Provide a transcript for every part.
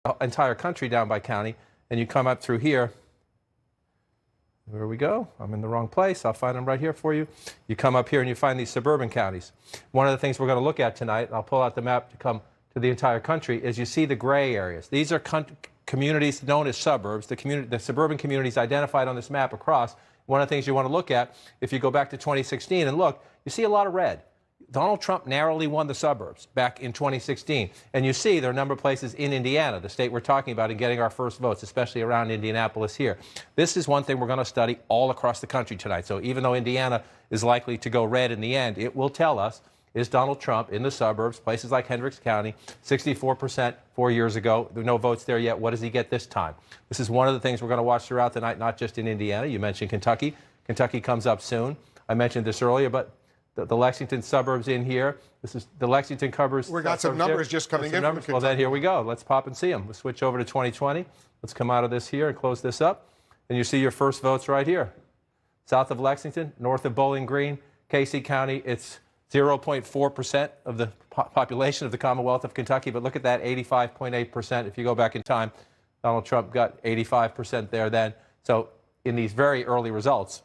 the entire country down by county, and you come up through here. There we go. I'm in the wrong place. I'll find them right here for you. You come up here and you find these suburban counties. One of the things we're going to look at tonight, and I'll pull out the map to come to the entire country, is you see the gray areas. These are communities known as suburbs, the suburban communities identified on this map across. One of the things you want to look at, if you go back to 2016 and look, you see a lot of red. Donald Trump narrowly won the suburbs back in 2016. And you see there are a number of places in Indiana, the state we're talking about, in getting our first votes, especially around Indianapolis here. This is one thing we're going to study all across the country tonight. So even though Indiana is likely to go red in the end, it will tell us, is Donald Trump in the suburbs, places like Hendricks County, 64% 4 years ago. There are no votes there yet. What does he get this time? This is one of the things we're going to watch throughout the night, not just in Indiana. You mentioned Kentucky. Kentucky comes up soon. I mentioned this earlier, but the Lexington suburbs in here. This is the Lexington covers. We got some numbers just coming in. Well, then here we go. Let's pop and see them. We'll switch over to 2020. Let's come out of this here and close this up. And you see your first votes right here. South of Lexington, north of Bowling Green, Casey County, it's 0.4% of the population of the Commonwealth of Kentucky. But look at that, 85.8%. If you go back in time, Donald Trump got 85% there then. So in these very early results,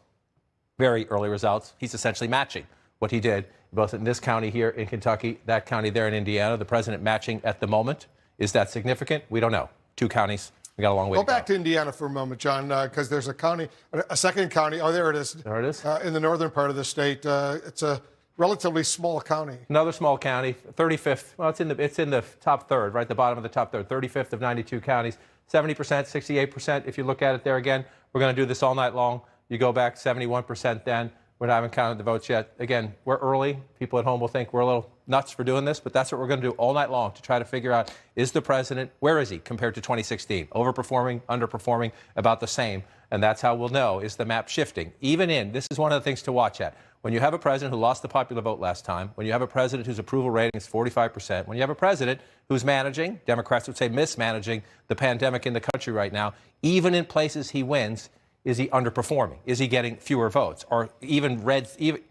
he's essentially matching what he did both in this county here in Kentucky, that county there in Indiana, the president matching at the moment. Is that significant? We don't know. 2 counties. We got a long way to go. Go back to Indiana for a moment, John, because there's a second county. Oh, there it is. There it is. In the northern part of the state. It's a relatively small county. Another small county, 35th. Well, it's in the top third, right at the bottom of the top third. 35th of 92 counties. 70%, 68%. If you look at it there again, we're going to do this all night long. You go back 71% then. We haven't counted the votes yet. Again, we're early. People at home will think we're a little nuts for doing this, but that's what we're going to do all night long to try to figure out, is the president, where is he compared to 2016? Overperforming, underperforming, about the same. And that's how we'll know, is the map shifting? This is one of the things to watch at. When you have a president who lost the popular vote last time, when you have a president whose approval rating is 45%, when you have a president who's managing, Democrats would say mismanaging, the pandemic in the country right now, even in places he wins, is he underperforming? Is he getting fewer votes? Or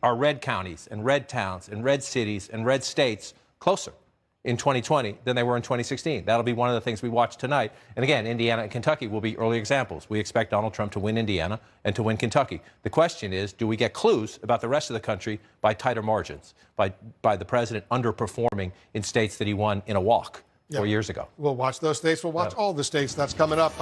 are red counties and red towns and red cities and red states closer in 2020 than they were in 2016? That'll be one of the things we watch tonight. And again, Indiana and Kentucky will be early examples. We expect Donald Trump to win Indiana and to win Kentucky. The question is, do we get clues about the rest of the country by tighter margins, by the president underperforming in states that he won in a walk 4 years ago? We'll watch those states. We'll watch all the states. That's coming up.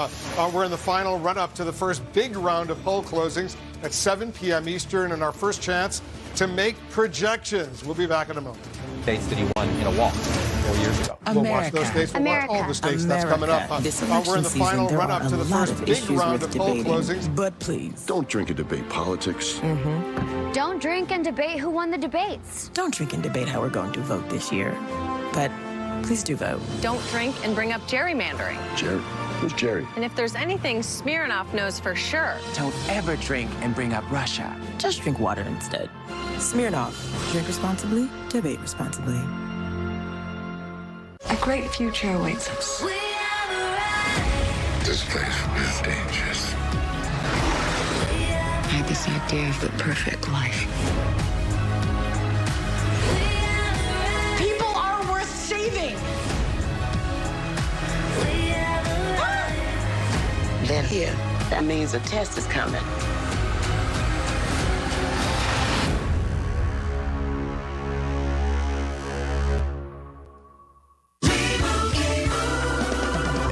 We're in the final run-up to the first big round of poll closings at 7 p.m. Eastern, and our first chance to make projections. We'll be back in a moment. States that he won in a walk 4 years ago. We'll watch those states. We'll watch all the states. That's coming up. We're in the final run-up to the first big round of poll closings. But please, don't drink and debate politics. Don't drink and debate who won the debates. Don't drink and debate how we're going to vote this year. But please do vote. Don't drink and bring up gerrymandering. Jerry? Who's Jerry? And if there's anything Smirnoff knows for sure. Don't ever drink and bring up Russia. Just drink water instead. Smirnoff. Drink responsibly, debate responsibly. A great future awaits us. This place is dangerous. I had this idea of the perfect life. People are worth saving. They're here. That means a test is coming.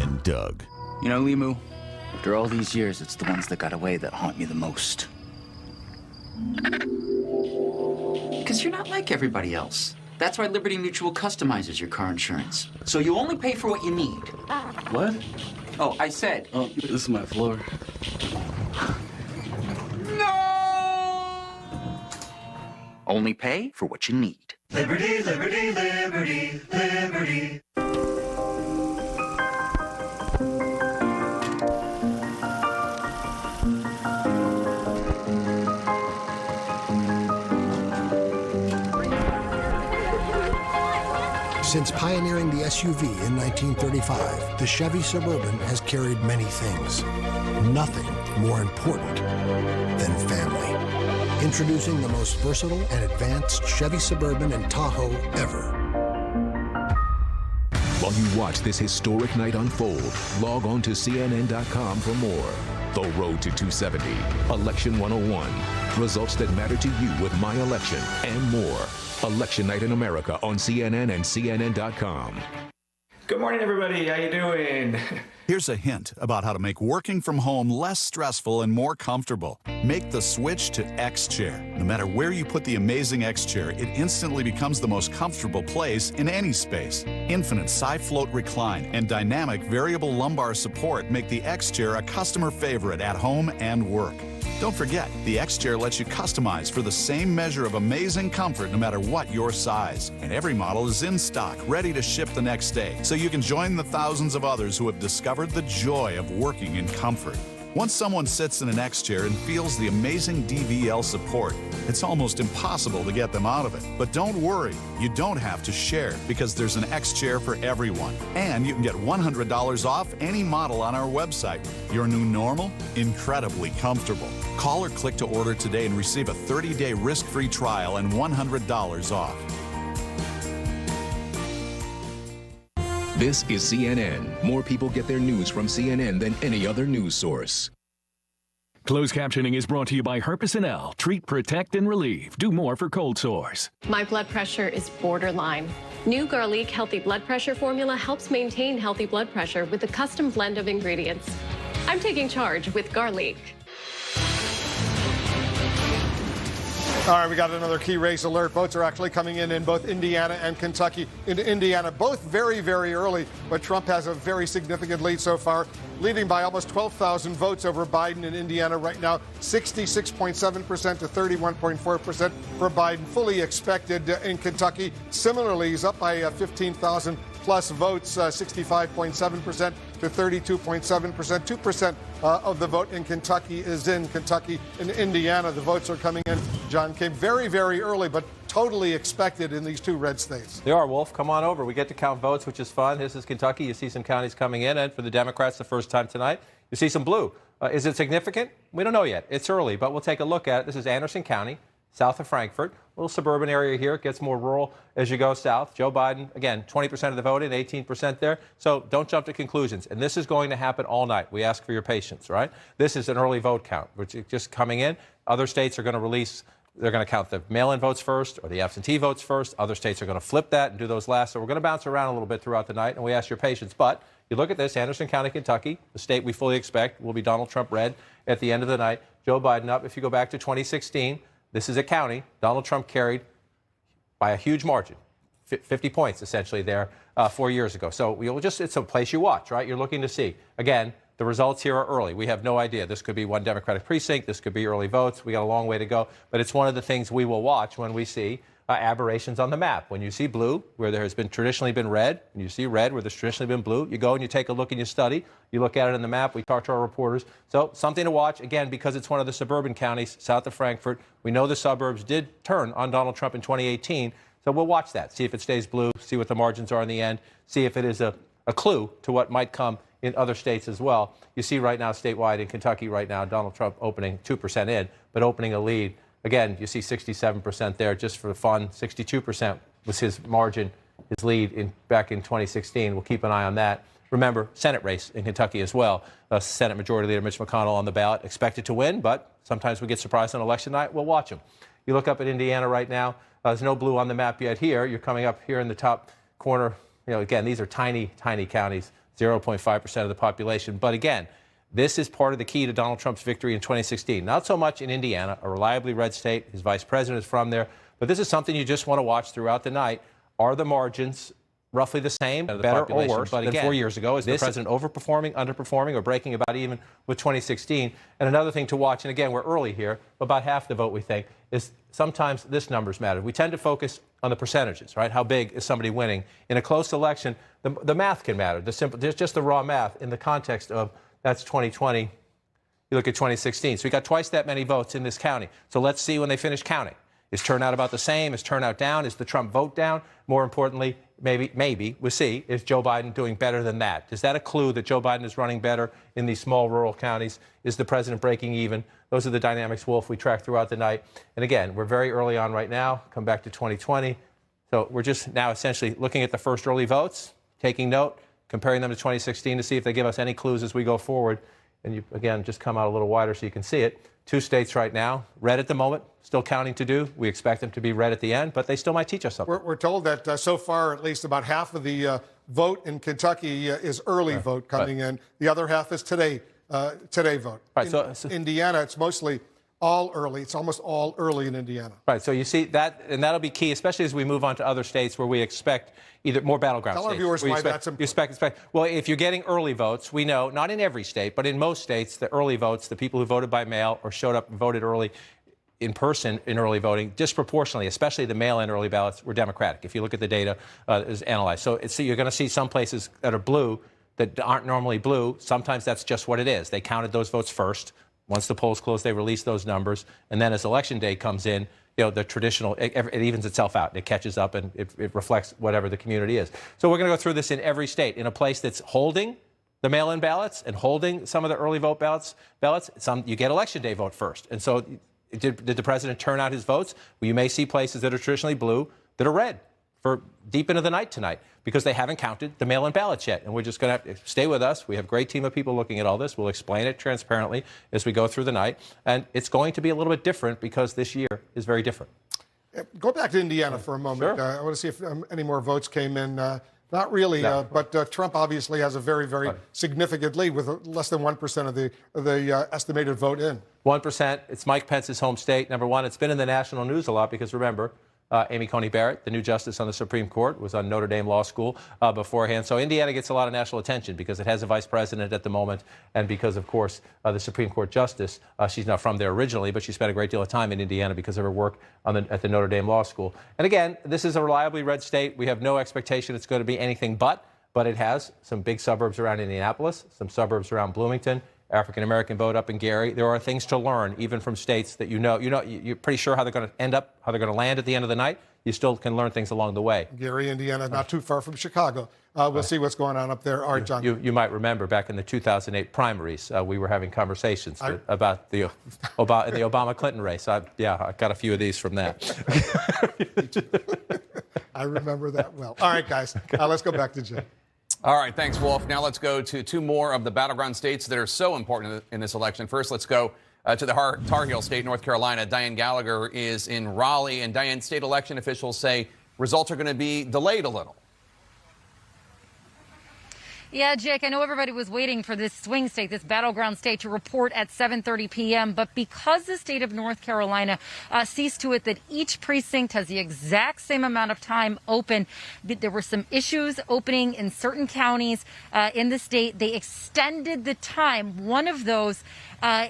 And Doug. You know, Limu, after all these years, it's the ones that got away that haunt me the most. Because you're not like everybody else. That's why Liberty Mutual customizes your car insurance. So you only pay for what you need. What? Oh, I said. Oh, this is my floor. No! Only pay for what you need. Liberty, liberty, liberty, liberty. Since pioneering the SUV in 1935, the Chevy Suburban has carried many things. Nothing more important than family. Introducing the most versatile and advanced Chevy Suburban and Tahoe ever. While you watch this historic night unfold, log on to CNN.com for more. The Road to 270, Election 101, results that matter to you with My Election, and more. Election Night in America on CNN and CNN.com. Good morning, everybody. How you doing? Here's a hint about how to make working from home less stressful and more comfortable. Make the switch to X-Chair. No matter where you put the amazing X-Chair, it instantly becomes the most comfortable place in any space. Infinite side-float recline and dynamic variable lumbar support make the X-Chair a customer favorite at home and work. Don't forget, the X-Chair lets you customize for the same measure of amazing comfort no matter what your size. And every model is in stock, ready to ship the next day, so you can join the thousands of others who have discovered the joy of working in comfort. Once someone sits in an X-Chair and feels the amazing DVL support, it's almost impossible to get them out of it. But don't worry, you don't have to share, because there's an X-Chair for everyone. And you can get $100 off any model on our website. Your new normal? Incredibly comfortable. Call or click to order today and receive a 30-day risk-free trial and $100 off. This is CNN. More people get their news from CNN than any other news source. Closed captioning is brought to you by Herpes NL. Treat, protect, and relieve. Do more for cold sores. My blood pressure is borderline. New Garlic Healthy Blood Pressure formula helps maintain healthy blood pressure with a custom blend of ingredients. I'm taking charge with Garlic. All right, we got another key race alert. Votes are actually coming in both Indiana and Kentucky. In Indiana, both very, very early, but Trump has a very significant lead so far, leading by almost 12,000 votes over Biden in Indiana right now, 66.7% to 31.4% for Biden, fully expected in Kentucky. Similarly, he's up by 15,000 plus votes, 65.7% to 32.7%. 2% of the vote in Kentucky is in Kentucky. In Indiana, the votes are coming in. John came very, very early, but totally expected in these two red states. They are, Wolf. Come on over. We get to count votes, which is fun. This is Kentucky. You see some counties coming in, and for the Democrats, the first time tonight, you see some blue. Is it significant? We don't know yet. It's early, but we'll take a look at it. This is Anderson County, south of Frankfort. A little suburban area here. It gets more rural as you go south. Joe Biden, again, 20% of the vote in, 18% there. So don't jump to conclusions. And this is going to happen all night. We ask for your patience, right? This is an early vote count, which is just coming in. Other states are going to release, they're going to count the mail-in votes first or the absentee votes first. Other states are going to flip that and do those last. So we're going to bounce around a little bit throughout the night, and we ask your patience. But you look at this, Anderson County, Kentucky, the state we fully expect will be Donald Trump red at the end of the night. Joe Biden up. If you go back to 2016, this is a county Donald Trump carried by a huge margin, 50 points essentially there 4 years ago. So it's a place you watch, right? You're looking to see. Again, the results here are early. We have no idea. This could be one Democratic precinct. This could be early votes. We got a long way to go. But it's one of the things we will watch when we see aberrations on the map. When you see blue, where there has been traditionally been red, and you see red, where there's traditionally been blue, you go and you take a look and you study. You look at it on the map. We talk to our reporters. So something to watch, again, because it's one of the suburban counties south of Frankfort. We know the suburbs did turn on Donald Trump in 2018. So we'll watch that, see if it stays blue, see what the margins are in the end, see if it is a clue to what might come in other states as well. You see right now statewide in Kentucky right now, Donald Trump opening 2% in, but opening a lead. Again, you see 67% there just for fun. 62% was his margin, his lead back in 2016. We'll keep an eye on that. Remember, Senate race in Kentucky as well. Senate Majority Leader Mitch McConnell on the ballot, expected to win, but sometimes we get surprised on election night. We'll watch him. You look up at Indiana right now. There's no blue on the map yet here. You're coming up here in the top corner. Again, these are tiny, tiny counties, 0.5% of the population. But again, this is part of the key to Donald Trump's victory in 2016. Not so much in Indiana, a reliably red state. His vice president is from there. But this is something you just want to watch throughout the night. Are the margins roughly the same, better or worse than 4 years ago? Is the president overperforming, underperforming, or breaking about even with 2016? And another thing to watch, and again, we're early here, about half the vote, we think, is sometimes this numbers matter. We tend to focus on the percentages, right? How big is somebody winning? In a close election, the math can matter. There's just the raw math in the context of that's 2020. You look at 2016. So we got twice that many votes in this county. So let's see when they finish counting. Is turnout about the same? Is turnout down? Is the Trump vote down? More importantly, maybe we'll see, is Joe Biden doing better than that? Is that a clue that Joe Biden is running better in these small rural counties? Is the president breaking even? Those are the dynamics, Wolf, we track throughout the night. And again, we're very early on right now. Come back to 2020. So we're just now essentially looking at the first early votes, taking note, comparing them to 2016 to see if they give us any clues as we go forward. And you, again, just come out a little wider so you can see it. 2 states right now, red at the moment, still counting to do. We expect them to be red at the end, but they still might teach us something. We're told that so far, at least about half of the vote in Kentucky is early vote coming in. The other half is today vote. Right, in Indiana, it's mostly all early. It's almost all early in Indiana. Right, so you see that, and that'll be key, especially as we move on to other states where we expect either more battleground states. Tell our viewers why that's important. Well, if you're getting early votes, we know, not in every state, but in most states, the early votes, the people who voted by mail or showed up and voted early in person in early voting, disproportionately, especially the mail-in early ballots, were Democratic. If you look at the data that is analyzed. So you're going to see some places that are blue that aren't normally blue. Sometimes that's just what it is. They counted those votes first. Once the polls close, they release those numbers. And then as Election Day comes in, the traditional, it evens itself out. It catches up and it reflects whatever the community is. So we're going to go through this in every state. In a place that's holding the mail-in ballots and holding some of the early vote ballots, you get Election Day vote first. And so did the president turn out his votes? Well, you may see places that are traditionally blue that are red for deep into the night tonight because they haven't counted the mail-in ballots yet. And we're just going to have to stay with us. We have a great team of people looking at all this. We'll explain it transparently as we go through the night. And it's going to be a little bit different because this year is very different. Go back to Indiana for a moment. Sure. I want to see if any more votes came in. Not really, No. but Trump obviously has a very, very significant lead with less than 1% of the estimated vote in. 1%. It's Mike Pence's home state, number one. It's been in the national news a lot because, remember, Amy Coney Barrett, the new justice on the Supreme Court, was on Notre Dame Law School beforehand. So Indiana gets a lot of national attention because it has a vice president at the moment and because, of course, the Supreme Court justice, she's not from there originally, but she spent a great deal of time in Indiana because of her work at the Notre Dame Law School. And again, this is a reliably red state. We have no expectation it's going to be anything but it has some big suburbs around Indianapolis, some suburbs around Bloomington, African-American vote up in Gary. There are things to learn, even from states that you're pretty sure how they're going to end up, how they're going to land at the end of the night. You still can learn things along the way. Gary, Indiana, not too far from Chicago. We'll see what's going on up there. All right, John. You might remember back in the 2008 primaries, we were having conversations about the Obama-Clinton race. I got a few of these from that. I remember that well. All right, guys, let's go back to Jay. All right, thanks, Wolf. Now let's go to 2 more of the battleground states that are so important in this election. First, let's go to the Tar Heel state, North Carolina. Diane Gallagher is in Raleigh, and Diane, state election officials say results are going to be delayed a little. Yeah, Jake, I know everybody was waiting for this swing state, this battleground state, to report at 7:30 p.m., but because the state of North Carolina sees to it that each precinct has the exact same amount of time open, there were some issues opening in certain counties in the state. They extended the time. One of those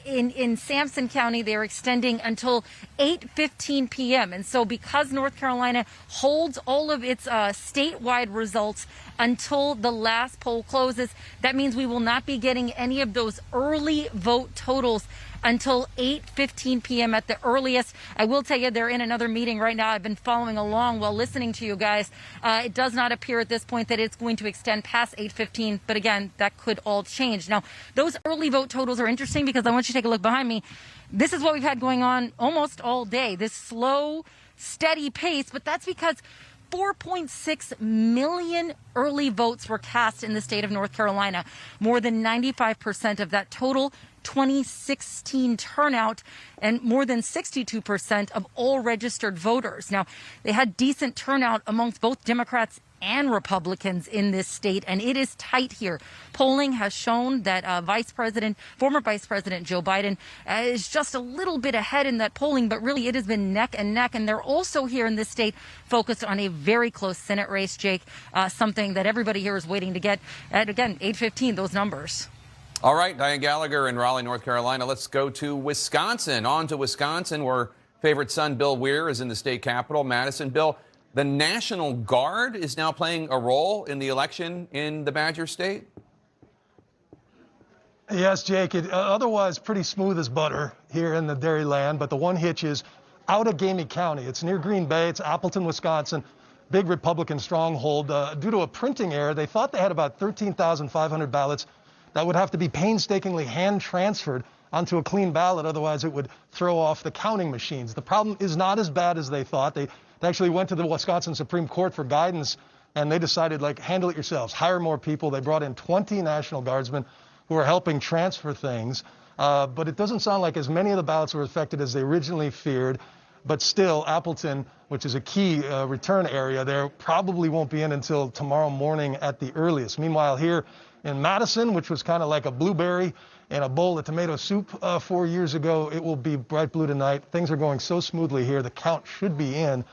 in Sampson County, they're extending until 8:15 p.m. And so because North Carolina holds all of its statewide results until the last poll closes, that means we will not be getting any of those early vote totals until 8:15 p.m. at the earliest. I will tell you, they're in another meeting right now. I've been following along while listening to you guys. It does not appear at this point that it's going to extend past 8:15, but again, that could all change. Now, those early vote totals are interesting because I want you to take a look behind me. This is what we've had going on almost all day, this slow, steady pace, but that's because 4.6 million early votes were cast in the state of North Carolina. More than 95% of that total 2016 turnout and more than 62% of all registered voters. Now, they had decent turnout amongst both Democrats and Republicans in this state, and it is tight here. Polling has shown that former Vice President Joe Biden is just a little bit ahead in that polling, but really it has been neck and neck. And they're also here in this state focused on a very close Senate race, Jake, something that everybody here is waiting to get at, again, 8:15, those numbers. All right, Diane Gallagher in Raleigh, North Carolina. Let's go to Wisconsin. On to Wisconsin, where favorite son Bill Weir is in the state capital, Madison. Bill, the National Guard is now playing a role in the election in the Badger State? Yes, Jake. Otherwise pretty smooth as butter here in the Dairyland, but the one hitch is Outagamie County. It's near Green Bay. It's Appleton, Wisconsin. Big Republican stronghold. Due to a printing error, they thought they had about 13,500 ballots that would have to be painstakingly hand transferred onto a clean ballot. Otherwise, it would throw off the counting machines. The problem is not as bad as they thought. They actually went to the Wisconsin Supreme Court for guidance and they decided, like, handle it yourselves, hire more people. They brought in 20 National Guardsmen who are helping transfer things. But it doesn't sound like as many of the ballots were affected as they originally feared. But still, Appleton, which is a key return area there, probably won't be in until tomorrow morning at the earliest. Meanwhile, here in Madison, which was kind of like a blueberry in a bowl of tomato soup 4 years ago, it will be bright blue tonight. Things are going so smoothly here. The count should be in.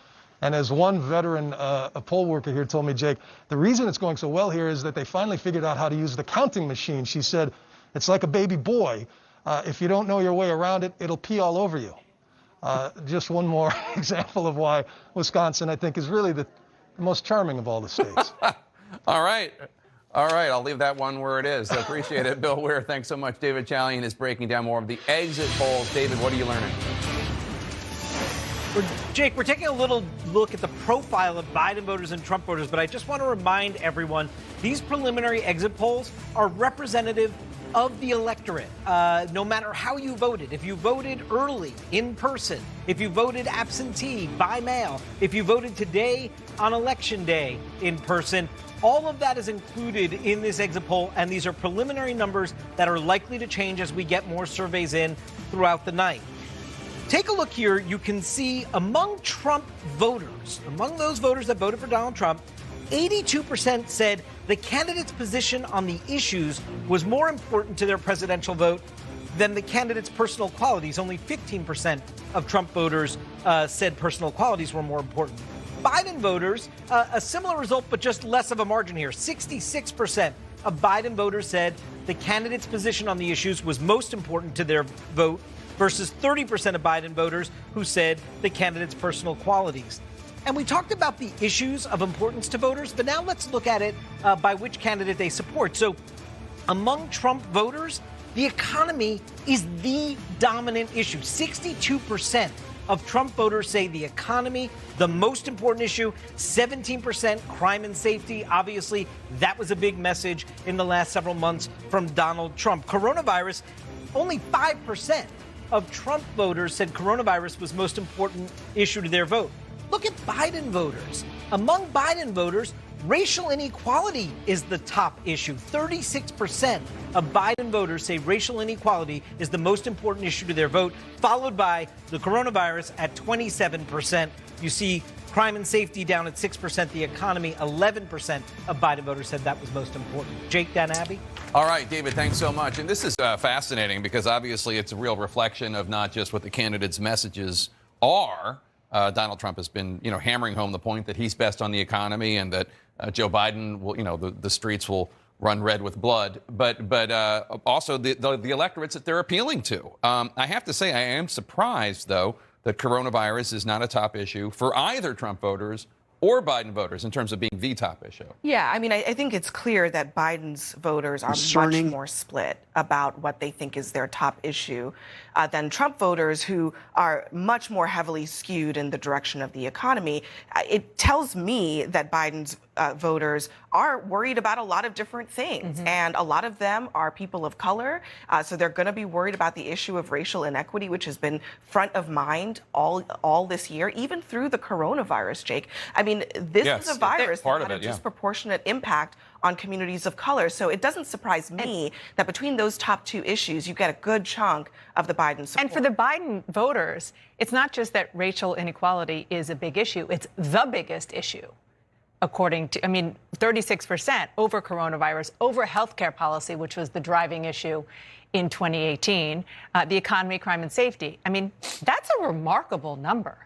And as one veteran, a poll worker here told me, Jake, the reason it's going so well here is that they finally figured out how to use the counting machine. She said, it's like a baby boy. If you don't know your way around it, it'll pee all over you. Just one more example of why Wisconsin, I think, is really the most charming of all the states. All right. I'll leave that one where it is. I appreciate it. Bill Weir, thanks so much. David Chalian is breaking down more of the exit polls. David, what are you learning? Jake, we're taking a little look at the profile of Biden voters and Trump voters, but I just want to remind everyone, these preliminary exit polls are representative of the electorate, no matter how you voted. If you voted early, in person, if you voted absentee, by mail, if you voted today on Election Day in person, all of that is included in this exit poll, and these are preliminary numbers that are likely to change as we get more surveys in throughout the night. Take a look here. You can see among Trump voters, among those voters that voted for Donald Trump, 82% said the candidate's position on the issues was more important to their presidential vote than the candidate's personal qualities. Only 15% of Trump voters said personal qualities were more important. Biden voters, a similar result, but just less of a margin here. 66% of Biden voters said the candidate's position on the issues was most important to their vote versus 30% of Biden voters who said the candidate's personal qualities. And we talked about the issues of importance to voters, but now let's look at it by which candidate they support. So among Trump voters, the economy is the dominant issue. 62% of Trump voters say the economy, the most important issue. 17% crime and safety. Obviously, that was a big message in the last several months from Donald Trump. Coronavirus, only 5% of Trump voters said coronavirus was most important issue to their vote. Look at Biden voters. Among Biden voters, racial inequality is the top issue. 36% of Biden voters say racial inequality is the most important issue to their vote, followed by the coronavirus at 27%. You see crime and safety down at 6%. The economy, 11% of Biden voters said that was most important. Jake, Dan, Abby? All right, David, thanks so much. And this is fascinating because obviously it's a real reflection of not just what the candidates' messages are. Donald Trump has been, hammering home the point that he's best on the economy and that Joe Biden will, the streets will run red with blood. But also the electorates that they're appealing to. I have to say, I am surprised, though, that coronavirus is not a top issue for either Trump voters or Biden voters in terms of being the top issue. Yeah, I mean, I think it's clear that Biden's voters are much more split about what they think is their top issue than Trump voters, who are much more heavily skewed in the direction of the economy. It tells me that Biden's voters are worried about a lot of different things, and a lot of them are people of color. So they're going to be worried about the issue of racial inequity, which has been front of mind all this year, even through the coronavirus, Jake. I mean, this is a virus that had a disproportionate impact on communities of color. So it doesn't surprise me that between those top two issues, you get a good chunk of the Biden support. And for the Biden voters, it's not just that racial inequality is a big issue, it's the biggest issue. According to, 36% over coronavirus, over healthcare policy, which was the driving issue in 2018, the economy, crime and safety. That's a remarkable number.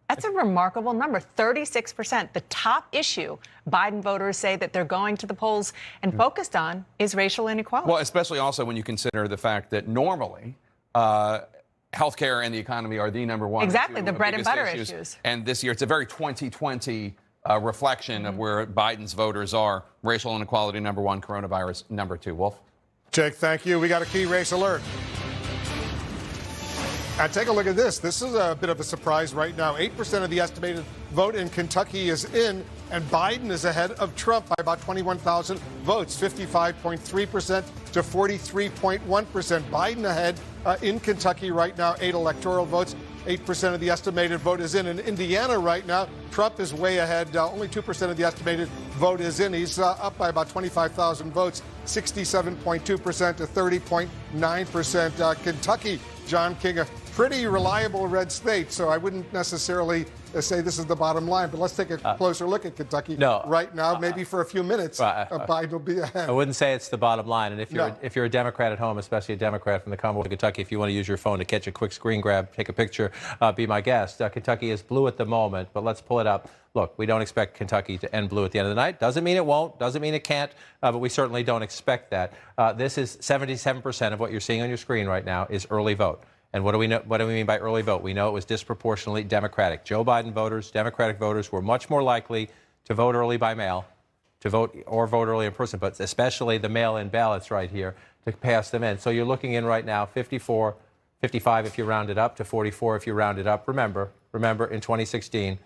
That's a remarkable number, 36%. The top issue Biden voters say that they're going to the polls and focused on is racial inequality. Well, especially also when you consider the fact that normally healthcare and the economy are the number one. Exactly, the bread and butter issues. And this year, it's a very 2020 reflection of where Biden's voters are. Racial inequality, number one, coronavirus, number two. Wolf? Jake, thank you. We got a key race alert. And take a look at this. This is a bit of a surprise right now. 8% of the estimated vote in Kentucky is in, and Biden is ahead of Trump by about 21,000 votes, 55.3% to 43.1%. Biden ahead in Kentucky right now, 8 electoral votes. 8% of the estimated vote is in. In Indiana right now, Trump is way ahead. Only 2% of the estimated vote is in. He's up by about 25,000 votes, 67.2% to 30.9%. Kentucky, John King, a pretty reliable red state, so I wouldn't necessarily say this is the bottom line. But let's take a closer look at Kentucky right now. Maybe for a few minutes, Biden will be ahead. I wouldn't say it's the bottom line. And if you're a Democrat at home, especially a Democrat from the Commonwealth of Kentucky, if you want to use your phone to catch a quick screen grab, take a picture, be my guest. Kentucky is blue at the moment, but let's pull it up. Look, we don't expect Kentucky to end blue at the end of the night. Doesn't mean it won't. Doesn't mean it can't. But we certainly don't expect that. This is 77% of what you're seeing on your screen right now is early vote. And what do we know? What do we mean by early vote? We know it was disproportionately Democratic. Joe Biden voters, Democratic voters, were much more likely to vote early by mail, to vote early in person, but especially the mail-in ballots right here to pass them in. So you're looking in right now 54, 55 if you round it up, to 44 if you round it up. Remember, in 2016,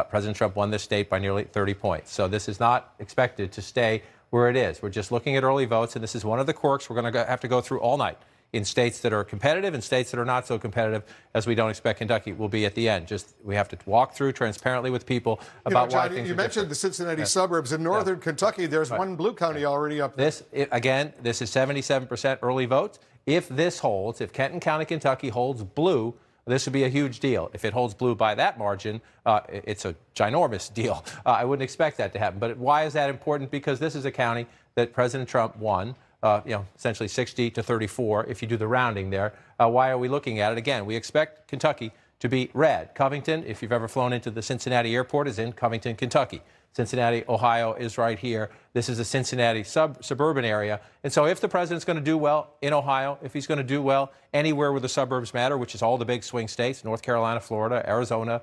President Trump won this state by nearly 30 points. So this is not expected to stay where it is. We're just looking at early votes, and this is one of the quirks we're going to have to go through all night. In states that are competitive and states that are not so competitive, as we don't expect Kentucky will be at the end. Just we have to walk through transparently with people about why things are you mentioned different. The Cincinnati suburbs. In northern Kentucky, there's one blue county already up there. This is 77% early votes. If this holds, if Kenton County, Kentucky holds blue, this would be a huge deal. If it holds blue by that margin, it's a ginormous deal. I wouldn't expect that to happen. But why is that important? Because this is a county that President Trump won. Essentially 60 to 34 if you do the rounding there. Why are we looking at it? Again, we expect Kentucky to be red. Covington, if you've ever flown into the Cincinnati airport, is in Covington, Kentucky. Cincinnati, Ohio is right here. This is a Cincinnati suburban area. And so if the president's going to do well in Ohio, if he's going to do well anywhere where the suburbs matter, which is all the big swing states, North Carolina, Florida, Arizona,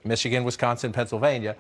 Michigan, Wisconsin, Pennsylvania,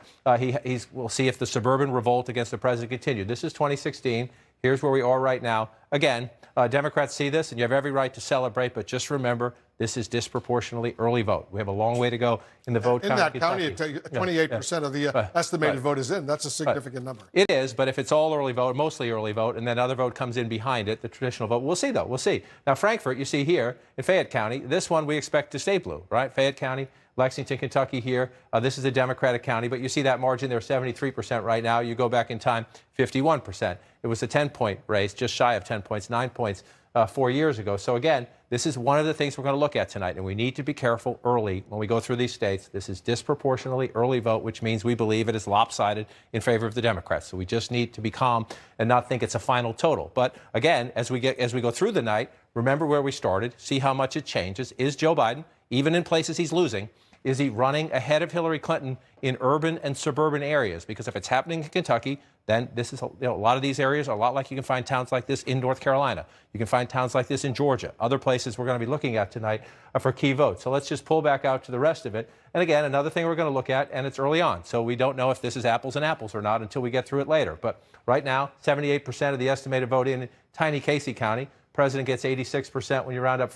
we'll see if the suburban revolt against the president continued. This is 2016. Here's where we are right now. Again, Democrats see this, and you have every right to celebrate, but just remember, this is disproportionately early vote. We have a long way to go in the vote count. In that county, 28% of the estimated vote is in. That's a significant number. It is, but if it's all early vote, mostly early vote, and then other vote comes in behind it, the traditional vote, we'll see, though. We'll see. Now, Frankfort, you see here in Fayette County, this one we expect to stay blue, right? Fayette County, Lexington, Kentucky here. This is a Democratic county, but you see that margin there, 73% right now. You go back in time, 51%. It was a 10-point race, just shy of 10 points, 9 points 4 years ago. So again, this is one of the things we're going to look at tonight, and we need to be careful early when we go through these states. This is disproportionately early vote, which means we believe it is lopsided in favor of the Democrats. So we just need to be calm and not think it's a final total. But again, as we go through the night, remember where we started, see how much it changes. Is Joe Biden, even in places he's losing, is he running ahead of Hillary Clinton in urban and suburban areas? Because if it's happening in Kentucky, then this is a lot of these areas are a lot like you can find towns like this in North Carolina. You can find towns like this in Georgia. Other places we're going to be looking at tonight for key votes. So let's just pull back out to the rest of it. And again, another thing we're going to look at, and it's early on. So we don't know if this is apples and apples or not until we get through it later. But right now, 78% of the estimated vote in tiny Casey County. President gets 86% when you round up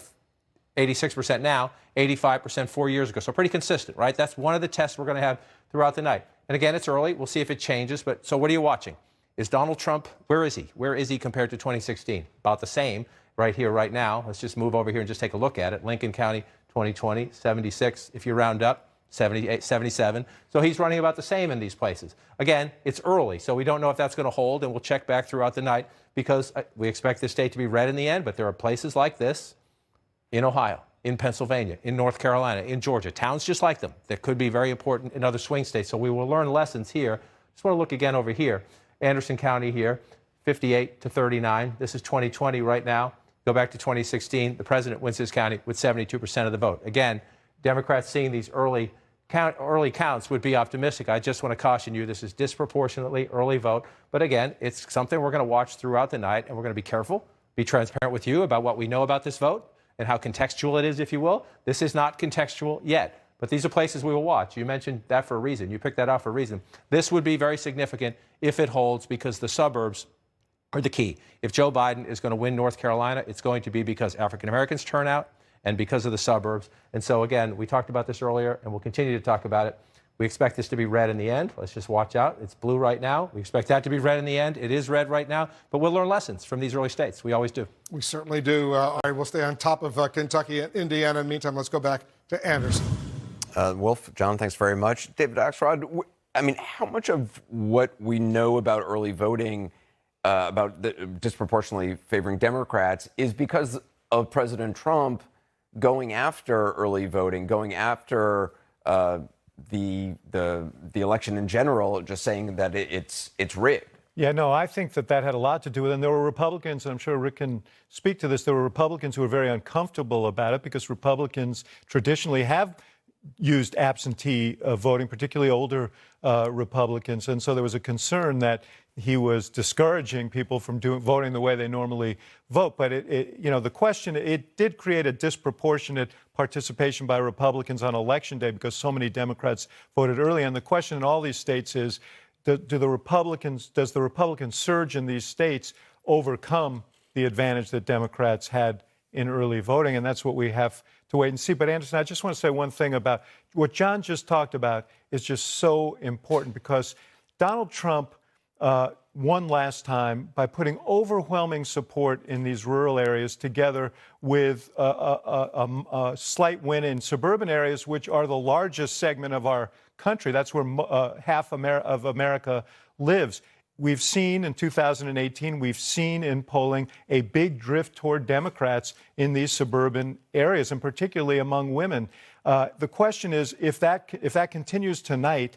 86% now, 85% 4 years ago. So pretty consistent, right? That's one of the tests we're going to have throughout the night. And again, it's early. We'll see if it changes. But so what are you watching? Is Donald Trump, where is he? Where is he compared to 2016? About the same right here, right now. Let's just move over here and just take a look at it. Lincoln County, 2020, 76. If you round up, 78, 77. So he's running about the same in these places. Again, it's early, so we don't know if that's going to hold, and we'll check back throughout the night because we expect this state to be red in the end. But there are places like this in Ohio, in Pennsylvania, in North Carolina, in Georgia, towns just like them that could be very important in other swing states. So we will learn lessons here. Just want to look again over here. Anderson County here, 58 to 39. This is 2020 right now. Go back to 2016. The president wins his county with 72% of the vote. Again, Democrats seeing these early counts would be optimistic. I just want to caution you, this is disproportionately early vote. But again, it's something we're going to watch throughout the night, and we're going to be careful, be transparent with you about what we know about this vote and how contextual it is, if you will. This is not contextual yet, but these are places we will watch. You mentioned that for a reason. You picked that out for a reason. This would be very significant if it holds because the suburbs are the key. If Joe Biden is going to win North Carolina, it's going to be because African Americans turn out and because of the suburbs. And so, again, we talked about this earlier, and we'll continue to talk about it. We expect this to be red in the end. Let's just watch out. It's blue right now. We expect that to be red in the end. It is red right now, but we'll learn lessons from these early states. We always do. We certainly do. All right, we'll stay on top of Kentucky and Indiana. In the meantime, let's go back to Anderson. Wolf, John, thanks very much. David Axelrod, I mean, how much of what we know about early voting, about disproportionately favoring Democrats, is because of President Trump going after early voting, going after the election in general, just saying that it's rigged? Yeah, no, I think that had a lot to do with it. And there were Republicans, and I'm sure Rick can speak to this, there were Republicans who were very uncomfortable about it because Republicans traditionally have used absentee voting, particularly older Republicans. And so there was a concern that he was discouraging people from voting the way they normally vote. But the question, it did create a disproportionate participation by Republicans on Election Day because so many Democrats voted early. And the question in all these states is, does the Republican surge in these states overcome the advantage that Democrats had in early voting? And that's what we have to wait and see. But Anderson, I just want to say one thing about what John just talked about is just so important because Donald Trump won last time by putting overwhelming support in these rural areas together with a slight win in suburban areas, which are the largest segment of our country. That's where half of America lives. We've seen in 2018, we've seen in polling a big drift toward Democrats in these suburban areas, and particularly among women. The question is, if that continues tonight,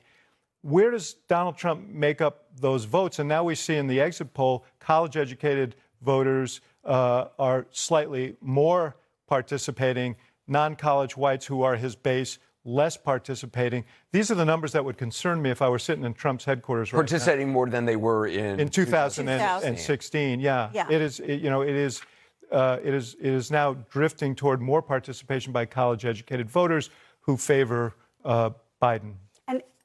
where does Donald Trump make up those votes? And now we see in the exit poll, college-educated voters are slightly more participating, non-college whites who are his base less participating. These are the numbers that would concern me if I were sitting in Trump's headquarters right now. Participating more than they were in 2016. Yeah. It is now drifting toward more participation by college-educated voters who favor Biden.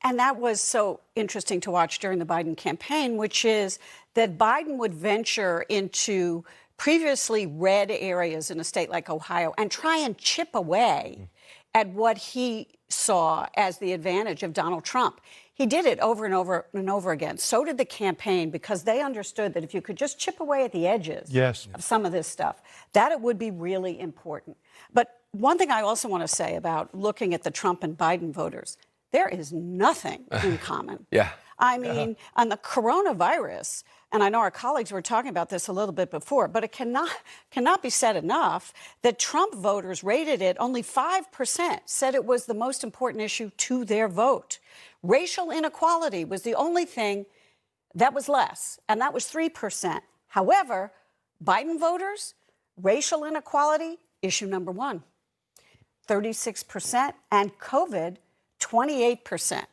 And that was so interesting to watch during the Biden campaign, which is that Biden would venture into previously red areas in a state like Ohio and try and chip away at what he saw as the advantage of Donald Trump. He did it over and over and over again. So did the campaign, because they understood that if you could just chip away at the edges of some of this stuff, that it would be really important. But one thing I also want to say about looking at the Trump and Biden voters, there is nothing in common. I mean, on the coronavirus, and I know our colleagues were talking about this a little bit before, but it cannot be said enough that Trump voters rated it, only 5% said it was the most important issue to their vote. Racial inequality was the only thing that was less, and that was 3%. However, Biden voters, racial inequality, issue number one, 36%, and COVID, 28%.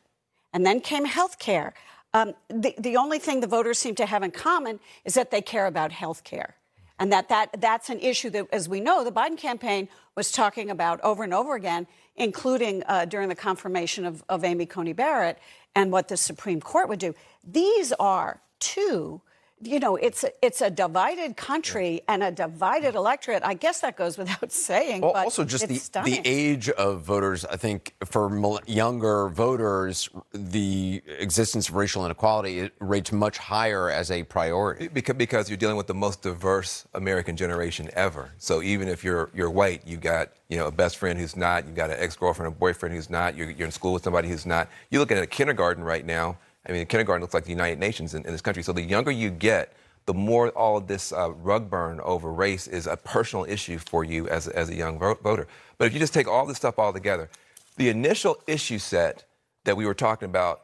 And then came health care. The only thing the voters seem to have in common is that they care about health care. And that's an issue that, as we know, the Biden campaign was talking about over and over again, including during the confirmation of Amy Coney Barrett and what the Supreme Court would do. These are two, it's a divided country and a divided electorate. I guess that goes without saying. Well, but also just it's the age of voters. I think for younger voters, the existence of racial inequality rates much higher as a priority. Because you're dealing with the most diverse American generation ever. So even if you're white, you got a best friend who's not, you got an ex-girlfriend or boyfriend who's not, you're in school with somebody who's not. You look at a kindergarten right now. I mean, kindergarten looks like the United Nations in this country. So the younger you get, the more all of this rug burn over race is a personal issue for you as a young voter. But if you just take all this stuff all together, the initial issue set that we were talking about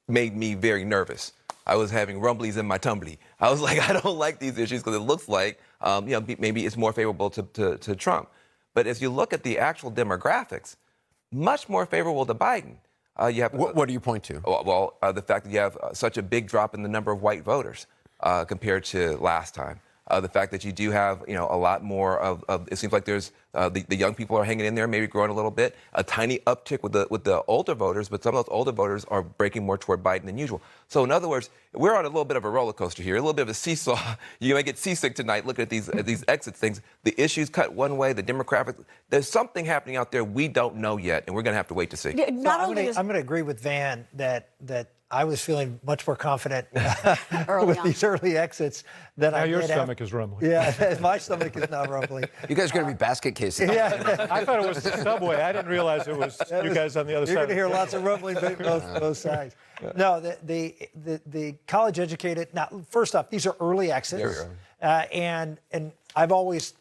made me very nervous. I was having rumblies in my tumbly. I was like, I don't like these issues because it looks like, maybe it's more favorable to Trump. But as you look at the actual demographics, much more favorable to Biden. You have, what do you point to? Well, the fact that you have such a big drop in the number of white voters compared to last time. The fact that you do have, a lot more of it seems like there's The young people are hanging in there, maybe growing a little bit. A tiny uptick with the older voters, but some of those older voters are breaking more toward Biden than usual. So in other words, we're on a little bit of a roller coaster here, a little bit of a seesaw. You may get seasick tonight looking at these exit things. The issues cut one way, the demographics. There's something happening out there we don't know yet, and we're going to have to wait to see. Yeah, I'm going to agree with Van that I was feeling much more confident with these early exits than now I your did. stomach is rumbling. Yeah, my stomach is not rumbling. You guys are going to be basket cases. Yeah. I thought it was the subway. I didn't realize it was you guys on the other side. You're going to hear lots of rumbling both sides. No, the college educated. Now, first off, these are early exits, and I've always,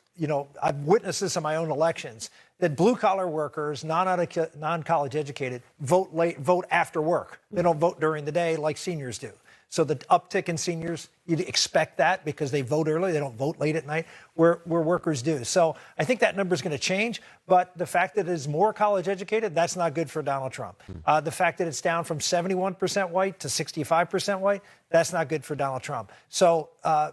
I've witnessed this in my own elections, that blue-collar workers, non-college educated, vote after work. They don't vote during the day like seniors do. So the uptick in seniors, you'd expect that because they vote early. They don't vote late at night, where workers do. So I think that number is going to change. But the fact that it's more college educated, that's not good for Donald Trump. The fact that it's down from 71% white to 65% white, that's not good for Donald Trump. So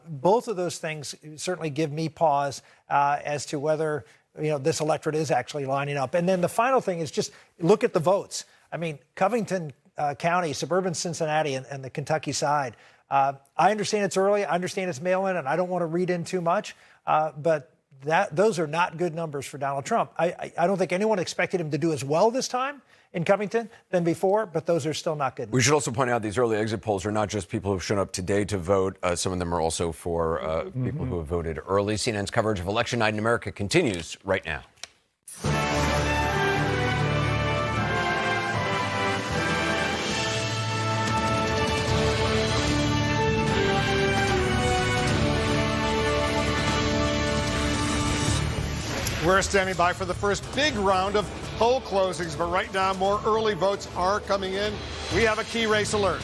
both of those things certainly give me pause as to whether this electorate is actually lining up. And then the final thing is just look at the votes. I mean, Covington County, suburban Cincinnati, and the Kentucky side. I understand it's early. I understand it's mail-in, and I don't want to read in too much. But those are not good numbers for Donald Trump. I don't think anyone expected him to do as well this time in Covington than before, but those are still not good. We should also point out these early exit polls are not just people who've shown up today to vote. Some of them are also for people who have voted early. CNN's coverage of Election Night in America continues right now. We're standing by for the first big round of poll closings, but right now more early votes are coming in. We have a key race alert.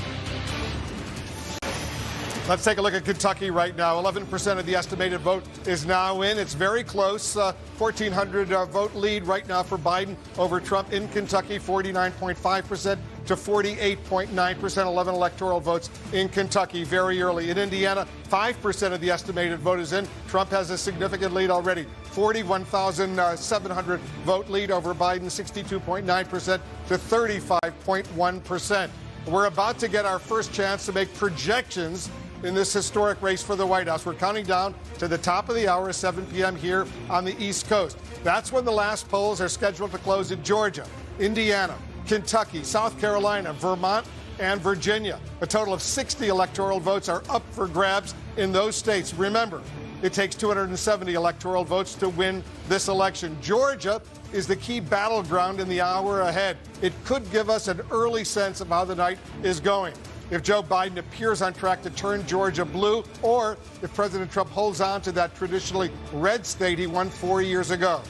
Let's take a look at Kentucky right now. 11% of the estimated vote is now in. It's very close. 1,400 vote lead right now for Biden over Trump in Kentucky, 49.5% to 48.9%. 11 electoral votes in Kentucky very early. In Indiana, 5% of the estimated vote is in. Trump has a significant lead already. 41,700 vote lead over Biden, 62.9% to 35.1%. We're about to get our first chance to make projections in this historic race for the White House. We're counting down to the top of the hour, 7 p.m. here on the East Coast. That's when the last polls are scheduled to close in Georgia, Indiana, Kentucky, South Carolina, Vermont, and Virginia. A total of 60 electoral votes are up for grabs in those states. Remember, it takes 270 electoral votes to win this election. Georgia is the key battleground in the hour ahead. It could give us an early sense of how the night is going. If Joe Biden appears on track to turn Georgia blue, or if President Trump holds on to that traditionally red state he won 4 years ago.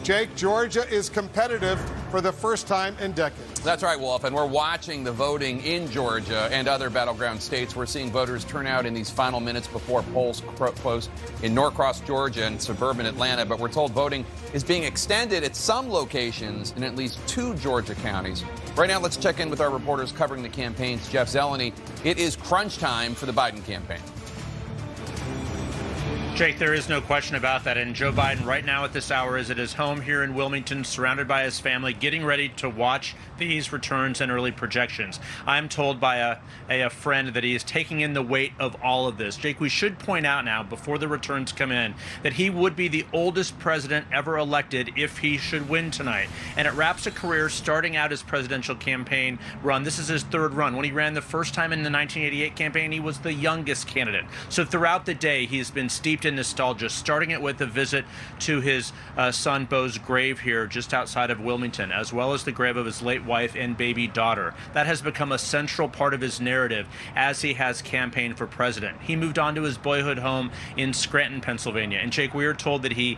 Jake, Georgia is competitive for the first time in decades. That's right, Wolf, and we're watching the voting in Georgia and other battleground states. We're seeing voters turn out in these final minutes before polls close in Norcross, Georgia, and suburban Atlanta. But we're told voting is being extended at some locations in at least 2 Georgia counties. Right now, let's check in with our reporters covering the campaigns. Jeff Zeleny, it is crunch time for the Biden campaign. Jake, there is no question about that. And Joe Biden right now at this hour is at his home here in Wilmington, surrounded by his family, getting ready to watch these returns and early projections. I'm told by a friend that he is taking in the weight of all of this. Jake, we should point out now, before the returns come in, that he would be the oldest president ever elected if he should win tonight. And it wraps a career starting out his presidential campaign run. This is his 3rd run. When he ran the first time in the 1988 campaign, he was the youngest candidate. So throughout the day, he's been steeped in nostalgia, starting it with a visit to his son Beau's grave here just outside of Wilmington, as well as the grave of his late wife and baby daughter. That has become a central part of his narrative as he has campaigned for president. He moved on to his boyhood home in Scranton, Pennsylvania. And Jake, we are told that he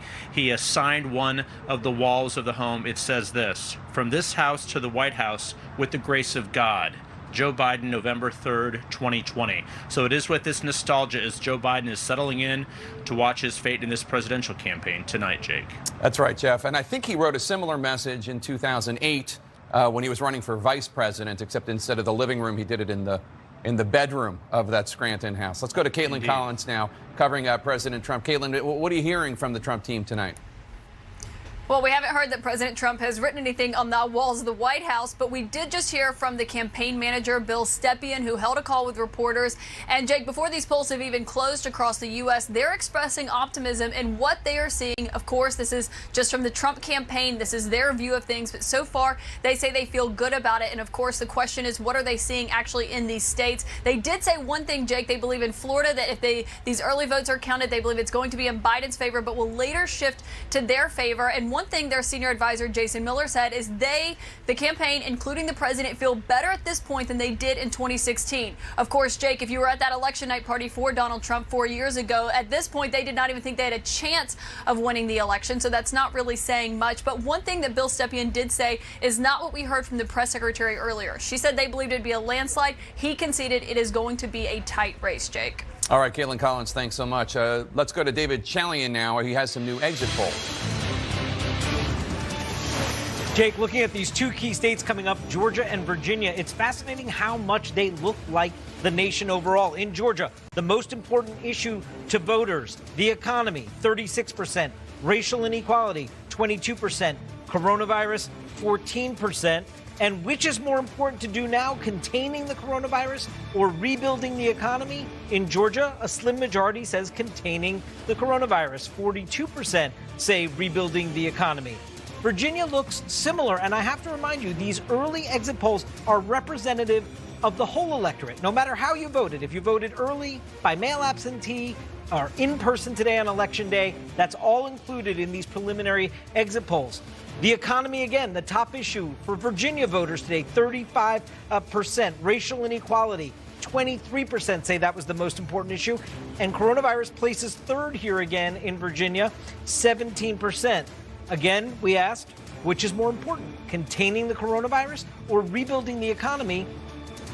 assigned one of the walls of the home. It says this: "From this house to the White House with the grace of God. Joe Biden, November 3rd, 2020. So it is with this nostalgia as Joe Biden is settling in to watch his fate in this presidential campaign tonight, Jake. That's right, Jeff. And I think he wrote a similar message in 2008 when he was running for vice president, except instead of the living room, he did it in the bedroom of that Scranton house. Let's go to Caitlin Collins now, covering President Trump. Caitlin, what are you hearing from the Trump team tonight? Well, we haven't heard that President Trump has written anything on the walls of the White House, but we did just hear from the campaign manager, Bill Stepien, who held a call with reporters. And Jake, before these polls have even closed across the U.S., they're expressing optimism in what they are seeing. Of course, this is just from the Trump campaign. This is their view of things. But so far, they say they feel good about it. And of course, the question is, what are they seeing actually in these states? They did say one thing, Jake. They believe in Florida that if these early votes are counted, they believe it's going to be in Biden's favor, but will later shift to their favor. And one thing their senior advisor Jason Miller said is the campaign, including the president, feel better at this point than they did in 2016. Of course, Jake, if you were at that election night party for Donald Trump 4 years ago, at this point they did not even think they had a chance of winning the election, so that's not really saying much. But one thing that Bill Stepien did say is not what we heard from the press secretary earlier. She said they believed it'd be a landslide. He conceded it is going to be a tight race, Jake. All right, Caitlin Collins, thanks so much. Let's go to David Chalian now. He has some new exit polls. Jake, looking at these two key states coming up, Georgia and Virginia, it's fascinating how much they look like the nation overall. In Georgia, the most important issue to voters, the economy, 36%, racial inequality, 22%, coronavirus, 14%. And which is more important to do now, containing the coronavirus or rebuilding the economy? In Georgia, a slim majority says containing the coronavirus. 42% say rebuilding the economy. Virginia looks similar, and I have to remind you, these early exit polls are representative of the whole electorate, no matter how you voted. If you voted early, by mail absentee, or in person today on Election Day, that's all included in these preliminary exit polls. The economy, again, the top issue for Virginia voters today, 35%. Racial inequality, 23% say that was the most important issue. And coronavirus places third here again in Virginia, 17%. Again, we asked, which is more important, containing the coronavirus or rebuilding the economy?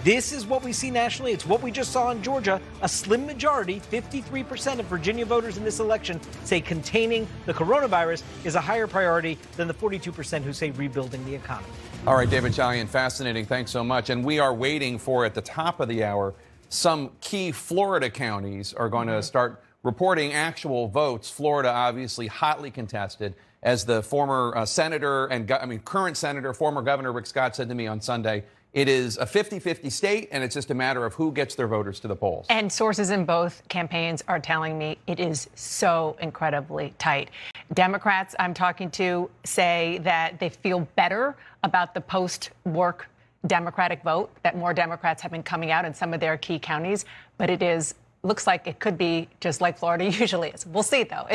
This is what we see nationally. It's what we just saw in Georgia. A slim majority, 53% of Virginia voters in this election say containing the coronavirus is a higher priority than the 42% who say rebuilding the economy. All right, David Chalian, fascinating. Thanks so much. And we are waiting for, at the top of the hour, some key Florida counties are going to start reporting actual votes. Florida, obviously, hotly contested. As the former current senator, former Governor Rick Scott said to me on Sunday, it is a 50-50 state, and it's just a matter of who gets their voters to the polls. And sources in both campaigns are telling me it is so incredibly tight. Democrats I'm talking to say that they feel better about the post-work Democratic vote, that more Democrats have been coming out in some of their key counties. But looks like it could be just like Florida usually is. We'll see, though.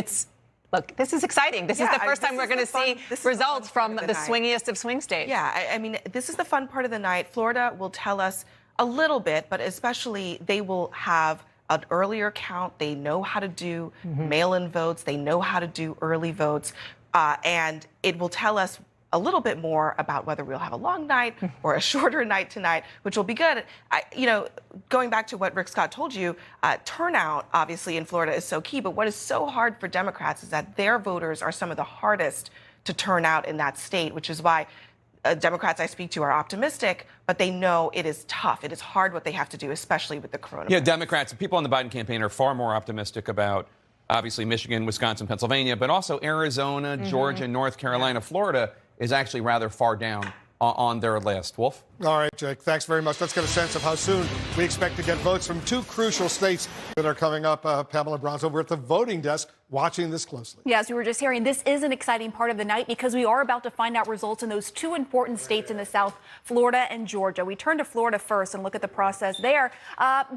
Look, this is exciting. This is the first time we're going to see results from the swingiest of swing states. Yeah, I mean, this is the fun part of the night. Florida will tell us a little bit, but especially they will have an earlier count. They know how to do mail-in votes. They know how to do early votes. And it will tell us a little bit more about whether we'll have a long night or a shorter night tonight, which will be good. Going back to what Rick Scott told you, turnout, obviously, in Florida is so key. But what is so hard for Democrats is that their voters are some of the hardest to turn out in that state, which is why Democrats I speak to are optimistic, but they know it is tough. It is hard what they have to do, especially with the coronavirus. Yeah, Democrats, people on the Biden campaign are far more optimistic about, obviously, Michigan, Wisconsin, Pennsylvania, but also Arizona, Georgia, North Carolina, Florida is actually rather far down on their list. Wolf? All right, Jake, thanks very much. Let's get a sense of how soon we expect to get votes from two crucial states that are coming up. Pamela Brown's over at the voting desk watching this closely. Yeah, as we were just hearing, this is an exciting part of the night because we are about to find out results in those two important states in the South, Florida and Georgia. We turn to Florida first and look at the process there.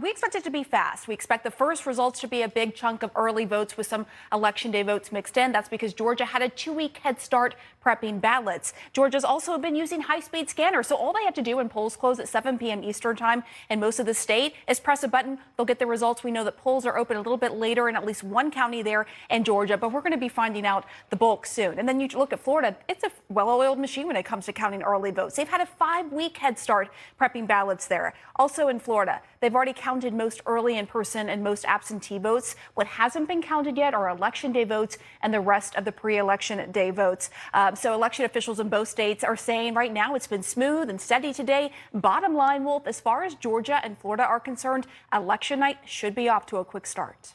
We expect it to be fast. We expect the first results to be a big chunk of early votes with some Election Day votes mixed in. That's because Georgia had a 2-week head start prepping ballots. Georgia's also been using high-speed scanners, so all they have to do when polls close at 7 p.m. Eastern time in most of the state is press a button. They'll get the results. We know that polls are open a little bit later in at least one county there in Georgia, but we're going to be finding out the bulk soon. And then you look at Florida, it's a well-oiled machine when it comes to counting early votes. They've had a 5-week head start prepping ballots there. Also in Florida, they've already counted most early in-person and most absentee votes. What hasn't been counted yet are Election Day votes and the rest of the pre-election day votes. So election officials in both states are saying right now it's been smooth and steady today. Bottom line, Wolf, as far as Georgia and Florida are concerned, election night should be off to a quick start.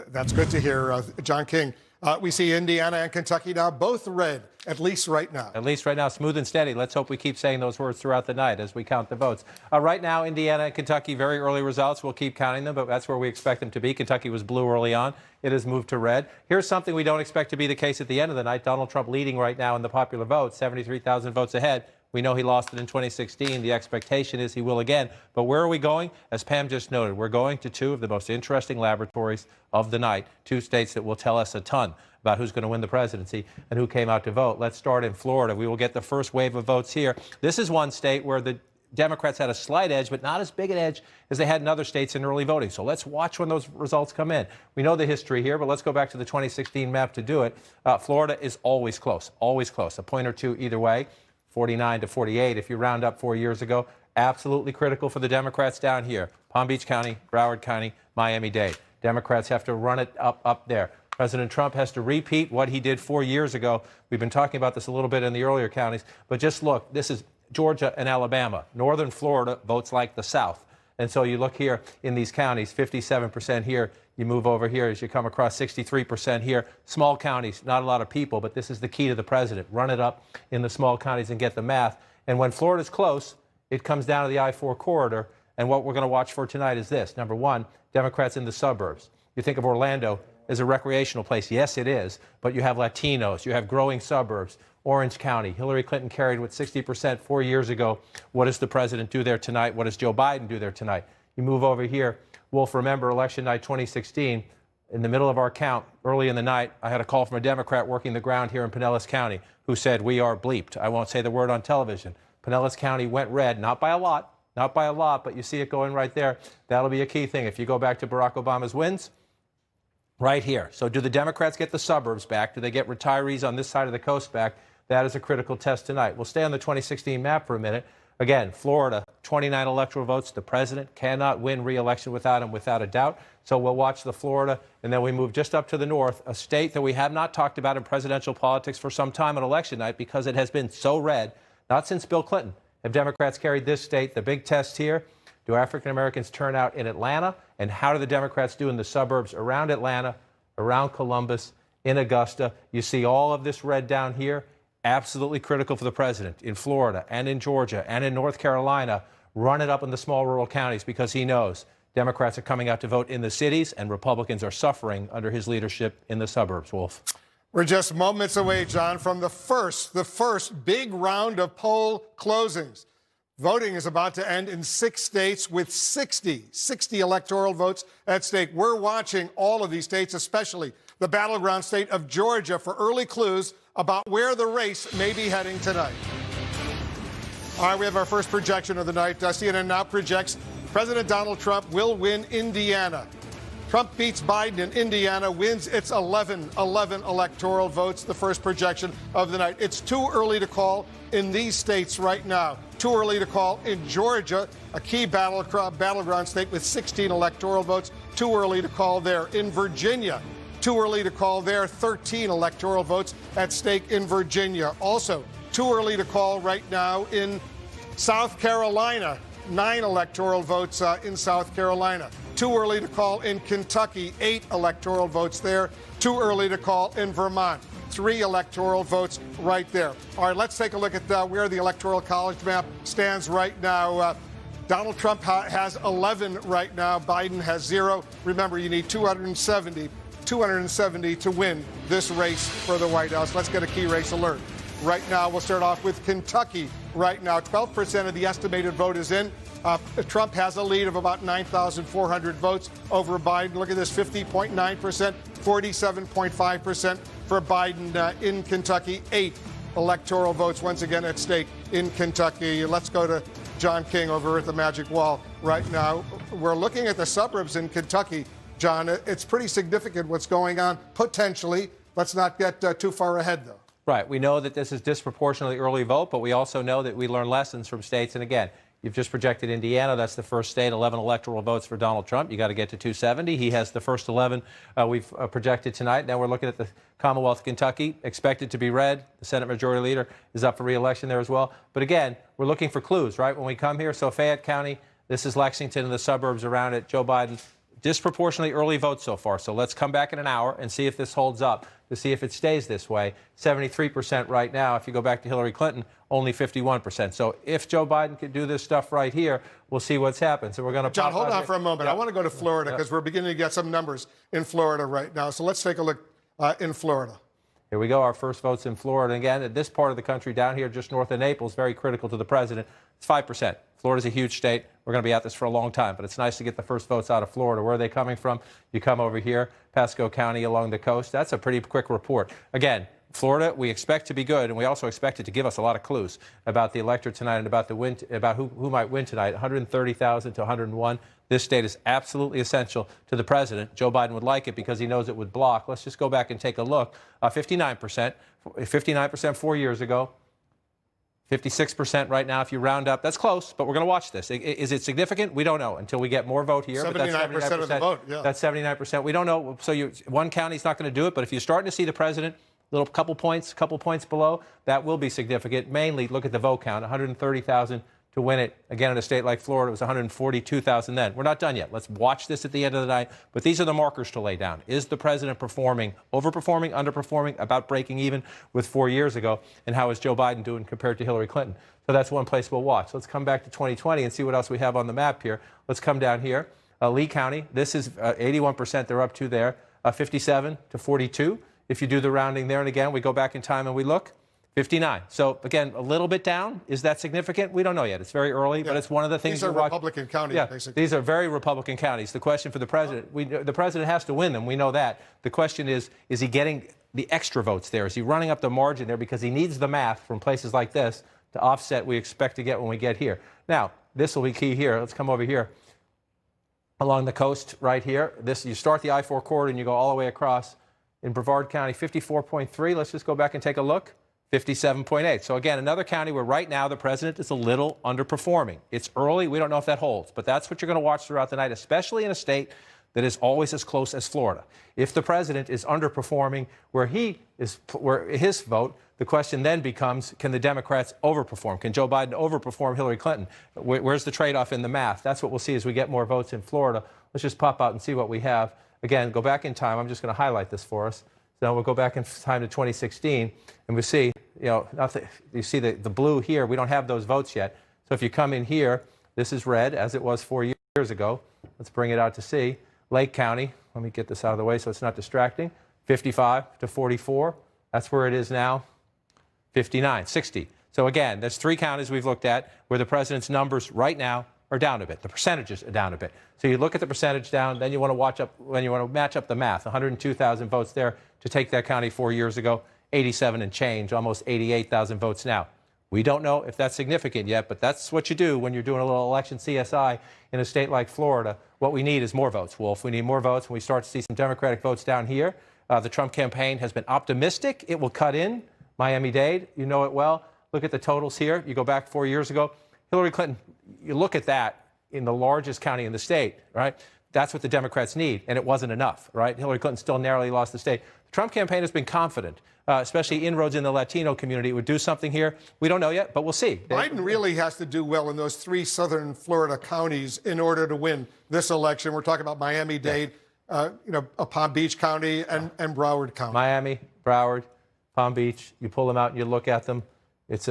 That's good to hear. John King, We see Indiana and Kentucky now both red, at least right now. At least right now, smooth and steady. Let's hope we keep saying those words throughout the night as we count the votes. Right now, Indiana and Kentucky, very early results. We'll keep counting them, but that's where we expect them to be. Kentucky was blue early on. It has moved to red. Here's something we don't expect to be the case at the end of the night. Donald Trump leading right now in the popular vote, 73,000 votes ahead. We know he lost it in 2016. The expectation is he will again. But where are we going? As Pam just noted, we're going to two of the most interesting laboratories of the night, two states that will tell us a ton about who's going to win the presidency and who came out to vote. Let's start in Florida. We will get the first wave of votes here. This is one state where the Democrats had a slight edge, but not as big an edge as they had in other states in early voting. So let's watch when those results come in. We know the history here, but let's go back to the 2016 map to do it. Florida is always close, a point or two either way. 49 to 48 if you round up 4 years ago. Absolutely critical for the Democrats down here. Palm Beach County, Broward County, Miami-Dade. Democrats have to run it up there. President Trump has to repeat what he did 4 years ago. We've been talking about this a little bit in the earlier counties, but just look, this is Georgia and Alabama. Northern Florida votes like the South. And so you look here in these counties, 57% here. You move over here as you come across 63% here. Small counties, not a lot of people, but this is the key to the president. Run it up in the small counties and get the math. And when Florida's close, it comes down to the I-4 corridor. And what we're going to watch for tonight is this. Number one, Democrats in the suburbs. You think of Orlando as a recreational place. Yes, it is. But you have Latinos. You have growing suburbs. Orange County. Hillary Clinton carried with 60% 4 years ago. What does the president do there tonight? What does Joe Biden do there tonight? You move over here. Wolf, remember election night 2016. In the middle of our count, early in the night, I had a call from a Democrat working the ground here in Pinellas County who said, we are bleeped. I won't say the word on television. Pinellas County went red, not by a lot, but you see it going right there. That'll be a key thing. If you go back to Barack Obama's wins, right here. So do the Democrats get the suburbs back? Do they get retirees on this side of the coast back? That is a critical test tonight. We'll stay on the 2016 map for a minute. Again, Florida, 29 electoral votes. The president cannot win re-election without him, without a doubt. So we'll watch the Florida, and then we move just up to the north, a state that we have not talked about in presidential politics for some time on election night because it has been so red, not since Bill Clinton. Have Democrats carried this state? The big test here, do African Americans turn out in Atlanta? And how do the Democrats do in the suburbs around Atlanta, around Columbus, in Augusta? You see all of this red down here. Absolutely critical for the president in Florida and in Georgia and in North Carolina. Run it up in the small rural counties because he knows Democrats are coming out to vote in the cities and Republicans are suffering under his leadership in the suburbs. Wolf. We're just moments away, John, from the first big round of poll closings. Voting is about to end in 6 states with 60 electoral votes at stake. We're watching all of these states, especially the battleground state of Georgia, for early clues about where the race may be heading tonight. All right, we have our first projection of the night. CNN now projects President Donald Trump will win Indiana. Trump beats Biden in Indiana, wins its 11 electoral votes, the first projection of the night. It's too early to call in these states right now. Too early to call in Georgia, a key battleground state with 16 electoral votes. Too early to call there. In Virginia, too early to call there. 13 electoral votes at stake in Virginia. Also, too early to call right now in South Carolina. 9 electoral votes in South Carolina. Too early to call in Kentucky. 8 electoral votes there. Too early to call in Vermont. 3 electoral votes right there. All right, let's take a look at where the Electoral College map stands right now. Donald Trump has 11 right now. Biden has 0. Remember, you need 270 to win this race for the White House. Let's get a key race alert. Right now, we'll start off with Kentucky. Right now, 12% of the estimated vote is in. Trump has a lead of about 9,400 votes over Biden. Look at this, 50.9%, 47.5% for Biden in Kentucky. 8 electoral votes once again at stake in Kentucky. Let's go to John King over at the Magic Wall right now. We're looking at the suburbs in Kentucky. John, it's pretty significant what's going on, potentially. Let's not get too far ahead, though. Right. We know that this is disproportionately early vote, but we also know that we learn lessons from states. And again, you've just projected Indiana. That's the first state, 11 electoral votes for Donald Trump. You got to get to 270. He has the first 11 we've projected tonight. Now we're looking at the Commonwealth of Kentucky, expected to be red. The Senate Majority Leader is up for re-election there as well. But again, we're looking for clues, right? When we come here, so Fayette County, this is Lexington and the suburbs around it. Joe Biden disproportionately early votes so far. So let's come back in an hour and see if this holds up, to see if it stays this way. 73% right now. If you go back to Hillary Clinton, only 51%. So if Joe Biden could do this stuff right here, we'll see what's happened. So we're going to John, hold on for a moment. I want to go to Florida because we're beginning to get some numbers in Florida right now. So let's take a look in Florida. Here we go. Our first votes in Florida. Again, at this part of the country down here just north of Naples, very critical to the president. It's 5%. Florida's a huge state. We're going to be at this for a long time, but it's nice to get the first votes out of Florida. Where are they coming from? You come over here, Pasco County along the coast. That's a pretty quick report. Again, Florida, we expect to be good, and we also expect it to give us a lot of clues about the electorate tonight and about the win, about who might win tonight. 130,000 to 101. This state is absolutely essential to the president. Joe Biden would like it because he knows it would block. Let's just go back and take a look. 59% 4 years ago. 56% right now if you round up. That's close, but we're going to watch this. Is it significant? We don't know until we get more vote here. 79% of the vote, yeah. That's 79%. We don't know. So one county's not going to do it, but if you're starting to see the president couple points below, that will be significant. Mainly, look at the vote count, 130,000 to win it. Again, in a state like Florida, it was 142,000 then. We're not done yet. Let's watch this at the end of the night. But these are the markers to lay down. Is the president performing, overperforming, underperforming, about breaking even with 4 years ago? And how is Joe Biden doing compared to Hillary Clinton? So that's one place we'll watch. Let's come back to 2020 and see what else we have on the map here. Let's come down here. Lee County, this is 81% they're up to there, 57 to 42. If you do the rounding there, and again, we go back in time and we look, 59. So, again, a little bit down. Is that significant? We don't know yet. It's very early, but it's one of the things these are Republican counties, basically. These are very Republican counties. The question for the president, the president has to win them. We know that. The question is he getting the extra votes there? Is he running up the margin there? Because he needs the math from places like this to offset we expect to get when we get here. Now, this will be key here. Let's come over here. Along the coast right here, you start the I-4 corridor and you go all the way across. In Brevard County, 54.3. Let's just go back and take a look. 57.8. So again, another county where right now the president is a little underperforming. It's early. We don't know if that holds, but that's what you're going to watch throughout the night, especially in a state that is always as close as Florida. If the president is underperforming where his vote, the question then becomes, can the Democrats overperform? Can Joe Biden overperform Hillary Clinton? Where's the trade-off in the math? That's what we'll see as we get more votes in Florida. Let's just pop out and see what we have. Again, go back in time. I'm just going to highlight this for us. So we'll go back in time to 2016, and we see, you see the blue here. We don't have those votes yet. So if you come in here, this is red, as it was 4 years ago. Let's bring it out to see. Lake County, let me get this out of the way so it's not distracting. 55 to 44. That's where it is now. 59, 60. So again, there's three counties we've looked at where the president's numbers right now are down a bit. The percentages are down a bit. So you look at the percentage down, then you want to match up the math. 102,000 votes there to take that county 4 years ago, 87 and change, almost 88,000 votes now. We don't know if that's significant yet, but that's what you do when you're doing a little election CSI in a state like Florida. What we need is more votes, Wolf. We need more votes, and we start to see some Democratic votes down here. The Trump campaign has been optimistic. It will cut in Miami-Dade. You know it well. Look at the totals here. You go back 4 years ago. Hillary Clinton, you look at that in the largest county in the state, right? That's what the Democrats need, and it wasn't enough, right? Hillary Clinton still narrowly lost the state. The Trump campaign has been confident, especially inroads in the Latino community. It would do something here. We don't know yet, but we'll see. Biden really has to do well in those three southern Florida counties in order to win this election. We're talking about Miami-Dade, Palm Beach County, and Broward County. Miami, Broward, Palm Beach. You pull them out and you look at them. It's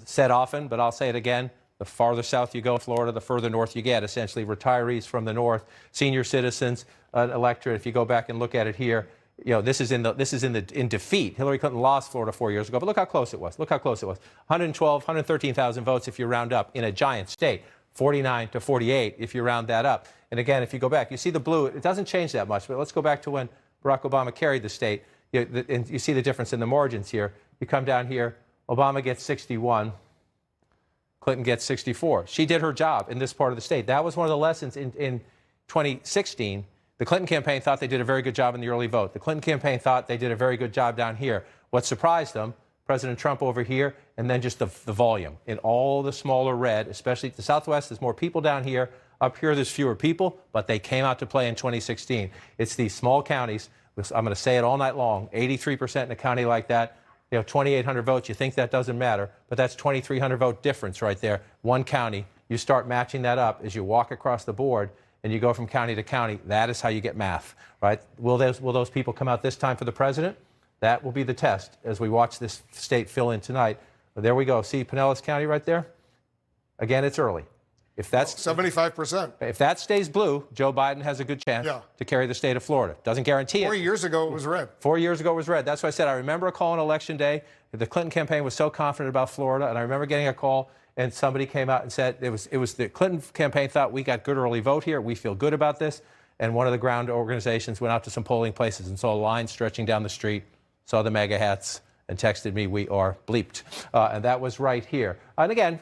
said often, but I'll say it again. The farther south you go in Florida, the further north you get, essentially retirees from the north, senior citizens, electorate. If you go back and look at it here, this is in defeat. Hillary Clinton lost Florida 4 years ago, but look how close it was. Look how close it was. 113,000 votes if you round up in a giant state. 49 to 48 if you round that up. And again, if you go back, you see the blue. It doesn't change that much, but let's go back to when Barack Obama carried the state. And you see the difference in the margins here. You come down here, Obama gets 61. Clinton gets 64. She did her job in this part of the state. That was one of the lessons in 2016. The Clinton campaign thought they did a very good job in the early vote. The Clinton campaign thought they did a very good job down here. What surprised them, President Trump over here, and then just the volume. In all the smaller red, especially the Southwest, there's more people down here. Up here, there's fewer people, but they came out to play in 2016. It's these small counties. I'm going to say it all night long, 83% in a county like that. 2,800 votes, you think that doesn't matter, but that's 2,300 vote difference right there. One county, you start matching that up as you walk across the board, and you go from county to county, that is how you get math, right? Will those people come out this time for the president? That will be the test as we watch this state fill in tonight. But there we go. See Pinellas County right there? Again, it's early. If that's 75%. If that stays blue, Joe Biden has a good chance to carry the state of Florida. Doesn't guarantee it. 4 years ago, it was red. 4 years ago, it was red. That's why I said I remember a call on Election Day. The Clinton campaign was so confident about Florida, and I remember getting a call, and somebody came out and said it was the Clinton campaign thought we got good early vote here. We feel good about this. And one of the ground organizations went out to some polling places and saw a line stretching down the street, saw the MAGA hats, and texted me, "We are bleeped." And that was right here. And again,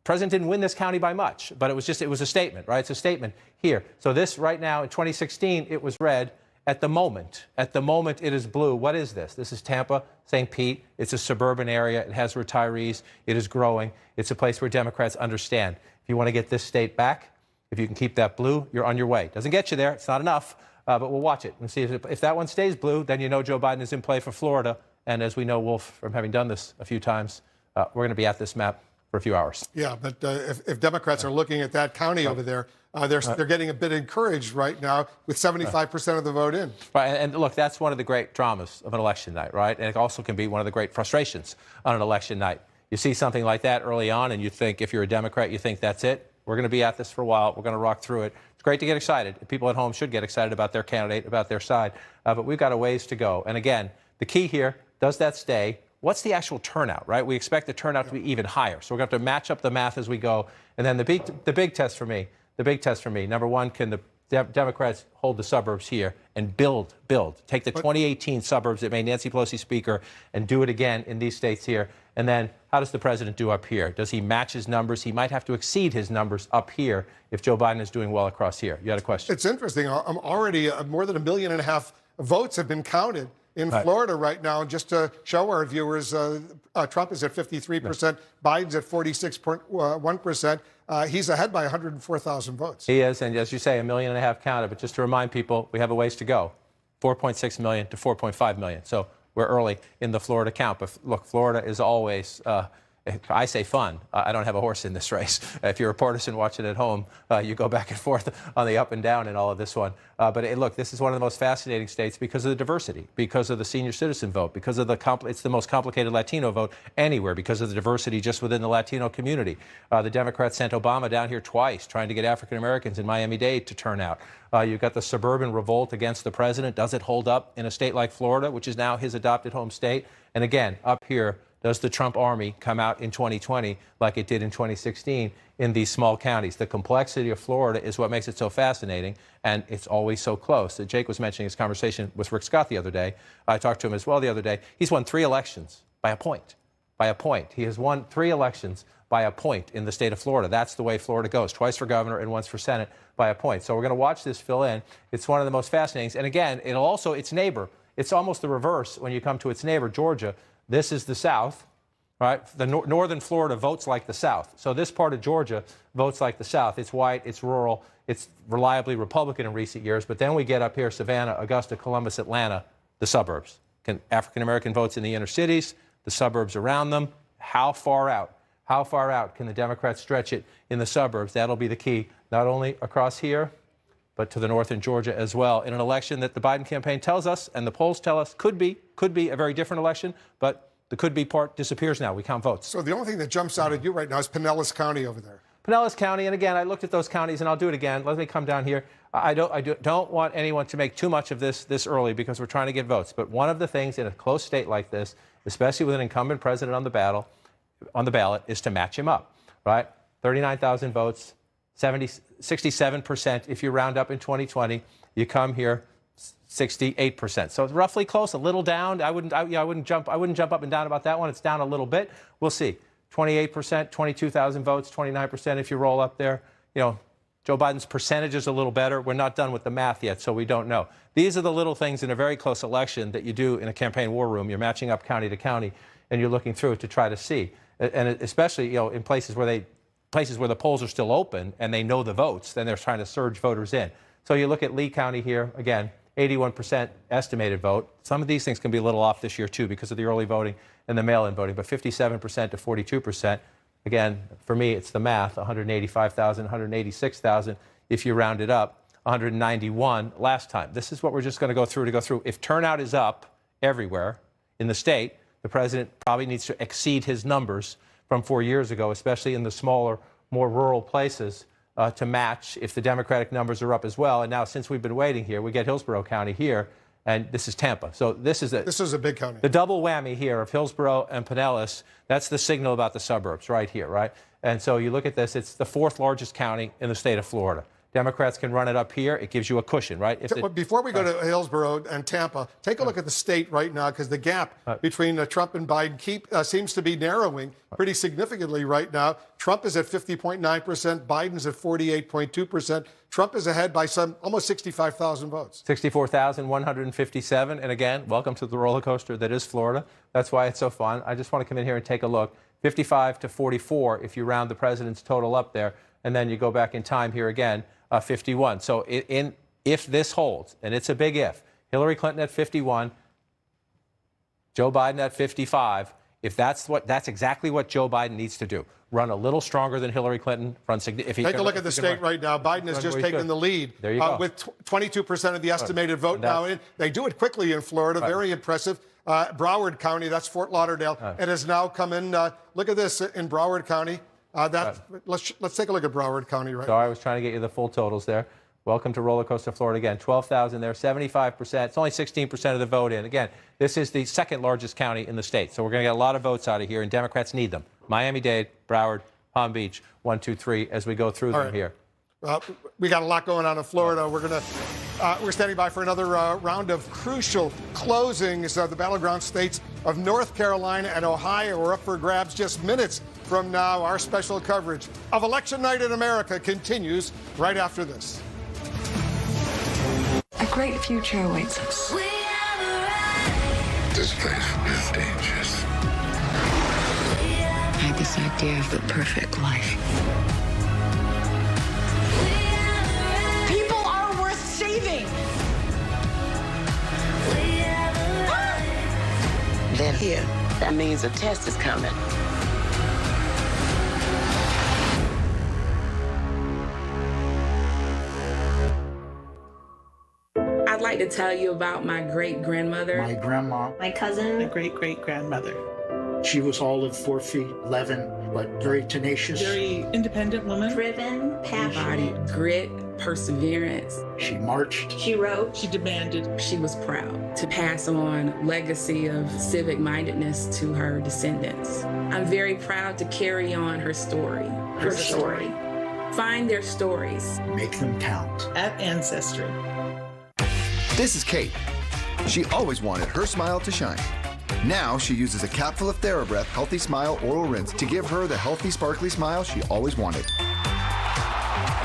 President didn't win this county by much, but it was a statement, right? It's a statement here. So this right now in 2016, it was red. At the moment, it is blue. What is this? This is Tampa, St. Pete. It's a suburban area. It has retirees. It is growing. It's a place where Democrats understand. If you want to get this state back, if you can keep that blue, you're on your way. Doesn't get you there. It's not enough, but we'll watch it and see if that one stays blue, then you know Joe Biden is in play for Florida. And as we know, Wolf, from having done this a few times, we're going to be at this map for a few hours. Yeah, but if Democrats are looking at that county over there, they're getting a bit encouraged right now with 75% of the vote in. Right, and look, that's one of the great dramas of an election night, right? And it also can be one of the great frustrations on an election night. You see something like that early on, and you think, if you're a Democrat, you think that's it. We're going to be at this for a while. We're going to rock through it. It's great to get excited. People at home should get excited about their candidate, about their side. But we've got a ways to go. And again, the key here, does that stay? What's the actual turnout, right? We expect the turnout to be even higher. So we're going to have to match up the math as we go. And then the big test for me, number one, can the Democrats hold the suburbs here and build, take the 2018 suburbs that made Nancy Pelosi Speaker and do it again in these states here. And then how does the president do up here? Does he match his numbers? He might have to exceed his numbers up here if Joe Biden is doing well across here. You had a question? It's interesting. I'm already more than 1.5 million votes have been counted in Florida right now. And just to show our viewers, Trump is at 53%, Biden's at 46.1%. He's ahead by 104,000 votes. He is, and as you say, 1.5 million counted. But just to remind people, we have a ways to go, 4.6 million to 4.5 million. So we're early in the Florida count. But look, Florida is always, I say fun. I don't have a horse in this race. If you're a partisan watching at home, you go back and forth on the up and down in all of this one. But look, this is one of the most fascinating states because of the diversity, because of the senior citizen vote, because of it's the most complicated Latino vote anywhere, because of the diversity just within the Latino community. The Democrats sent Obama down here twice trying to get African Americans in Miami-Dade to turn out. You've got the suburban revolt against the president. Does it hold up in a state like Florida, which is now his adopted home state? And again, up here, does the Trump army come out in 2020 like it did in 2016 in these small counties? The complexity of Florida is what makes it so fascinating, and it's always so close. Jake was mentioning his conversation with Rick Scott the other day. I talked to him as well the other day. He's won 3 elections by a point. By a point. He has won 3 elections by a point in the state of Florida. That's the way Florida goes. Twice for governor and once for Senate by a point. So we're going to watch this fill in. It's one of the most fascinating. And again, it'll also, its neighbor, it's almost the reverse when you come to its neighbor, Georgia. This is the South, right? The northern Florida votes like the South. So this part of Georgia votes like the South. It's white, it's rural, it's reliably Republican in recent years. But then we get up here, Savannah, Augusta, Columbus, Atlanta, the suburbs. African-American votes in the inner cities, the suburbs around them. How far out? How far out can the Democrats stretch it in the suburbs? That'll be the key, not only across here, but to the north in Georgia as well, in an election that the Biden campaign tells us and the polls tell us could be a very different election, but the could-be part disappears now. We count votes. So the only thing that jumps out at you right now is Pinellas County over there. Pinellas County, and again, I looked at those counties, and I'll do it again. Let me come down here. I don't want anyone to make too much of this early because we're trying to get votes. But one of the things in a close state like this, especially with an incumbent president on the ballot, is to match him up, right? 39,000 votes, 67% if you round up in 2020. You come here, 68%. So it's roughly close, a little down. I wouldn't jump up and down about that one. It's down a little bit. We'll see. 28%, 22,000 votes, 29% if you roll up there. You know, Joe Biden's percentage is a little better. We're not done with the math yet, so we don't know. These are the little things in a very close election that you do in a campaign war room. You're matching up county to county, and you're looking through it to try to see. And especially, in places where the polls are still open and they know the votes, then they're trying to surge voters in. So you look at Lee County here, again, 81% estimated vote. Some of these things can be a little off this year, too, because of the early voting and the mail-in voting, but 57% to 42%. Again, for me, it's the math, 185,000, 186,000. if you round it up, 191 last time. This is what we're just going to go through. If turnout is up everywhere in the state, the president probably needs to exceed his numbers from 4 years ago, especially in the smaller, more rural places, to match if the Democratic numbers are up as well. And now, since we've been waiting here, we get Hillsborough County here, and this is Tampa. So this is a big county. The double whammy here of Hillsborough and Pinellas. That's the signal about the suburbs right here, right? And so you look at this, it's the 4th largest county in the state of Florida. Democrats can run it up here. It gives you a cushion, right? Before we go to Hillsborough and Tampa, take a look at the state right now, because the gap between Trump and Biden seems to be narrowing pretty significantly right now. Trump is at 50.9%. Biden's at 48.2%. Trump is ahead by almost 65,000 votes. 64,157. And again, welcome to the roller coaster that is Florida. That's why it's so fun. I just want to come in here and take a look. 55 to 44 if you round the president's total up there. And then you go back in time here again, 51. So if this holds, and it's a big if, Hillary Clinton at 51, Joe Biden at 55, if that's exactly what Joe Biden needs to do. Run a little stronger than Hillary Clinton. Take a look at the state right now. Biden has just taken the lead with 22% of the estimated vote now in. They do it quickly in Florida. Very impressive. Broward County, that's Fort Lauderdale. It has now come in. Look at this in Broward County. Let's take a look at Broward County right now. Sorry, I was trying to get you the full totals there. Welcome to Roller Coaster Florida again. 12,000 there, 75%. It's only 16% of the vote in. Again, this is the 2nd largest county in the state. So we're going to get a lot of votes out of here, and Democrats need them. Miami-Dade, Broward, Palm Beach, 1, 2, 3, as we go through them here. We got a lot going on in Florida. We're standing by for another round of crucial closings. The battleground states of North Carolina and Ohio are up for grabs just minutes from now. Our special coverage of Election Night in America continues right after this. A great future awaits us. This place is dangerous. I had this idea of the perfect life. People are worth saving. They're here. That means a test is coming. I'd like to tell you about my great-grandmother. My grandma. My cousin. My great-great-grandmother. She was all of 4 feet 11, but very tenacious. Very independent woman. Driven, passionate. Embodied grit, perseverance. She marched. She wrote. She demanded. She was proud to pass on legacy of civic-mindedness to her descendants. I'm very proud to carry on her story. Her story. Find their stories. Make them count. At Ancestry. This is Kate. She always wanted her smile to shine. Now she uses a capful of TheraBreath Healthy Smile Oral Rinse to give her the healthy, sparkly smile she always wanted.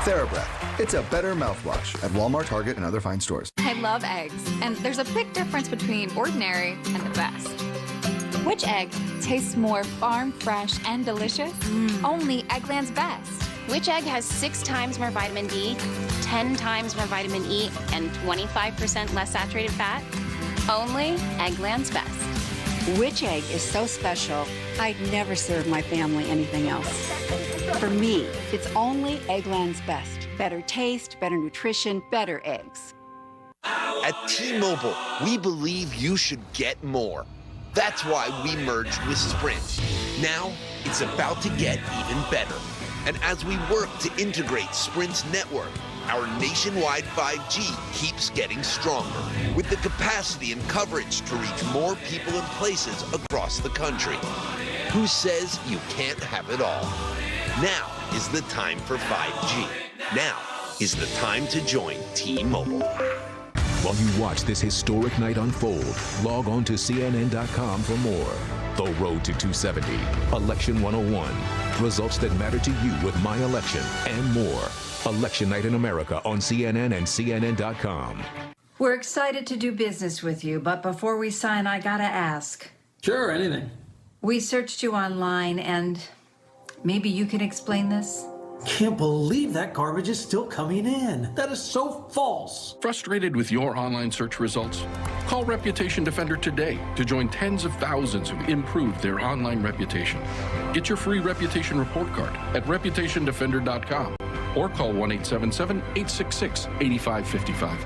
TheraBreath. It's a better mouthwash at Walmart, Target, and other fine stores. I love eggs, and there's a big difference between ordinary and the best. Which egg tastes more farm fresh and delicious? Only Eggland's Best. Which egg has 6 times more vitamin D, 10 times more vitamin E, and 25% less saturated fat? Only Eggland's Best. Which egg is so special, I'd never serve my family anything else. For me, it's only Eggland's Best. Better taste, better nutrition, better eggs. At T-Mobile, we believe you should get more. That's why we merged with Sprint. Now, it's about to get even better. And as we work to integrate Sprint's network, our nationwide 5G keeps getting stronger, with the capacity and coverage to reach more people and places across the country. Who says you can't have it all? Now is the time for 5G. Now is the time to join T-Mobile. While you watch this historic night unfold, log on to CNN.com for more. The Road to 270, Election 101, results that matter to you with My Election, and more. Election Night in America on CNN and CNN.com. We're excited to do business with you, but before we sign, I gotta ask. Sure, anything. We searched you online, and maybe you can explain this? Can't believe that garbage is still coming in. That is so false. Frustrated with your online search results? Call Reputation Defender today to join tens of thousands who've improved their online reputation. Get your free reputation report card at reputationdefender.com. or call 1-877-866-8555.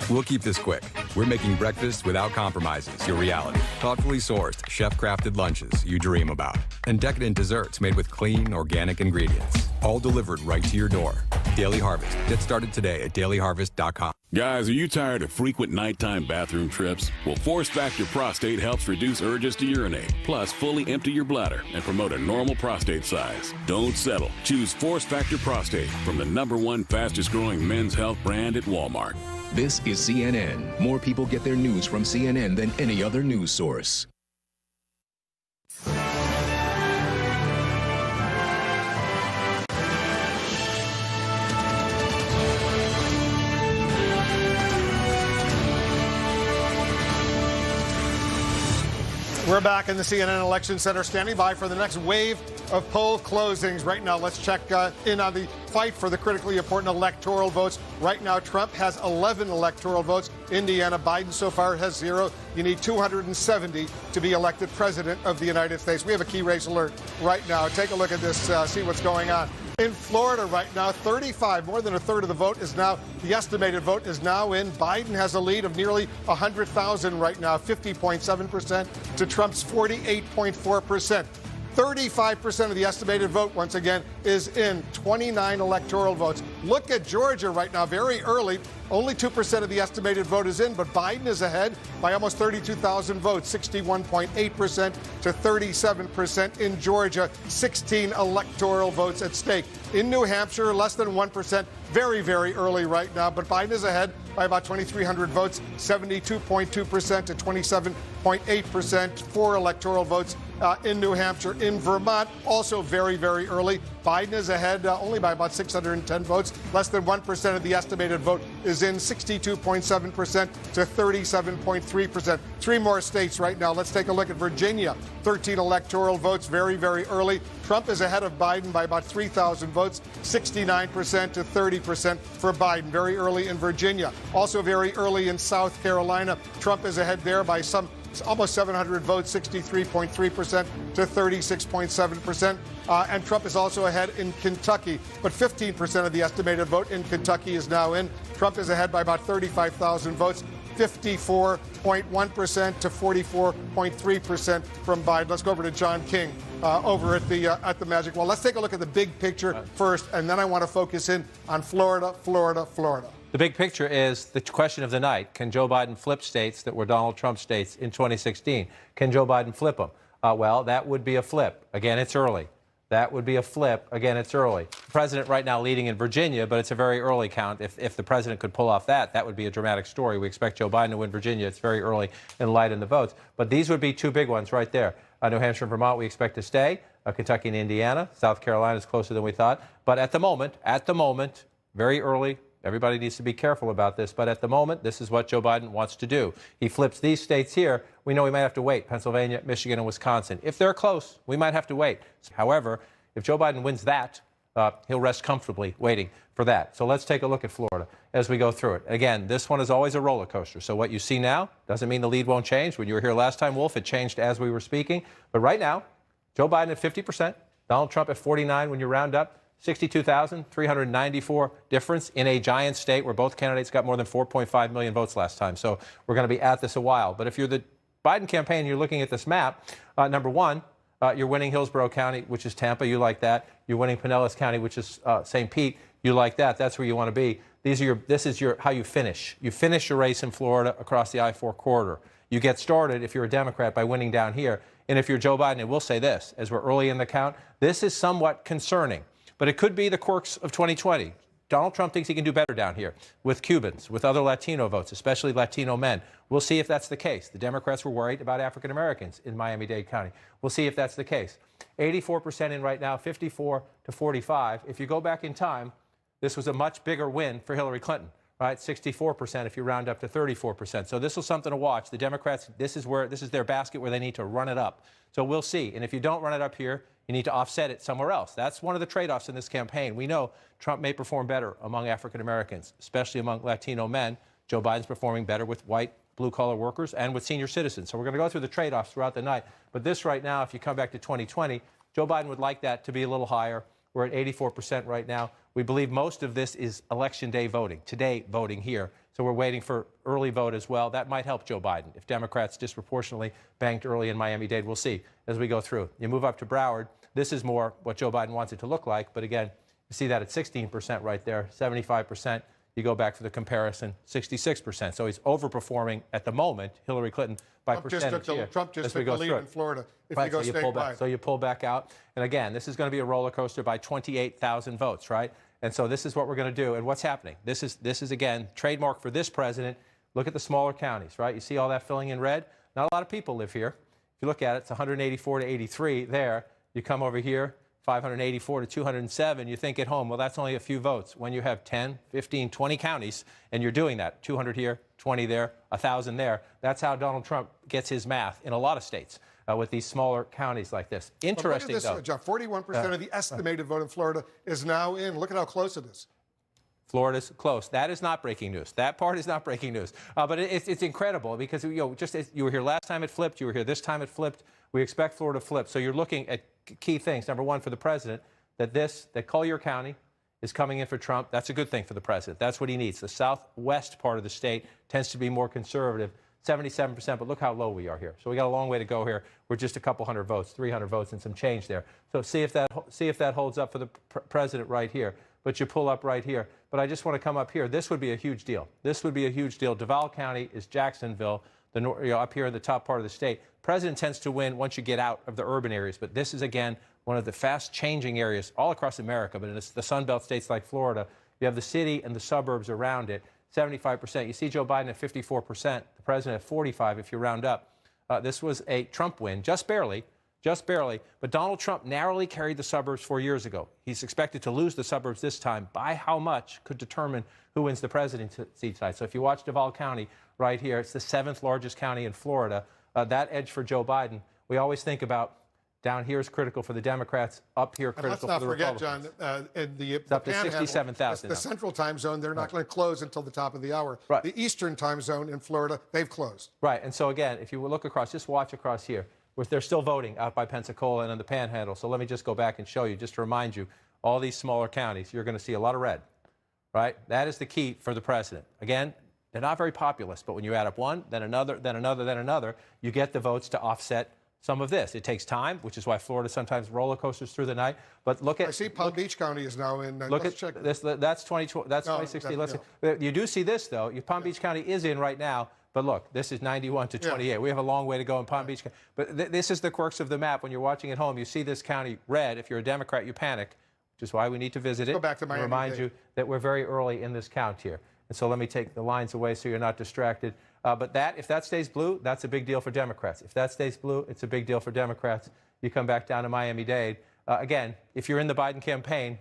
We'll keep this quick. We're making breakfast without compromises your reality. Thoughtfully sourced, chef-crafted lunches you dream about. And decadent desserts made with clean, organic ingredients. All delivered right to your door. Daily Harvest. Get started today at dailyharvest.com. Guys, are you tired of frequent nighttime bathroom trips? Well, Force Factor Prostate helps reduce urges to urinate, plus fully empty your bladder and promote a normal prostate size. Don't settle. Choose Force Factor Prostate from the #1 fastest growing men's health brand at Walmart. This is CNN. More people get their news from CNN than any other news source. We're back in the CNN Election Center, standing by for the next wave of poll closings. Right now, let's check in on the fight for the critically important electoral votes. Right now, Trump has 11 electoral votes. Indiana, Biden so far has 0. You need 270 to be elected president of the United States. We have a key race alert right now. Take a look at this, see what's going on. In Florida right now, 35, more than a third of the vote is now, the estimated vote is now in. Biden has a lead of nearly 100,000 right now, 50.7% to Trump's 48.4%. 35% of the estimated vote, once again, is in. 29 electoral votes. Look at Georgia right now, very early. Only 2% of the estimated vote is in, but Biden is ahead by almost 32,000 votes, 61.8% to 37% in Georgia. 16 electoral votes at stake. In New Hampshire, less than 1%, very, very early right now, but Biden is ahead by about 2,300 votes, 72.2% to 27.8% for electoral votes in New Hampshire. In Vermont, also very, very early. Biden is ahead only by about 610 votes. Less than 1% of the estimated vote is in, 62.7% to 37.3%. 3 more states right now. Let's take a look at Virginia. 13 electoral votes, very, very early. Trump is ahead of Biden by about 3,000 votes, 69% to 30% for Biden. Very early in Virginia. Also very early in South Carolina. Trump is ahead there by almost 700 votes, 63.3% to 36.7%. And Trump is also ahead in Kentucky, but 15% of the estimated vote in Kentucky is now in. Trump is ahead by about 35,000 votes, 54.1% to 44.3% from Biden. Let's go over to John King over at the Magic Wall. Let's take a look at the big picture first, and then I want to focus in on Florida. The big picture is the question of the night. Can Joe Biden flip states that were Donald Trump states in 2016? Can Joe Biden flip them? Well, that would be a flip. Again, it's early. That would be a flip. Again, it's early. The president right now leading in Virginia, but it's a very early count. If the president could pull off that would be a dramatic story. We expect Joe Biden to win Virginia. It's very early and light in the votes. But these would be 2 big ones right there. New Hampshire and Vermont we expect to stay. Kentucky and Indiana. South Carolina is closer than we thought. But at the moment, very early. Everybody needs to be careful about this, but at the moment, this is what Joe Biden wants to do. He flips these states here. We know we might have to wait. Pennsylvania, Michigan, and Wisconsin. If they're close, we might have to wait. However, if Joe Biden wins that, he'll rest comfortably waiting for that. So let's take a look at Florida as we go through it. Again, this one is always a roller coaster. So what you see now doesn't mean the lead won't change. When you were here last time, Wolf, it changed as we were speaking. But right now, Joe Biden at 50%, Donald Trump at 49% when you round up. 62,394 difference in a giant state where both candidates got more than 4.5 million votes last time. So we're going to be at this a while. But if you're the Biden campaign, you're looking at this map. Number one, you're winning Hillsborough County, which is Tampa. You like that. You're winning Pinellas County, which is St. Pete. You like that. That's where you want to be. This is how you finish. You finish your race in Florida across the I-4 corridor. You get started, if you're a Democrat, by winning down here. And if you're Joe Biden, and we'll say this, as we're early in the count, this is somewhat concerning. But it could be the quirks of 2020. Donald Trump thinks he can do better down here with Cubans, with other Latino votes, especially Latino men. We'll see if that's the case. The Democrats were worried about African Americans in Miami-Dade County. We'll see if that's the case. 84% in right now, 54 to 45. If you go back in time, this was a much bigger win for Hillary Clinton, right? 64% if you round up to 34%. So this is something to watch. The Democrats, this is their basket where they need to run it up. So we'll see. And if you don't run it up here, you need to offset it somewhere else. That's one of the trade-offs in this campaign. We know Trump may perform better among African Americans, especially among Latino men. Joe Biden's performing better with white, blue-collar workers and with senior citizens. So we're going to go through the trade-offs throughout the night. But this right now, if you come back to 2020, Joe Biden would like that to be a little higher. We're at 84% right now. We believe most of this is Election Day voting, today voting here. So we're waiting for early vote as well. That might help Joe Biden. If Democrats disproportionately banked early in Miami-Dade, we'll see as we go through. You move up to Broward. This is more what Joe Biden wants it to look like. But again, you see that at 16% right there, 75%. You go back for the comparison, 66%. So he's overperforming at the moment Hillary Clinton by percentage. Trump just took the lead in Florida. If you go statewide. So you pull back out. And again, this is going to be a roller coaster by 28,000 votes, right? And so this is what we're going to do. And what's happening? This is again, trademark for this president. Look at the smaller counties, right? You see all that filling in red? Not a lot of people live here. If you look at it, it's 184 to 83 there. You come over here, 584 to 207, you think at home, well, that's only a few votes. When you have 10, 15, 20 counties, and you're doing that, 200 here, 20 there, 1,000 there, that's how Donald Trump gets his math in a lot of states with these smaller counties like this. Interesting, look at this, though. John, 41% of the estimated vote in Florida is now in. Look at how close it is. Florida's close. That is not breaking news. That part is not breaking news. But it's incredible because, just as you were here last time it flipped, you were here this time it flipped. We expect Florida to flip. So you're looking at key things. Number one, for the president, that Collier County is coming in for Trump. That's a good thing for the president. That's what he needs. The southwest part of the state tends to be more conservative, 77%. But look how low we are here. So we got a long way to go here. We're just a couple hundred votes, 300 votes and some change there. So see if that holds up for the president right here. But you pull up right here. But I just want to come up here. This would be a huge deal. This would be a huge deal. Duval County is Jacksonville, up here in the top part of the state. President tends to win once you get out of the urban areas. But this is, again, one of the fast-changing areas all across America. But in the Sun Belt states like Florida, you have the city and the suburbs around it, 75%. You see Joe Biden at 54%, the president at 45% if you round up. This was a Trump win, just barely. But Donald Trump narrowly carried the suburbs 4 years ago. He's expected to lose the suburbs this time. By how much could determine who wins the presidency tonight. So if you watch Duval County right here, it's the 7th largest county in Florida. That edge for Joe Biden, we always think about down here is critical for the Democrats, up here critical for the Republicans. Let's not forget, John, in the up to 67,000. The Central Time Zone, they're not going to close until the top of the hour. Right. The Eastern Time Zone in Florida, they've closed. Right. And so, again, if you look across, just watch across here. They're still voting out by Pensacola and on the Panhandle. So let me just go back and show you, just to remind you, all these smaller counties, you're going to see a lot of red, right? That is the key for the president. Again, they're not very populous, but when you add up one, then another, then another, then another, you get the votes to offset some of this. It takes time, which is why Florida sometimes roller coasters through the night. But look at... I see Palm Beach County is now in... Look at this. That's 2016. You do see this, though. Palm Beach County is in right now. But look, this is 91 to 28. Yeah. We have a long way to go in Palm Beach. But this is the quirks of the map. When you're watching at home, you see this county red. If you're a Democrat, you panic, which is why we need to visit it. Go back to Miami. Remind you that we're very early in this count here. And so let me take the lines away so you're not distracted. But if that stays blue, that's a big deal for Democrats. If that stays blue, it's a big deal for Democrats. You come back down to Miami-Dade. Again, if you're in the Biden campaign,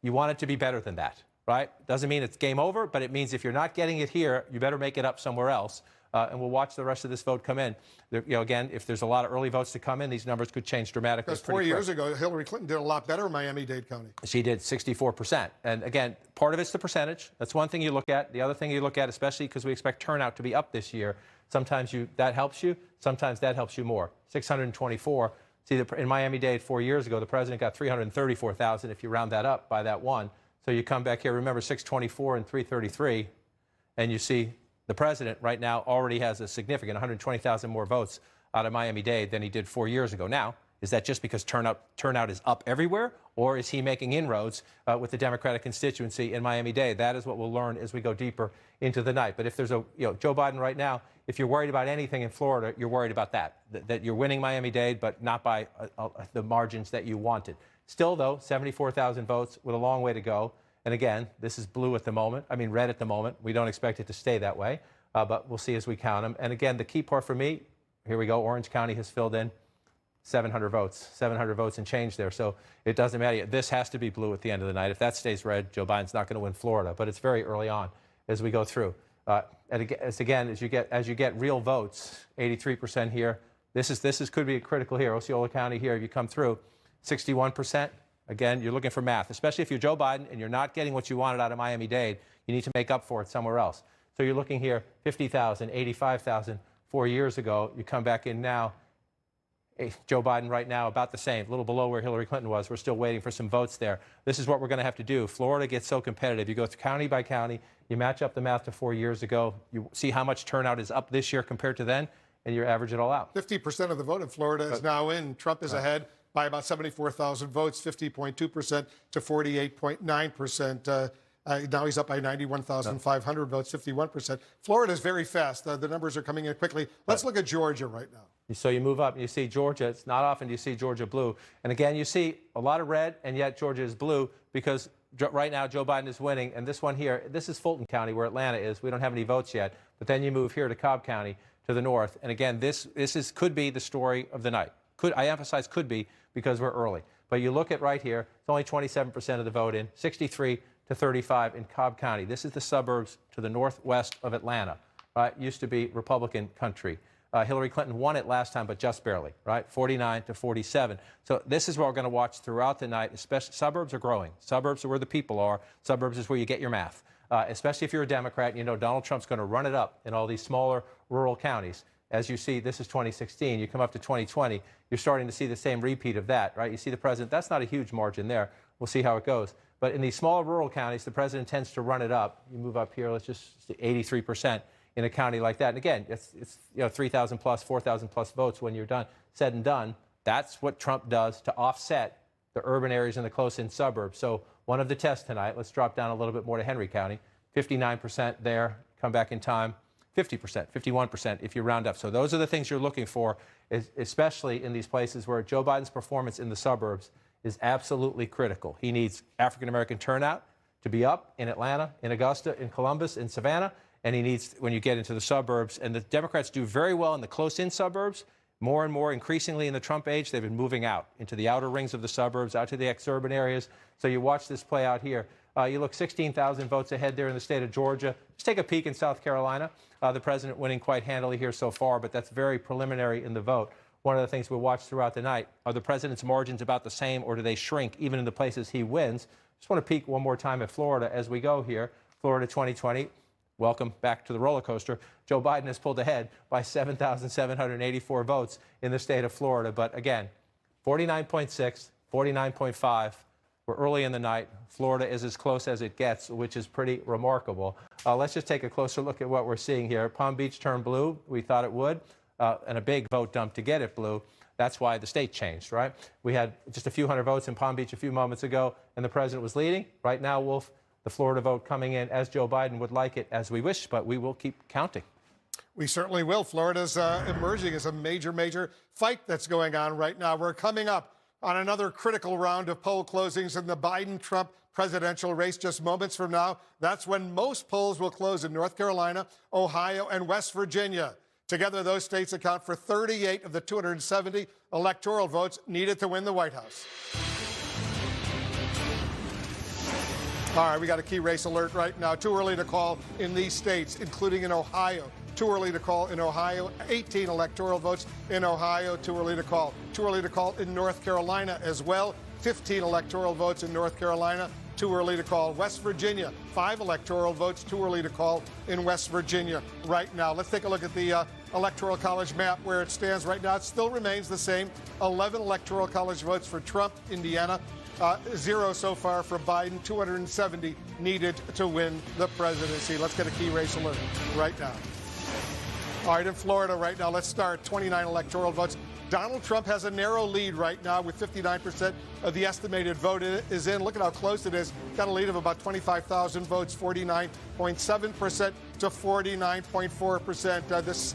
you want it to be better than that, right? Doesn't mean it's game over, but it means if you're not getting it here, you better make it up somewhere else. And we'll watch the rest of this vote come in. Again, if there's a lot of early votes to come in, these numbers could change dramatically. Because 4 years ago, Hillary Clinton did a lot better in Miami-Dade County. She did 64%. And again, part of it's the percentage. That's one thing you look at. The other thing you look at, especially because we expect turnout to be up this year, sometimes that helps you. Sometimes that helps you more. 624. See, in Miami-Dade 4 years ago, the president got 334,000 if you round that up by that one. So you come back here, remember 624 and 333, and you see the president right now already has a significant 120,000 more votes out of Miami-Dade than he did 4 years ago. Now, is that just because turnout is up everywhere, or is he making inroads with the Democratic constituency in Miami-Dade? That is what we'll learn as we go deeper into the night. But if there's Joe Biden right now, if you're worried about anything in Florida, you're worried about that you're winning Miami-Dade, but not by the margins that you wanted. Still, though, 74,000 votes with a long way to go. And again, this is blue at the moment. I mean, red at the moment. We don't expect it to stay that way, but we'll see as we count them. And again, the key part for me, here we go. Orange County has filled in 700 votes and change there. So it doesn't matter. This has to be blue at the end of the night. If that stays red, Joe Biden's not going to win Florida. But it's very early on as we go through. And as you get real votes, 83% here. This could be critical here. Osceola County here. If you come through, 61%. Again, you're looking for math, especially if you're Joe Biden and you're not getting what you wanted out of Miami-Dade. You need to make up for it somewhere else. So you're looking here, 50,000, 85,000 4 years ago. You come back in now, Joe Biden right now about the same, a little below where Hillary Clinton was. We're still waiting for some votes there. This is what we're going to have to do. Florida gets so competitive. You go through county by county, you match up the math to 4 years ago, you see how much turnout is up this year compared to then, and you average it all out. 50% of the vote in Florida is now in. Trump is ahead by about 74,000 votes, 50.2% to 48.9%. Now he's up by 91,500 votes, 51%. Florida is very fast. The numbers are coming in quickly. Let's look at Georgia right now. So you move up and you see Georgia. It's not often you see Georgia blue. And again, you see a lot of red, and yet Georgia is blue because right now Joe Biden is winning. And this one here, this is Fulton County where Atlanta is. We don't have any votes yet. But then you move here to Cobb County to the north. And again, this could be the story of the night. I emphasize could be because we're early. But you look at right here, it's only 27% of the vote in, 63 to 35 in Cobb County. This is the suburbs to the northwest of Atlanta. Right? Used to be Republican country. Hillary Clinton won it last time, but just barely, right? 49 to 47. So this is what we're going to watch throughout the night. Especially suburbs are growing. Suburbs are where the people are. Suburbs is where you get your math. Especially if you're a Democrat, and you know Donald Trump's going to run it up in all these smaller rural counties. As you see, this is 2016. You come up to 2020, you're starting to see the same repeat of that, right? You see the president. That's not a huge margin there. We'll see how it goes. But in these smaller rural counties, the president tends to run it up. You move up here, let's just see 83%. In a county like that. And again, it's 3,000 plus, 4,000 plus votes when you're done, said and done. That's what Trump does to offset the urban areas and the close-in suburbs. So one of the tests tonight, let's drop down a little bit more to Henry County, 59% there, come back in time, 50%, 51% if you round up. So those are the things you're looking for, especially in these places where Joe Biden's performance in the suburbs is absolutely critical. He needs African-American turnout to be up in Atlanta, in Augusta, in Columbus, in Savannah. And he needs, when you get into the suburbs, and the Democrats do very well in the close-in suburbs, more and more increasingly in the Trump age, they've been moving out into the outer rings of the suburbs, out to the exurban areas. So you watch this play out here. You look 16,000 votes ahead there in the state of Georgia. Just take a peek in South Carolina. The president winning quite handily here so far, but that's very preliminary in the vote. One of the things we'll watch throughout the night, are the president's margins about the same, or do they shrink even in the places he wins? Just want to peek one more time at Florida as we go here. Florida 2020. Welcome back to the roller coaster. Joe Biden has pulled ahead by 7,784 votes in the state of Florida. But again, 49.6, 49.5. We're early in the night. Florida is as close as it gets, which is pretty remarkable. Let's just take a closer look at what we're seeing here. Palm Beach turned blue. We thought it would. And a big vote dump to get it blue. That's why the state changed, right? We had just a few hundred votes in Palm Beach a few moments ago, and the president was leading. Right now, Wolf, the Florida vote coming in as Joe Biden would like it, as we wish, but we will keep counting. We certainly will. Florida's emerging as a major fight that's going on right now. We're coming up on another critical round of poll closings in the Biden-Trump presidential race just moments from now. That's when most polls will close in North Carolina, Ohio, and West Virginia. Together, those states account for 38 of the 270 electoral votes needed to win the White House. All right, we got a key race alert right now. Too early to call in these states, including in Ohio. Too early to call in Ohio. 18 electoral votes in Ohio. Too early to call. Too early to call in North Carolina as well. 15 electoral votes in North Carolina. Too early to call. West Virginia, 5 electoral votes. Too early to call in West Virginia right now. Let's take a look at the Electoral College map where it stands right now. It still remains the same. 11 Electoral College votes for Trump, Indiana. 0 so far for Biden. 270 needed to win the presidency. Let's get a key race alert right now. All right, in Florida right now, let's start. 29 electoral votes. Donald Trump has a narrow lead right now with 59% of the estimated vote is in. Look at how close it is. Got a lead of about 25,000 votes, 49.7% to 49.4%.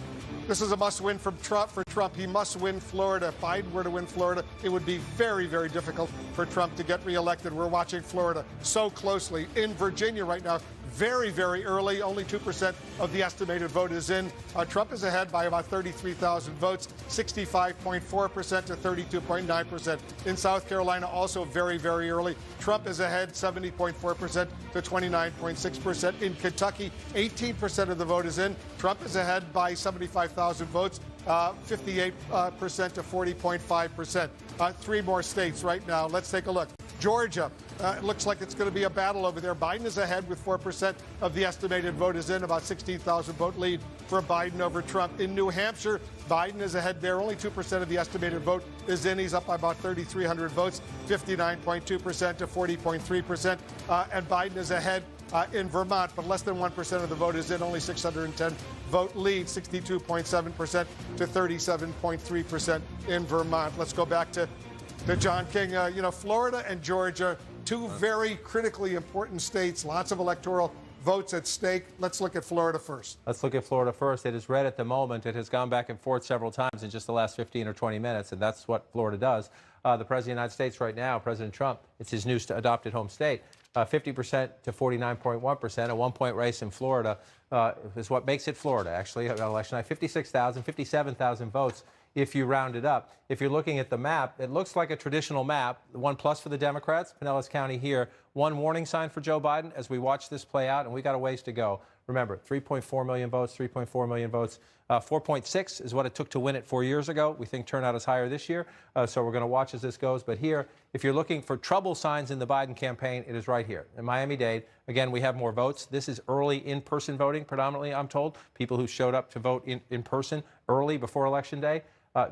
This is a must-win for Trump. He must win Florida. If Biden were to win Florida, it would be very difficult for Trump to get reelected. We're watching Florida so closely. In Virginia right now, very early. Only 2% of the estimated vote is in. Trump is ahead by about 33,000 votes, 65.4% to 32.9%. In South Carolina, also very early. Trump is ahead 70.4% to 29.6%. In Kentucky, 18% of the vote is in. Trump is ahead by 75,000 votes, 58% to 40.5%. 3 more states right now. Let's take a look. Georgia, it looks like it's going to be a battle over there. Biden is ahead with 4% of the estimated vote is in, about 16,000 vote lead for Biden over Trump. In New Hampshire, Biden is ahead there. Only 2% of the estimated vote is in. He's up by about 3,300 votes, 59.2% to 40.3%. And Biden is ahead in Vermont, but less than 1% of the vote is in. Only 610 vote lead, 62.7% to 37.3% in Vermont. Let's go back to John King. Florida and Georgia, two very critically important states, lots of electoral votes at stake. Let's look at Florida first. Let's look at Florida first. It is red at the moment. It has gone back and forth several times in just the last 15 or 20 minutes, and that's what Florida does. The President of the United States right now, President Trump, it's his new adopted home state, 50% to 49.1%. A one-point race in Florida is what makes it Florida, actually, on election night. 56,000, 57,000 votes if you round it up. If you're looking at the map, it looks like a traditional map. One plus for the Democrats, Pinellas County here. One warning sign for Joe Biden as we watch this play out, and we got a ways to go. Remember, 3.4 million votes, 3.4 million votes. 4.6 is what it took to win it 4 years ago. We think turnout is higher this year, so we're going to watch as this goes. But here, if you're looking for trouble signs in the Biden campaign, it is right here. In Miami-Dade, again, we have more votes. This is early in-person voting, predominantly, I'm told. People who showed up to vote in person early before Election Day.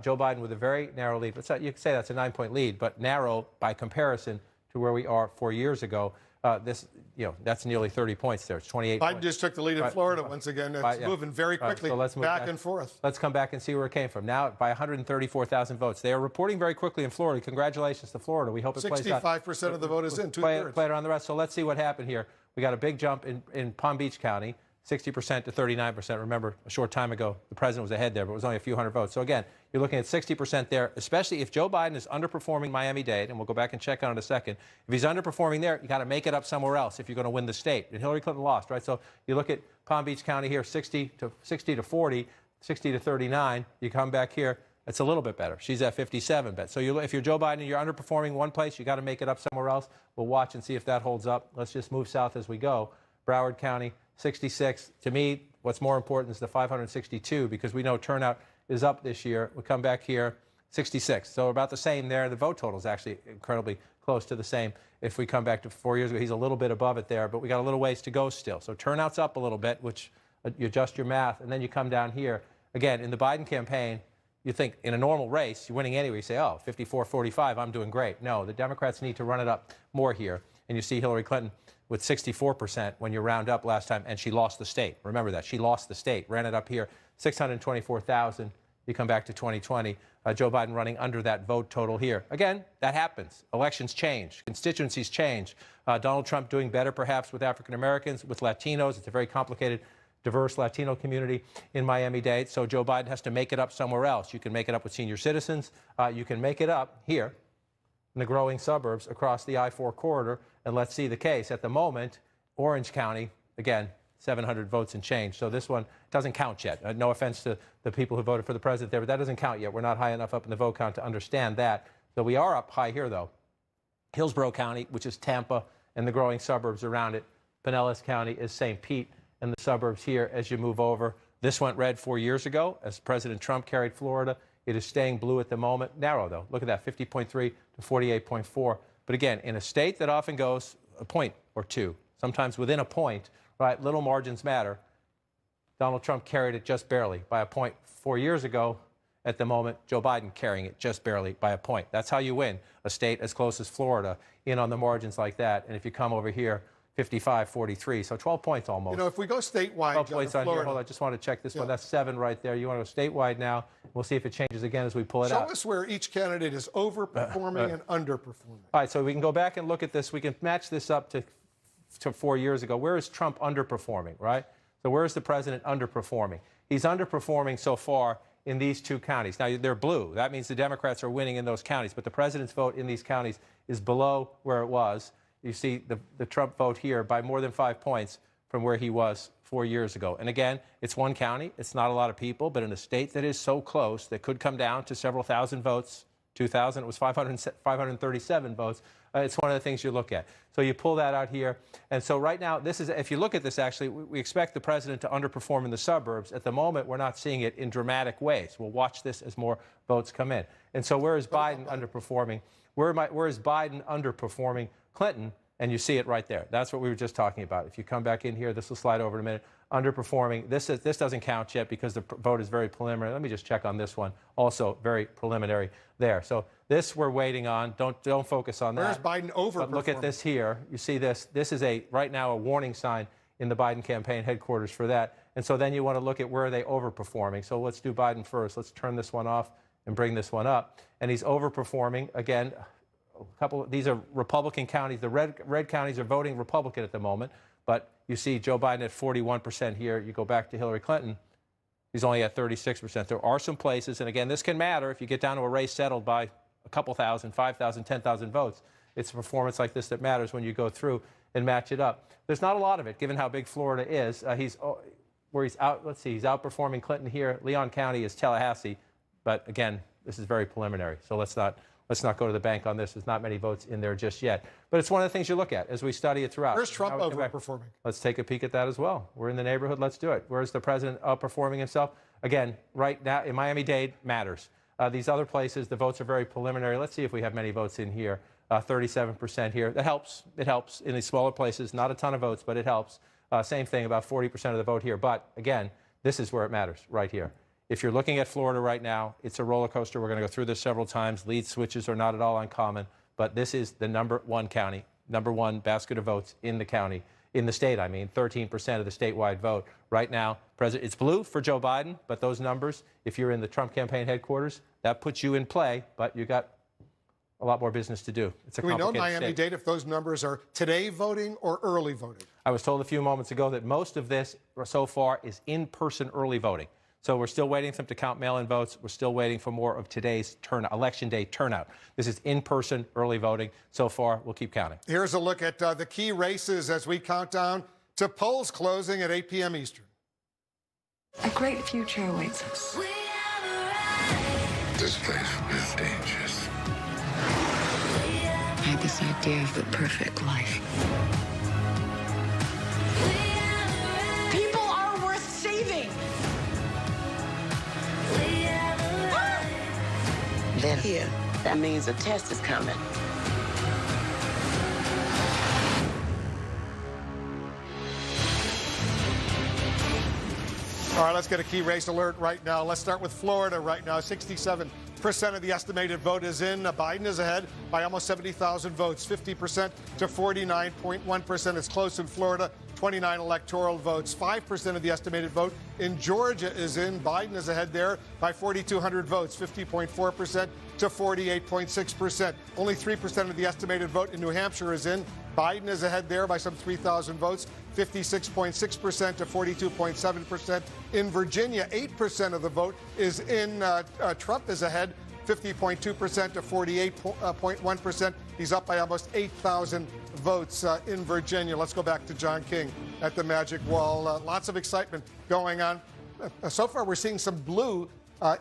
Joe Biden with a very narrow lead. You could say that's a 9-point lead, but narrow by comparison to where we are 4 years ago. That's nearly 30 points there. It's 28 Biden points. just took the lead in Florida once again. It's moving very quickly so let's move back and forth. Let's come back and see where it came from. Now, by 134,000 votes. They are reporting very quickly in Florida. Congratulations to Florida. We hope it plays out. 65% of the vote is in, two-thirds. Play it around the rest. So let's see what happened here. We got a big jump in Palm Beach County, 60% to 39%. Remember, a short time ago, the president was ahead there, but it was only a few hundred votes. So again, you're looking at 60% there, especially if Joe Biden is underperforming Miami-Dade, and we'll go back and check on it in a second. If he's underperforming there, you got to make it up somewhere else if you're going to win the state. And Hillary Clinton lost, right? So you look at Palm Beach County here, 60 to 40, 60 to 39. You come back here, it's a little bit better. She's at 57. So if you're Joe Biden and you're underperforming one place, you got to make it up somewhere else. We'll watch and see if that holds up. Let's just move south as we go. Broward County, 66. To me, what's more important is the 562 because we know turnout is up this year. We come back here, 66. So about the same there. The vote total is actually incredibly close to the same. If we come back to 4 years ago, he's a little bit above it there, but we got a little ways to go still. So turnout's up a little bit, which you adjust your math, and then you come down here. Again, in the Biden campaign, you think in a normal race, you're winning anyway. You say, 54-45, I'm doing great. No, the Democrats need to run it up more here. And you see Hillary Clinton with 64% when you round up last time, and she lost the state. Remember that. She lost the state, ran it up here, 624,000. You come back to 2020, Joe Biden running under that vote total here. Again, that happens. Elections change. Constituencies change. Donald Trump doing better perhaps with African Americans, with Latinos. It's a very complicated, diverse Latino community in Miami-Dade. So Joe Biden has to make it up somewhere else. You can make it up with senior citizens. You can make it up here in the growing suburbs across the I-4 corridor. And let's see the case. At the moment, Orange County, again, 700 votes and change. So this one doesn't count yet. No offense to the people who voted for the president there, but that doesn't count yet. We're not high enough up in the vote count to understand that. So we are up high here, though. Hillsborough County, which is Tampa and the growing suburbs around it. Pinellas County is St. Pete and the suburbs here as you move over. This went red 4 years ago as President Trump carried Florida. It is staying blue at the moment. Narrow, though. Look at that, 50.3 to 48.4. But again, in a state that often goes a point or two, sometimes within a point, right, little margins matter. Donald Trump carried it just barely by a point 4 years ago. At the moment, Joe Biden carrying it just barely by a point. That's how you win a state as close as Florida, in on the margins like that. And if you come over here, 55-43, so 12 points almost. If we go statewide, 12 points on here. Hold on, I just want to check this one. That's 7 right there. You want to go statewide now. We'll see if it changes again as we pull it out. Show us where each candidate is overperforming and underperforming. All right, so we can go back and look at this. We can match this up to 4 years ago. Where is Trump underperforming, right? So where is the president underperforming? He's underperforming so far in these two counties. Now, they're blue. That means the Democrats are winning in those counties, but the president's vote in these counties is below where it was. You see the Trump vote here by more than 5 points from where he was 4 years ago. And again, it's one county. It's not a lot of people, but in a state that is so close that could come down to several thousand votes, 2,000, it was 537 votes. It's one of the things you look at. So you pull that out here. And so right now, this is, if you look at this, actually, we expect the president to underperform in the suburbs. At the moment, we're not seeing it in dramatic ways. We'll watch this as more votes come in. And so where is Biden underperforming? Where is Biden underperforming Clinton? And you see it right there. That's what we were just talking about. If you come back in here, this will slide over in a minute. Underperforming. This doesn't count yet because the vote is very preliminary. Let me just check on this one. Also very preliminary there. So this we're waiting on. Don't focus on that. Where's Biden overperforming? But look at this here. You see this. This is right now a warning sign in the Biden campaign headquarters for that. And so then you want to look at where are they overperforming. So let's do Biden first. Let's turn this one off and bring this one up. And he's overperforming again. These are Republican counties. The red counties are voting Republican at the moment. But you see Joe Biden at 41% here. You go back to Hillary Clinton, he's only at 36%. There are some places, and again, this can matter if you get down to a race settled by a couple thousand, 5,000, 10,000 votes. It's a performance like this that matters when you go through and match it up. There's not a lot of it, given how big Florida is. He's out. Let's see, he's outperforming Clinton here. Leon County is Tallahassee, but again, this is very preliminary. So let's not go to the bank on this. There's not many votes in there just yet. But it's one of the things you look at as we study it throughout. Where's Trump overperforming? Let's take a peek at that as well. We're in the neighborhood. Let's do it. Where's the president outperforming himself? Again, right now in Miami-Dade matters. These other places, the votes are very preliminary. Let's see if we have many votes in here. 37% here. That helps. It helps in these smaller places. Not a ton of votes, but it helps. Same thing, about 40% of the vote here. But again, this is where it matters, right here. If you're looking at Florida right now, it's a roller coaster. We're going to go through this several times. Lead switches are not at all uncommon, but this is the #1 county, #1 basket of votes in the county, in the state, I mean, 13% of the statewide vote. Right now, it's blue for Joe Biden, but those numbers, if you're in the Trump campaign headquarters, that puts you in play, but you got a lot more business to do. It's a complicated Do we know Miami-Dade if those numbers are today voting or early voting? I was told a few moments ago that most of this so far is in-person early voting. So we're still waiting for them to count mail-in votes. We're still waiting for more of today's election day turnout. This is in-person early voting. So far, we'll keep counting. Here's a look at the key races as we count down to polls closing at 8 p.m. Eastern. A great future awaits us. This place is dangerous. I had this idea of the perfect life. People are worth saving. Then here, that means a test is coming. All right, let's get a key race alert right now. Let's start with Florida right now. 67% of the estimated vote is in. Biden is ahead by almost 70,000 votes, 50% to 49.1%. It's close in Florida. 29 electoral votes. 5% of the estimated vote in Georgia is in. Biden is ahead there by 4,200 votes, 50.4% to 48.6%. Only 3% of the estimated vote in New Hampshire is in. Biden is ahead there by some 3,000 votes, 56.6% to 42.7%. In Virginia, 8% of the vote is in. Trump is ahead, 50.2% to 48.1%. He's up by almost 8,000 votes in Virginia. Let's go back to John King at the Magic Wall. Lots of excitement going on. So far, we're seeing some blue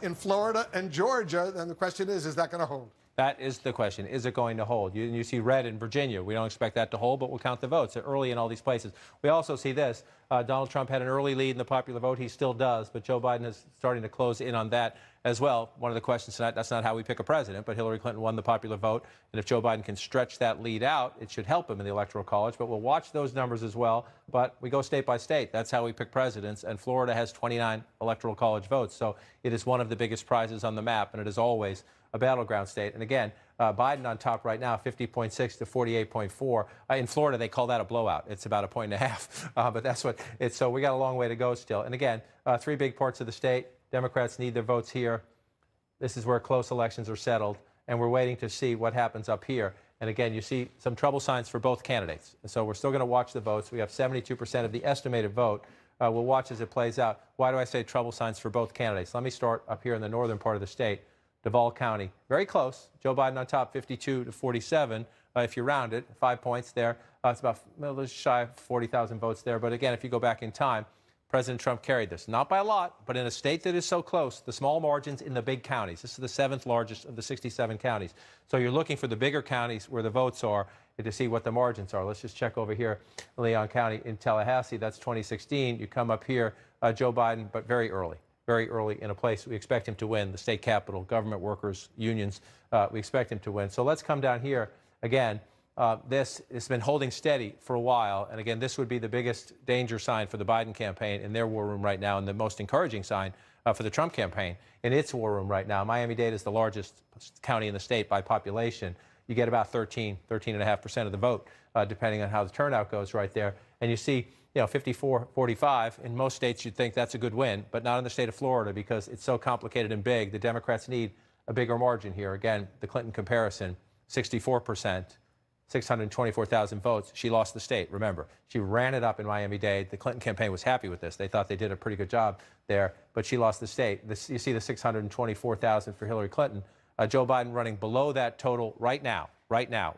in Florida and Georgia. And the question is that going to hold? That is the question. Is it going to hold? You see red in Virginia. We don't expect that to hold, but we'll count the votes early in all these places. We also see this. Donald Trump had an early lead in the popular vote. He still does, but Joe Biden is starting to close in on that as well. One of the questions tonight, that's not how we pick a president, but Hillary Clinton won the popular vote. And if Joe Biden can stretch that lead out, it should help him in the Electoral College. But we'll watch those numbers as well. But we go state by state. That's how we pick presidents. And Florida has 29 Electoral College votes. So it is one of the biggest prizes on the map, and it is always a battleground state. And again, Biden on top right now, 50.6 to 48.4. In Florida, they call that a blowout. It's about 1.5 points. But that's what it's. So we got a long way to go still. And again, three big parts of the state. Democrats need their votes here. This is where close elections are settled. And we're waiting to see what happens up here. And again, you see some trouble signs for both candidates. So we're still going to watch the votes. We have 72% of the estimated vote. We'll watch as it plays out. Why do I say trouble signs for both candidates? Let me start up here in the northern part of the state. Duval County, very close. Joe Biden on top, 52 to 47. If you round it, 5 points there. It's about just shy of 40,000 votes there. But again, if you go back in time, President Trump carried this. Not by a lot, but in a state that is so close, the small margins in the big counties. This is the 7th largest of the 67 counties. So you're looking for the bigger counties where the votes are to see what the margins are. Let's just check over here, Leon County in Tallahassee. That's 2016. You come up here, Joe Biden, but very early in a place we expect him to win, the state capitol, government workers, unions. We expect him to win. So let's come down here again. This has been holding steady for a while. And again, this would be the biggest danger sign for the Biden campaign in their war room right now, and the most encouraging sign for the Trump campaign in its war room right now. Miami-Dade is the largest county in the state by population. You get about 13.5% of the vote, depending on how the turnout goes right there. And you see, 54-45. In most states, you'd think that's a good win, but not in the state of Florida because it's so complicated and big. The Democrats need a bigger margin here. Again, the Clinton comparison, 64%. 624,000 votes. She lost the state, remember. She ran it up in Miami-Dade. The Clinton campaign was happy with this. They thought they did a pretty good job there, but she lost the state. You see the 624,000 for Hillary Clinton. Joe Biden running below that total right now.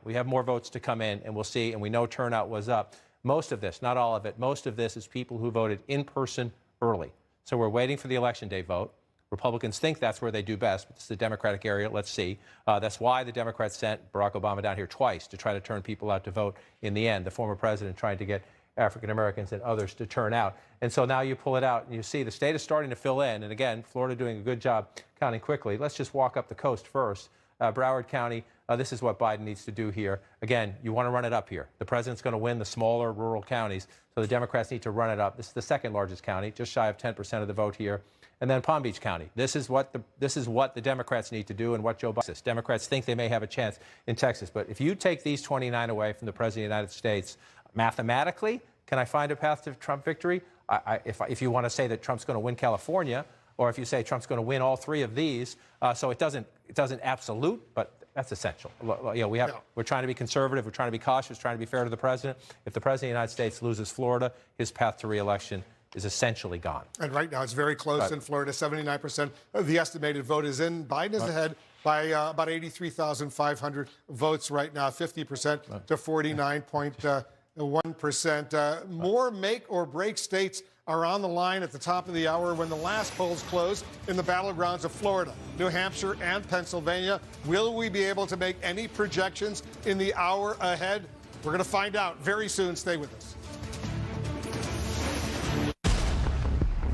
We have more votes to come in, and we'll see, and we know turnout was up. Most of this, not all of it, most of this is people who voted in person early. So we're waiting for the Election Day vote. Republicans think that's where they do best, but it's the Democratic area. Let's see. That's why the Democrats sent Barack Obama down here twice to try to turn people out to vote in the end. The former president trying to get African Americans and others to turn out. And so now you pull it out and you see the state is starting to fill in. And again, Florida doing a good job counting quickly. Let's just walk up the coast first. Broward County, this is what Biden needs to do here. Again, you want to run it up here. The president's going to win the smaller rural counties, so the Democrats need to run it up. This is the second largest county, just shy of 10% of the vote here. And then Palm Beach County. This is what the Democrats need to do and what Joe Biden says. Democrats think they may have a chance in Texas. But if you take these 29 away from the President of the United States, mathematically, can I find a path to Trump victory? If you want to say that Trump's going to win California, or if you say Trump's going to win all three of these, so it doesn't absolute, but that's essential. We're trying to be conservative. We're trying to be cautious, trying to be fair to the president. If the President of the United States loses Florida, his path to re-election is essentially gone. And right now it's very close in Florida. 79% of the estimated vote is in. Biden is ahead by about 83,500 votes right now, 50% to 49.1%. More make or break states are on the line at the top of the hour when the last polls close in the battlegrounds of Florida, New Hampshire, and Pennsylvania. Will we be able to make any projections in the hour ahead? We're going to find out very soon. Stay with us.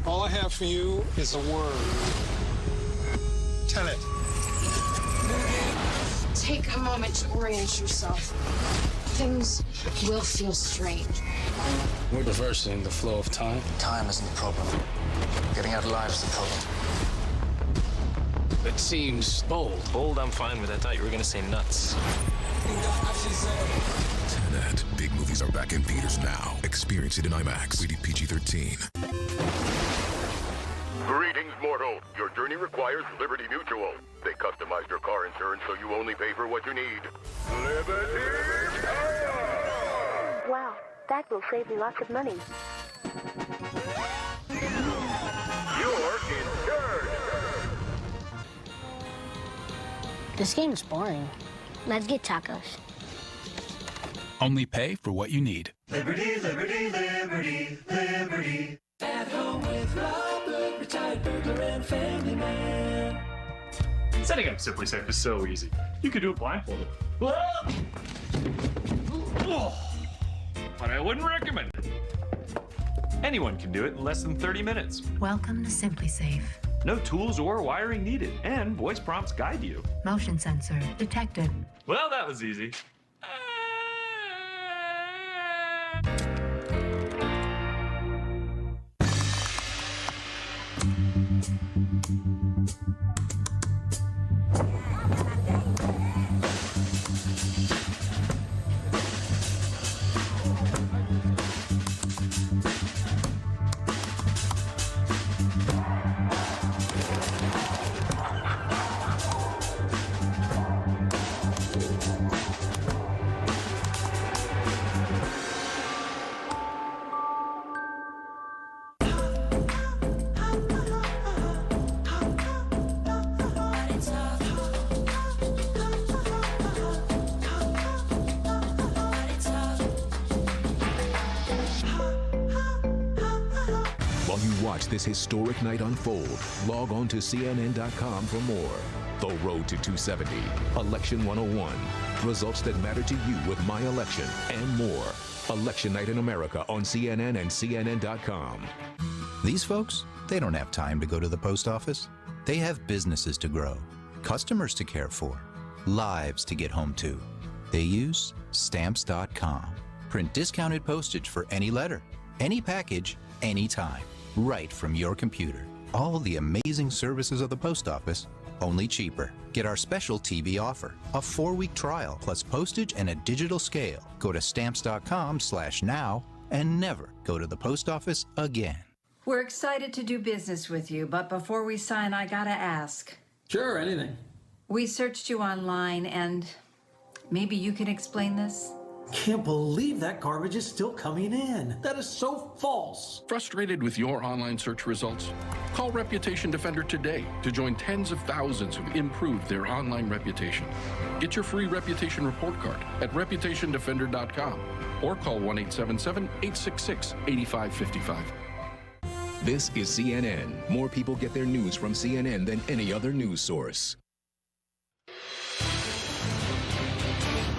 All I have for you is a word. Tell it. Take a moment to orient yourself. Things will feel strange. We're reversing the flow of time. Time isn't the problem. Getting out alive is the problem. It seems bold. Bold, I'm fine with. I thought you were going to say nuts. Tenet. Big movies are back in theaters now. Experience it in IMAX. Rated PG-13. Greetings, mortal. Your journey requires Liberty Mutual. They customized your car insurance so you only pay for what you need. Liberty Power! Wow, that will save me lots of money. You're insured. This game is boring. Let's get tacos. Only pay for what you need. Liberty, liberty, liberty, liberty. At home with Robert, retired burglar and family man. Setting up Simply Safe is so easy. You could do it blindfolded. But I wouldn't recommend it. Anyone can do it in less than 30 minutes. Welcome to Simply Safe. No tools or wiring needed, and voice prompts guide you. Motion sensor detected. Well, that was easy. While you watch this historic night unfold, log on to CNN.com for more. The Road to 270, Election 101, results that matter to you with My Election, and more. Election Night in America on CNN and CNN.com. These folks, they don't have time to go to the post office. They have businesses to grow, customers to care for, lives to get home to. They use Stamps.com. Print discounted postage for any letter, any package, anytime, right from your computer. All the amazing services of the post office, only cheaper. Get our special TV offer, a 4-week trial plus postage and a digital scale. Go to Stamps.com/now and never go to the post office again. We're excited to do business with you, but before we sign, I gotta ask. Sure, anything. We searched you online, and maybe you can explain this? Can't believe that garbage is still coming in. That is so false. Frustrated with your online search results? Call Reputation Defender today to join tens of thousands who've improved their online reputation. Get your free reputation report card at reputationdefender.com or call 1-877-866-8555. This is CNN. More people get their news from CNN than any other news source.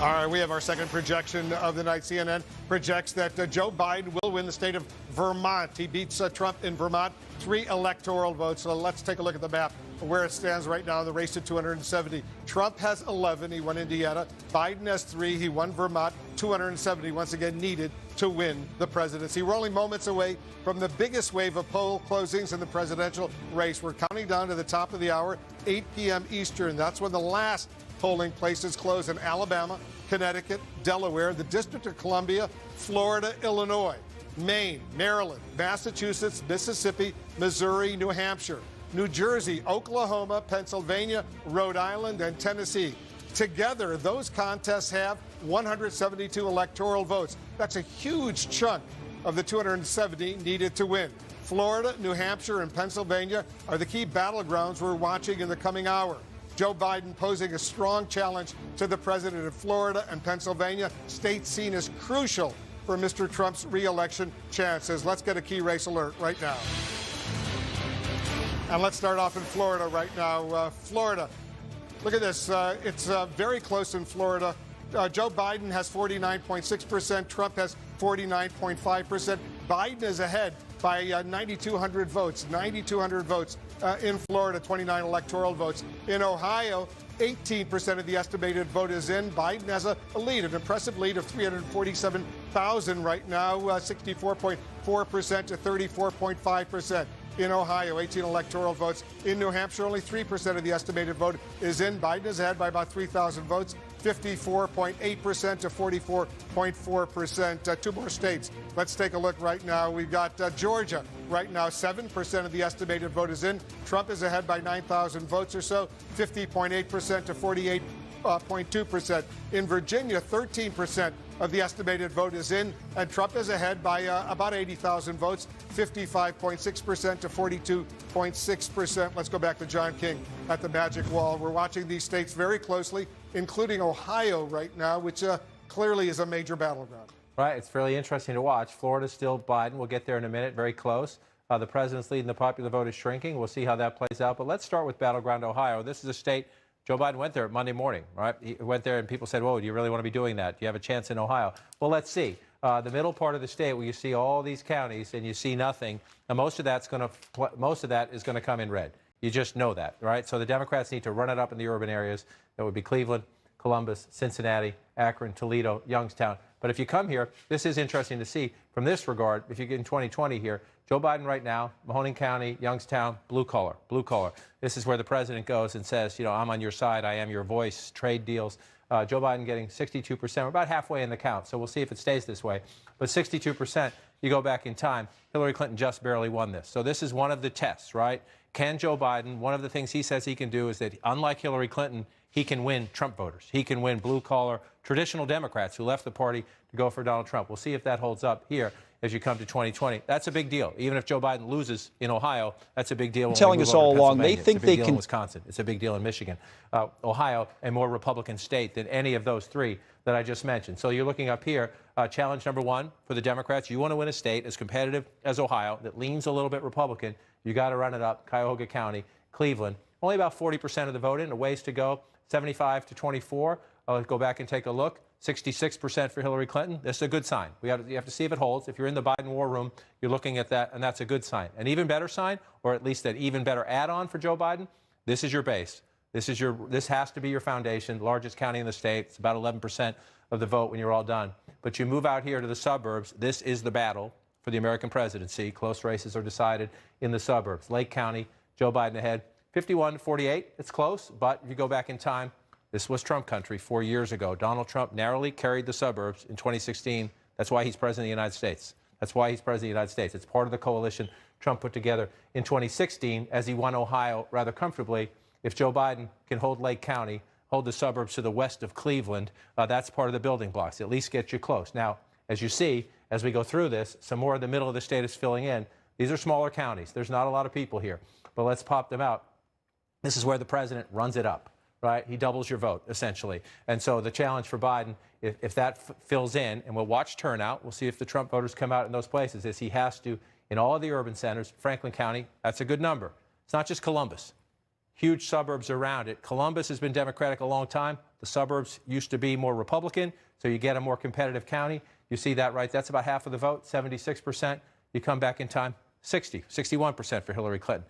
All right, we have our second projection of the night. CNN projects that Joe Biden will win the state of Vermont. He beats Trump in Vermont, 3 electoral votes. So let's take a look at the map where it stands right now in the race to 270. Trump has 11. He won Indiana. Biden has 3. He won Vermont. 270 once again needed to win the presidency. We're only moments away from the biggest wave of poll closings in the presidential race. We're counting down to the top of the hour, 8 p.m. Eastern. That's when the last polling places close in Alabama, Connecticut, Delaware, the District of Columbia, Florida, Illinois, Maine, Maryland, Massachusetts, Mississippi, Missouri, New Hampshire, New Jersey, Oklahoma, Pennsylvania, Rhode Island, and Tennessee. Together, those contests have 172 electoral votes. That's a huge chunk of the 270 needed to win. Florida, New Hampshire, and Pennsylvania are the key battlegrounds we're watching in the coming hour. Joe Biden posing a strong challenge to the president of Florida and Pennsylvania, states seen as crucial for Mr. Trump's re-election chances. Let's get a key race alert right now. And let's start off in Florida right now. Florida, look at this. It's very close in Florida. Joe Biden has 49.6%. Trump has 49.5%. Biden is ahead by 9,200 votes. 9,200 votes in Florida, 29 electoral votes. In Ohio, 18% of the estimated vote is in. Biden has a lead, an impressive lead of 347,000 right now, 64.4% to 34.5%. In Ohio, 18 electoral votes. In New Hampshire, only 3% of the estimated vote is in. Biden is ahead by about 3,000 votes, 54.8% to 44.4%. 2 more states. Let's take a look right now. We've got Georgia. Right now, 7% of the estimated vote is in. Trump is ahead by 9,000 votes or so, 50.8% to 48.2%. In Virginia, 13% of the estimated vote is in, and Trump is ahead by about 80,000 votes, 55.6% to 42.6%. Let's go back to John King at the Magic Wall. We're watching these states very closely, including Ohio right now, which clearly is a major battleground. Right, it's fairly interesting to watch. Florida's still Biden. We'll get there in a minute, very close. The president's lead and the popular vote is shrinking. We'll see how that plays out. But let's start with battleground Ohio. This is a state. Joe Biden went there Monday morning, right? He went there and people said, whoa, do you really want to be doing that? Do you have a chance in Ohio? Well, let's see. The middle part of the state where you see all these counties and you see nothing, and most of that is going to come in red. You just know that, right? So the Democrats need to run it up in the urban areas. That would be Cleveland, Columbus, Cincinnati, Akron, Toledo, Youngstown. But if you come here, this is interesting to see from this regard. If you get in 2020 here, Joe Biden right now, Mahoning County, Youngstown, blue collar. This is where the president goes and says, you know, I'm on your side. I am your voice. Trade deals. Joe Biden getting 62%. We're about halfway in the count, so we'll see if it stays this way. But 62%, you go back in time, Hillary Clinton just barely won this. So this is one of the tests, right? Can Joe Biden, one of the things he says he can do is that, unlike Hillary Clinton, he can win Trump voters. He can win blue-collar, traditional Democrats who left the party to go for Donald Trump. We'll see if that holds up here. as you come to 2020. That's a big deal. Even if Joe Biden loses in Ohio, that's a big deal. Telling us all along, they think they can. In Wisconsin, it's a big deal in Michigan, Ohio, a more Republican state than any of those three that I just mentioned. So you're looking up here. Challenge number one for the Democrats: you want to win a state as competitive as Ohio that leans a little bit Republican. You got to run it up. Cuyahoga County, Cleveland, only about 40% of the vote in. A ways to go. 75 to 24. I'll go back and take a look. 66% for Hillary Clinton. This is a good sign. You have to see if it holds. If you're in the Biden war room, you're looking at that, and that's a good sign. An even better sign, or at least an even better add-on for Joe Biden, this is your base. This has to be your foundation, largest county in the state. It's about 11% of the vote when you're all done. But you move out here to the suburbs. This is the battle for the American presidency. Close races are decided in the suburbs. Lake County, Joe Biden ahead. 51 to 48. It's close, but if you go back in time, this was Trump country 4 years ago. Donald Trump narrowly carried the suburbs in 2016. That's why he's president of the United States. That's why he's president of the United States. It's part of the coalition Trump put together in 2016 as he won Ohio rather comfortably. If Joe Biden can hold Lake County, hold the suburbs to the west of Cleveland, that's part of the building blocks. At least get you close. Now, as you see, as we go through this, some more of the middle of the state is filling in. These are smaller counties. There's not a lot of people here, but let's pop them out. This is where the president runs it up. Right? He doubles your vote, essentially. And so the challenge for Biden, if that fills in, and we'll watch turnout, we'll see if the Trump voters come out in those places, is he has to, in all of the urban centers, Franklin County, that's a good number. It's not just Columbus. Huge suburbs around it. Columbus has been Democratic a long time. The suburbs used to be more Republican, so you get a more competitive county. You see that, right? That's about half of the vote, 76%. You come back in time, 61% for Hillary Clinton.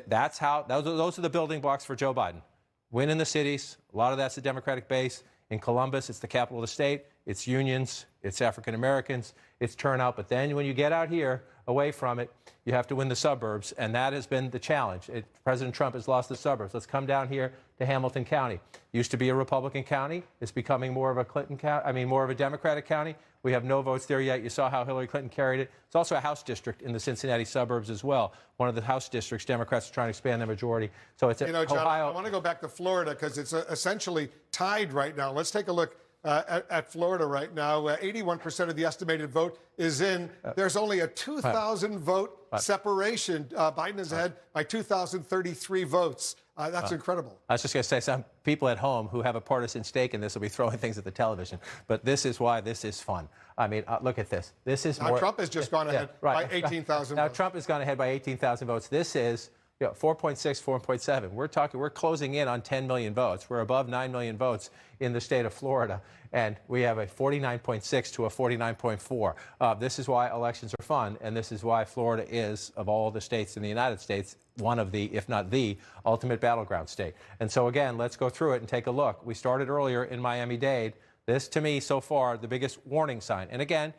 That's how, those are the building blocks for Joe Biden. Win in the cities. A lot of that's the Democratic base. In Columbus, it's the capital of the state. It's unions. It's African Americans. It's turnout. But then when you get out here, away from it, you have to win the suburbs. And that has been the challenge. President Trump has lost the suburbs. Let's come down here to Hamilton County. Used to be a Republican county. It's becoming more of a Clinton county, more of a Democratic county. We have no votes there yet. You saw how Hillary Clinton carried it. It's also a House district in the Cincinnati suburbs as well. One of the House districts, Democrats are trying to expand their majority. So it's John, Ohio. I want to go back to Florida because it's essentially tied right now. Let's take a look at Florida right now. 81% of the estimated vote is in. There's only a 2,000 vote separation. Biden is ahead by 2,033 votes. That's incredible. I was just going to say, some people at home who have a partisan stake in this will be throwing things at the television. But this is why this is fun. I mean, look at this. This is now, more. Trump has just gone ahead by 18,000 Now, votes. Trump has gone ahead by 18,000 votes. This is 4.6, 4.7. We're closing in on 10 million votes. We're above 9 million votes in the state of Florida. And we have a 49.6 to a 49.4. This is why elections are fun. And this is why Florida is, of all the states in the United States, one of the, if not the, ultimate battleground state. And so, again, let's go through it and take a look. We started earlier in Miami-Dade. This, to me, so far, the biggest warning sign. And again,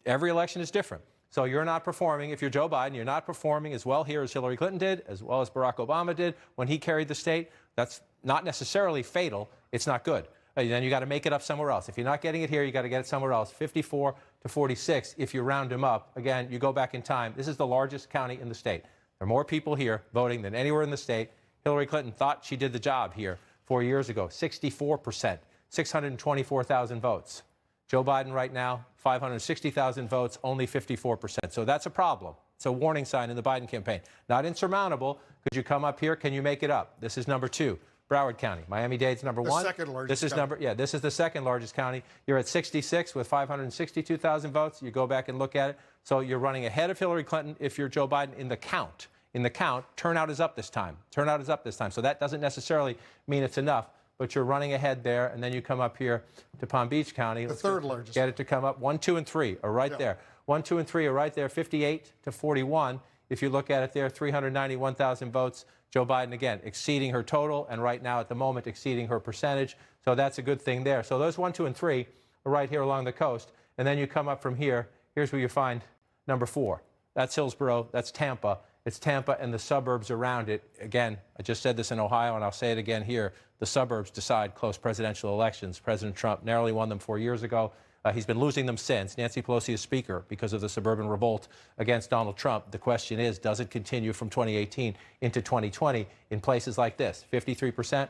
every election is different. So you're not performing, if you're Joe Biden, you're not performing as well here as Hillary Clinton did, as well as Barack Obama did when he carried the state. That's not necessarily fatal. It's not good. Then you got to make it up somewhere else. If you're not getting it here, you got to get it somewhere else. 54 to 46 if you round them up. Again, you go back in time. This is the largest county in the state. There are more people here voting than anywhere in the state. Hillary Clinton thought she did the job here 4 years ago. 64%, 624,000 votes. Joe Biden right now, 560,000 votes, only 54%. So that's a problem. It's a warning sign in the Biden campaign. Not insurmountable. Could you come up here? Can you make it up? This is number 2. Broward County. Miami-Dade's number 1. The second largest county. This is the second largest county. You're at 66 with 562,000 votes. You go back and look at it. So you're running ahead of Hillary Clinton if you're Joe Biden in the count. In the count, turnout is up this time. Turnout is up this time. So that doesn't necessarily mean it's enough, but you're running ahead there. And then you come up here to Palm Beach County. The third largest. Get it to come up. 1, 2, and 3 are right there. 1, 2, and 3 are right there. 58 to 41. If you look at it there, 391,000 votes. Joe Biden, again, exceeding her total, and right now at the moment exceeding her percentage. So that's a good thing there. So those 1, 2, and 3 are right here along the coast. And then you come up from here. Here's where you find number 4. That's Hillsborough. That's Tampa. It's Tampa and the suburbs around it. Again, I just said this in Ohio, and I'll say it again here. The suburbs decide close presidential elections. President Trump narrowly won them 4 years ago. He's been losing them since. Nancy Pelosi is Speaker because of the suburban revolt against Donald Trump. The question is, does it continue from 2018 into 2020 in places like this? 53%,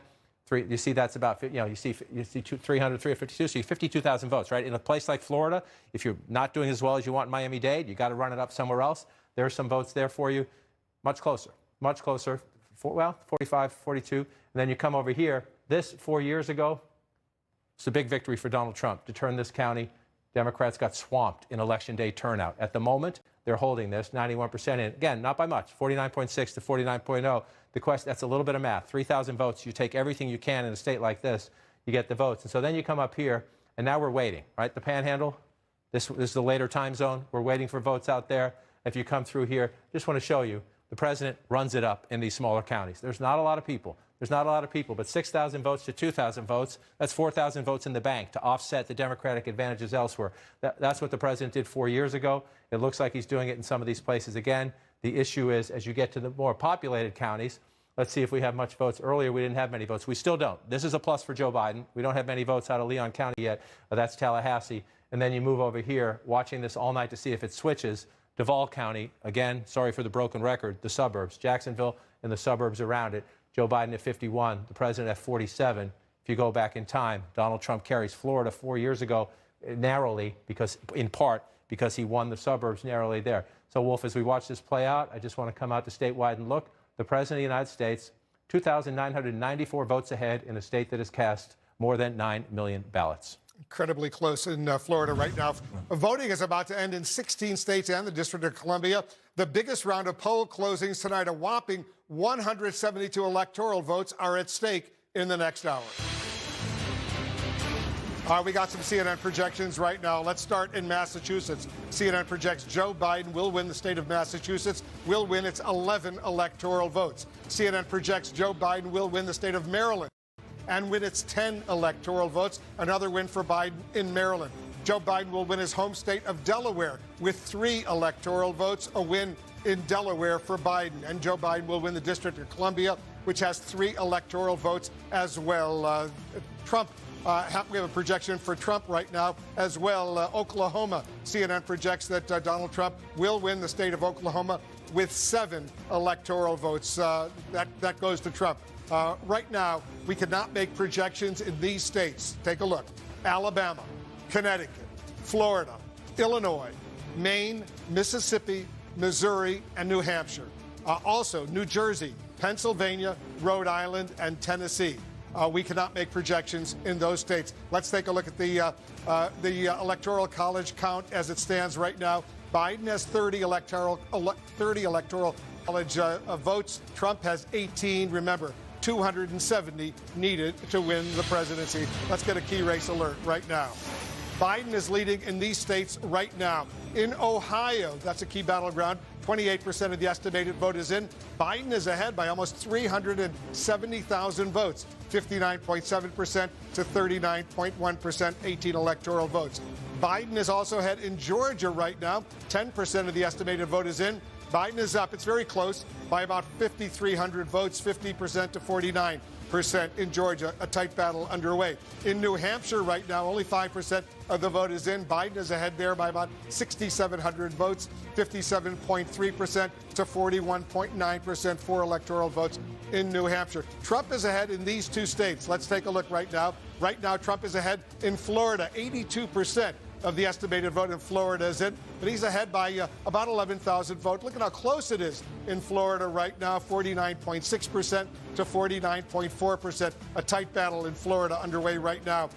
You see that's about, you see 352, so you 52,000 votes, right? In a place like Florida, if you're not doing as well as you want in Miami-Dade, you got to run it up somewhere else. There are some votes there for you. Much closer, 45, 42. And then you come over here. This, 4 years ago, it's a big victory for Donald Trump to turn this county. Democrats got swamped in Election Day turnout. At the moment, they're holding this 91% in. Again, not by much, 49.6 to 49.0. The question, that's a little bit of math. 3,000 votes. You take everything you can in a state like this, you get the votes. And so then you come up here, and now we're waiting, right? The Panhandle, this is the later time zone. We're waiting for votes out there. If you come through here, just want to show you, the president runs it up in these smaller counties. There's not a lot of people. But 6,000 votes to 2,000 votes, that's 4,000 votes in the bank to offset the Democratic advantages elsewhere. That's what the president did 4 years ago. It looks like he's doing it in some of these places again. The issue is, as you get to the more populated counties, let's see if we have much votes. Earlier, we didn't have many votes. We still don't. This is a plus for Joe Biden. We don't have many votes out of Leon County yet. That's Tallahassee. And then you move over here, watching this all night to see if it switches. Duval County, again, sorry for the broken record, the suburbs. Jacksonville and the suburbs around it. Joe Biden at 51, the president at 47. If you go back in time, Donald Trump carries Florida 4 years ago narrowly, in part because he won the suburbs narrowly there. So, Wolf, as we watch this play out, I just want to come out to statewide and look. The president of the United States, 2,994 votes ahead in a state that has cast more than 9 million ballots. Incredibly close in Florida right now. Voting is about to end in 16 states and the District of Columbia. The biggest round of poll closings tonight, a whopping 172 electoral votes are at stake in the next hour. We got some CNN projections right now. Let's start in Massachusetts. CNN projects Joe Biden will win the state of Massachusetts, will win its 11 electoral votes. CNN projects Joe Biden will win the state of Maryland and win its 10 electoral votes. Another win for Biden in Maryland. Joe Biden will win his home state of Delaware with 3 electoral votes, a win in Delaware for Biden. And Joe Biden will win the District of Columbia, which has 3 electoral votes as well. Trump, we have a projection for Trump right now as well. Oklahoma, CNN projects that Donald Trump will win the state of Oklahoma with 7 electoral votes. That goes to Trump. Right now, we cannot make projections in these states. Take a look. Alabama, Connecticut, Florida, Illinois, Maine, Mississippi, Missouri, and New Hampshire. Also, New Jersey, Pennsylvania, Rhode Island, and Tennessee. We cannot make projections in those states. Let's take a look at the Electoral College count as it stands right now. Biden has 30 electoral college votes. Trump has 18. Remember, 270 needed to win the presidency. Let's get a key race alert right now. Biden is leading in these states right now. In Ohio, that's a key battleground. 28% of the estimated vote is in. Biden is ahead by almost 370,000 votes, 59.7% to 39.1%, 18 electoral votes. Biden is also ahead in Georgia right now. 10% of the estimated vote is in. Biden is up. It's very close by about 5,300 votes, 50% to 49% in Georgia. A tight battle underway. In New Hampshire right now, only 5% of the vote is in. Biden is ahead there by about 6,700 votes, 57.3% to 41.9% for electoral votes in New Hampshire. Trump is ahead in these 2 states. Let's take a look right now. Right now, Trump is ahead in Florida. 82% of the estimated vote in Florida is in, but he's ahead by about 11,000 votes. Look at how close it is in Florida right now, 49.6% to 49.4%. A tight battle in Florida underway right now.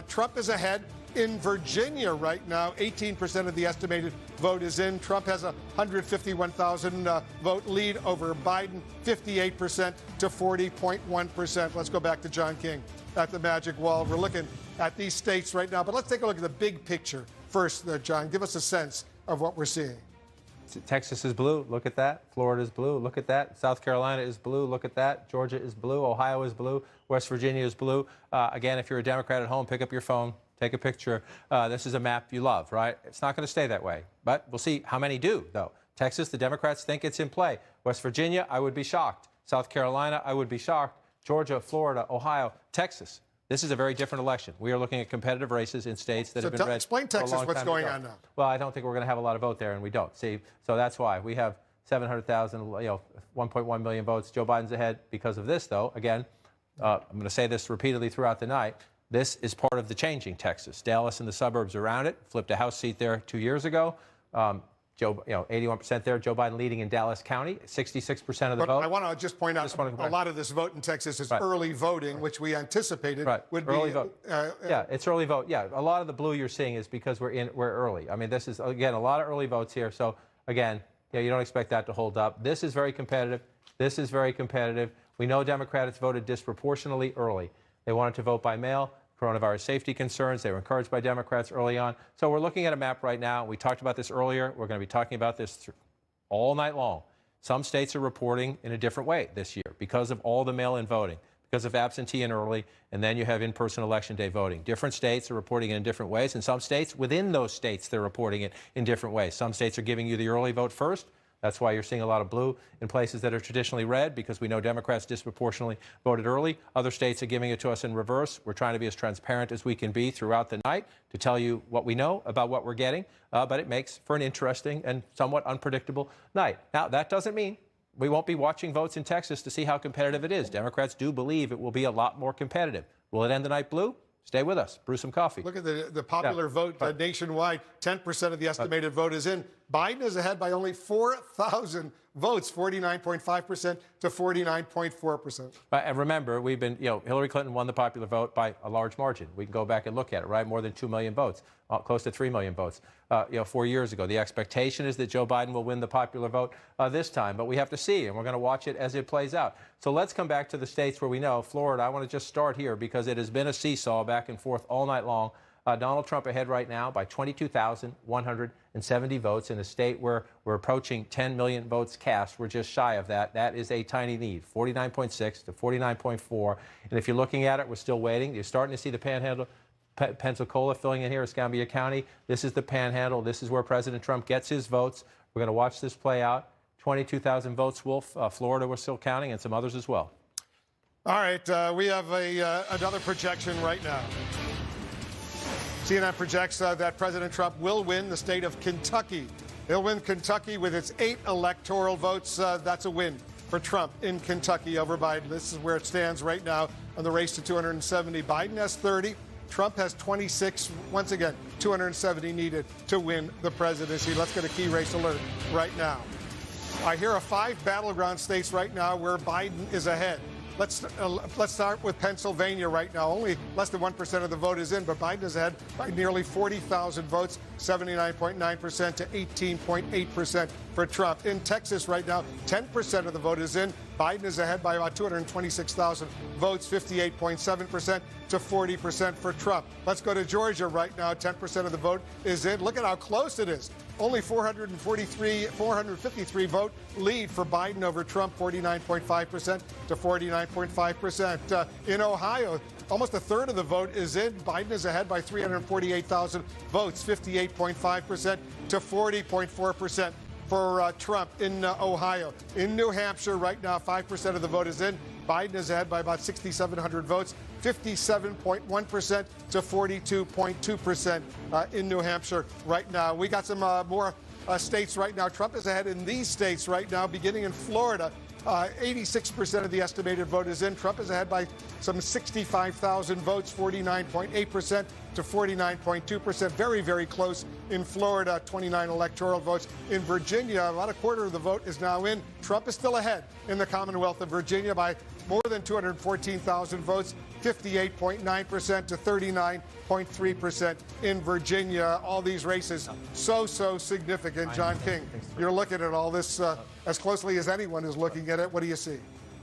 Trump is ahead in Virginia right now. 18% of the estimated vote is in. Trump has a 151,000 vote lead over Biden, 58% to 40.1%. Let's go back to John King at the Magic Wall. We're looking at these states right now, but let's take a look at the big picture first, John. Give us a sense of what we're seeing. Texas is blue. Look at that. Florida is blue. Look at that. South Carolina is blue. Look at that. Georgia is blue. Ohio is blue. West Virginia is blue. Again, if you're a Democrat at home, pick up your phone. Take a picture. This is a map you love, right? It's not going to stay that way, but we'll see how many do, though. Texas, the Democrats think it's in play. West Virginia, I would be shocked. South Carolina, I would be shocked. Georgia, Florida, Ohio, Texas. This is a very different election. We are looking at competitive races in states that have been red explain for a Texas, long what's time going ago. on now. Well, I don't think we're going to have a lot of vote there, and we don't. See, so that's why we have 700,000, 1.1 million votes. Joe Biden's ahead because of this, though. Again, I'm going to say this repeatedly throughout the night. This is part of the changing Texas. Dallas and the suburbs around it flipped a House seat there 2 years ago. 81% there. Joe Biden leading in Dallas County, 66% of the vote. I want to just point out a lot of this vote in Texas is early voting, which we anticipated would early be vote. Yeah, it's early vote. Yeah, a lot of the blue you're seeing is because we're early. I mean, this is again a lot of early votes here. So again, you don't expect that to hold up. This is very competitive. This is very competitive. We know Democrats voted disproportionately early. They wanted to vote by mail. Coronavirus safety concerns. They were encouraged by Democrats early on. So we're looking at a map right now. We talked about this earlier. We're going to be talking about this all night long. Some states are reporting in a different way this year because of all the mail-in voting, because of absentee and early, and then you have in-person election day voting. Different states are reporting it in different ways, and some states, within those states, they're reporting it in different ways. Some states are giving you the early vote first. That's why you're seeing a lot of blue in places that are traditionally red, because we know Democrats disproportionately voted early. Other states are giving it to us in reverse. We're trying to be as transparent as we can be throughout the night to tell you what we know about what we're getting, but it makes for an interesting and somewhat unpredictable night. Now, that doesn't mean we won't be watching votes in Texas to see how competitive it is. Democrats do believe it will be a lot more competitive. Will it end the night blue? Stay with us. Brew some coffee. Look at the popular vote nationwide. 10% of the estimated vote is in. Biden is ahead by only 4,000 votes, 49.5% to 49.4%. And remember, we've been, Hillary Clinton won the popular vote by a large margin. We can go back and look at it, right? More than 2 million votes, close to 3 million votes, 4 years ago. The expectation is that Joe Biden will win the popular vote this time, but we have to see, and we're going to watch it as it plays out. So let's come back to the states where we know. Florida, I want to just start here because it has been a seesaw back and forth all night long. Donald Trump ahead right now by 22,170 votes in a state where we're approaching 10 million votes cast. We're just shy of that. That is a tiny lead, 49.6 to 49.4. And if you're looking at it, we're still waiting. You're starting to see the panhandle, Pensacola filling in here, Escambia County. This is the panhandle. This is where President Trump gets his votes. We're going to watch this play out. 22,000 votes, Wolf. Florida, we're still counting, and some others as well. All right, we have another projection right now. CNN projects that President Trump will win the state of Kentucky. He'll win Kentucky with its 8 electoral votes. That's a win for Trump in Kentucky over Biden. This is where it stands right now on the race to 270. Biden has 30. Trump has 26. Once again, 270 needed to win the presidency. Let's get a key race alert right now. Here are 5 battleground states right now where Biden is ahead. Let's start with Pennsylvania right now. Only less than 1% of the vote is in, but Biden is ahead by nearly 40,000 votes, 79.9% to 18.8% for Trump. In Texas right now, 10% of the vote is in. Biden is ahead by about 226,000 votes, 58.7% to 40% for Trump. Let's go to Georgia right now. 10% of the vote is in. Look at how close it is. Only 453 vote lead for Biden over Trump, 49.5% to 49.5%. In Ohio, almost a third of the vote is in. Biden is ahead by 348,000 votes, 58.5% to 40.4% for Trump in Ohio. In New Hampshire right now, 5% of the vote is in. Biden is ahead by about 6,700 votes, 57.1% to 42.2% in New Hampshire right now. We got some more states right now. Trump is ahead in these states right now, beginning in Florida. 86% of the estimated vote is in. Trump is ahead by some 65,000 votes, 49.8% to 49.2%. Very, very close in Florida, 29 electoral votes. In Virginia, about a quarter of the vote is now in. Trump is still ahead in the Commonwealth of Virginia by more than 214,000 votes, 58.9% to 39.3% in Virginia. All these races so significant. John King, you're looking at all this as closely as anyone is looking at it. What do you see?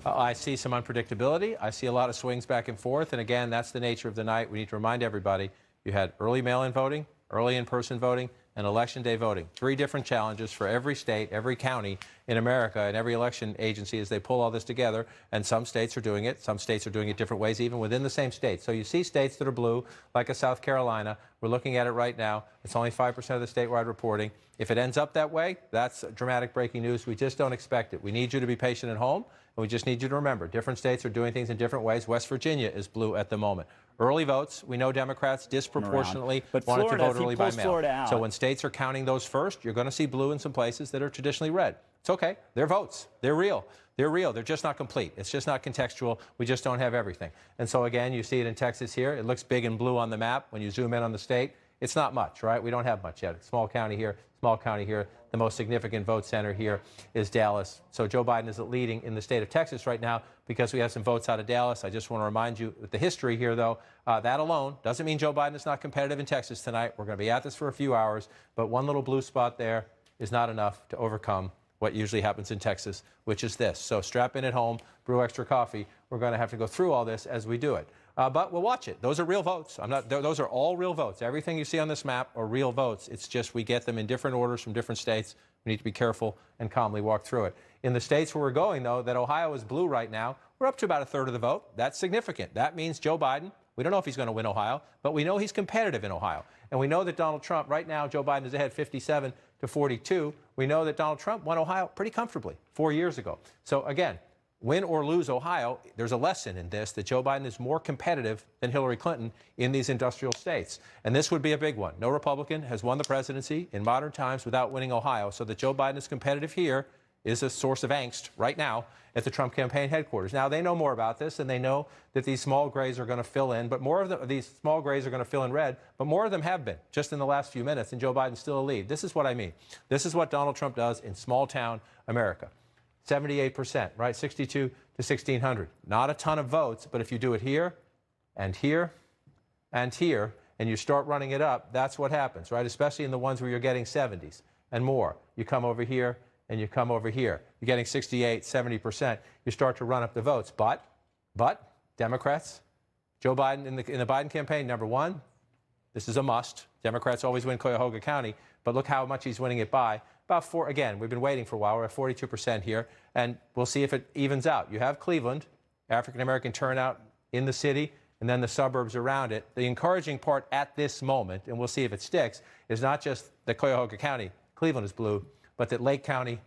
I see some unpredictability. I see a lot of swings back and forth. And again, that's the nature of the night. We need to remind everybody you had early mail-in voting, early in-person voting, and election day voting. 3 different challenges for every state, every county in America, and every election agency as they pull all this together. And some states are doing it. Some states are doing it different ways, even within the same state. So you see states that are blue, like a South Carolina. We're looking at it right now. It's only 5% of the statewide reporting. If it ends up that way, that's dramatic breaking news. We just don't expect it. We need you to be patient at home. And we just need you to remember, different states are doing things in different ways. West Virginia is blue at the moment. Early votes, we know Democrats disproportionately But wanted Florida, to if vote he early by pulls mail. Florida out- So when states are counting those first, you're going to see blue in some places that are traditionally red. It's okay. They're votes. They're real. They're real. They're just not complete. It's just not contextual. We just don't have everything. And so, again, you see it in Texas here. It looks big and blue on the map. When you zoom in on the state, it's not much, right? We don't have much yet. Small county here, small county here. The most significant vote center here is Dallas. So Joe Biden is leading in the state of Texas right now because we have some votes out of Dallas. I just want to remind you with the history here, though, that alone doesn't mean Joe Biden is not competitive in Texas tonight. We're going to be at this for a few hours, but one little blue spot there is not enough to overcome what usually happens in Texas, which is this. So strap in at home, brew extra coffee. We're going to have to go through all this as we do it. But we'll watch it. Those are real votes. Those are all real votes. Everything you see on this map are real votes. It's just we get them in different orders from different states. We need to be careful and calmly walk through it. In the states where we're going, though, that Ohio is blue right now, we're up to about a third of the vote. That's significant. That means Joe Biden, we don't know if he's going to win Ohio, but we know he's competitive in Ohio. And we know that Donald Trump, right now, Joe Biden is ahead 57 to 42. We know that Donald Trump won Ohio pretty comfortably 4 years ago. So, again, win or lose Ohio, there's a lesson in this that Joe Biden is more competitive than Hillary Clinton in these industrial states. And this would be a big one. No Republican has won the presidency in modern times without winning Ohio. So that Joe Biden is competitive here is a source of angst right now at the Trump campaign headquarters. Now, they know more about this, and they know that these small grays are going to fill in, but more of these small grays are going to fill in red, but more of them have been just in the last few minutes, and Joe Biden's still a lead. This is what I mean. This is what Donald Trump does in small-town America. 78%, right? 62 to 1,600. Not a ton of votes, but if you do it here and here and here, and you start running it up, that's what happens, right? Especially in the ones where you're getting 70s and more. You come over here and you come over here. You're getting 68, 70%. You start to run up the votes. But Democrats, Joe Biden in the Biden campaign, number one, this is a must. Democrats always win Cuyahoga County, but look how much he's winning it by. About 4, again, we've been waiting for a while. We're at 42% here, and we'll see if it evens out. You have Cleveland, African-American turnout in the city, and then the suburbs around it. The encouraging part at this moment, and we'll see if it sticks, is not just that Cuyahoga County, Cleveland is blue, but that Lake County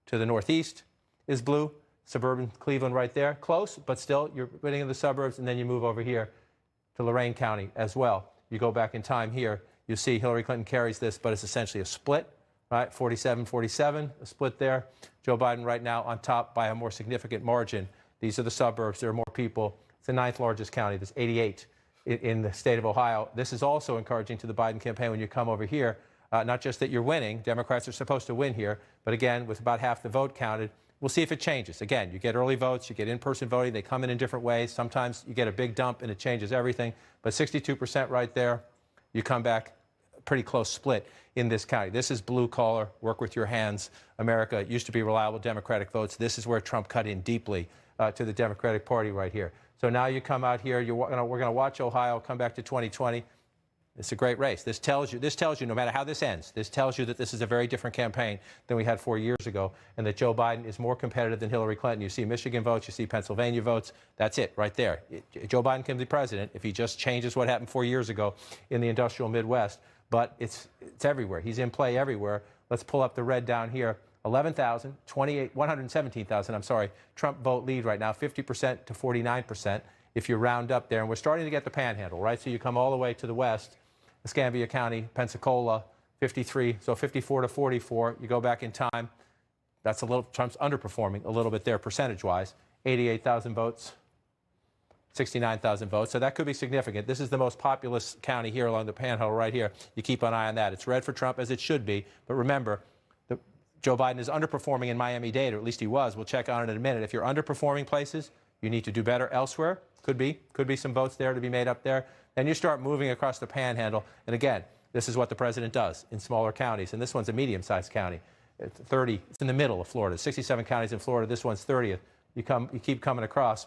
to the northeast is blue. Suburban Cleveland right there. Close, but still, you're winning in the suburbs, and then you move over here to Lorain County as well. You go back in time here, you see Hillary Clinton carries this, but it's essentially a split. Right, 47-47, a split there. Joe Biden right now on top by a more significant margin. These are the suburbs. There are more people. It's the 9th largest county. There's 88 in the state of Ohio. This is also encouraging to the Biden campaign when you come over here. Not just that you're winning. Democrats are supposed to win here. But again, with about half the vote counted, we'll see if it changes. Again, you get early votes. You get in-person voting. They come in different ways. Sometimes you get a big dump and it changes everything. But 62% right there, you come back pretty close split in this county. This is blue collar, work with your hands. America, it used to be reliable Democratic votes. This is where Trump cut in deeply to the Democratic Party right here. So now you come out here, we're going to watch Ohio come back to 2020. It's a great race. This tells you, no matter how this ends, this tells you that this is a very different campaign than we had 4 years ago, and that Joe Biden is more competitive than Hillary Clinton. You see Michigan votes, you see Pennsylvania votes. That's it right there. Joe Biden can be president if he just changes what happened 4 years ago in the industrial Midwest. But it's everywhere. He's in play everywhere. Let's pull up the red down here. 11,000, 28, 117,000, I'm sorry, Trump vote lead right now, 50% to 49% if you round up there. And we're starting to get the panhandle, right? So you come all the way to the west, Escambia County, Pensacola, 53, so 54 to 44. You go back in time. That's a little, Trump's underperforming a little bit there percentage-wise. 88,000 votes. 69,000 votes, so that could be significant. This is the most populous county here along the Panhandle right here. You keep an eye on that. It's red for Trump, as it should be. But remember, Joe Biden is underperforming in Miami-Dade, or at least he was. We'll check on it in a minute. If you're underperforming places, you need to do better elsewhere. Could be some votes there to be made up there. Then you start moving across the Panhandle. And again, this is what the president does in smaller counties. And this one's a medium-sized county. It's 30. It's in the middle of Florida. 67 counties in Florida. This one's 30th. You keep coming across.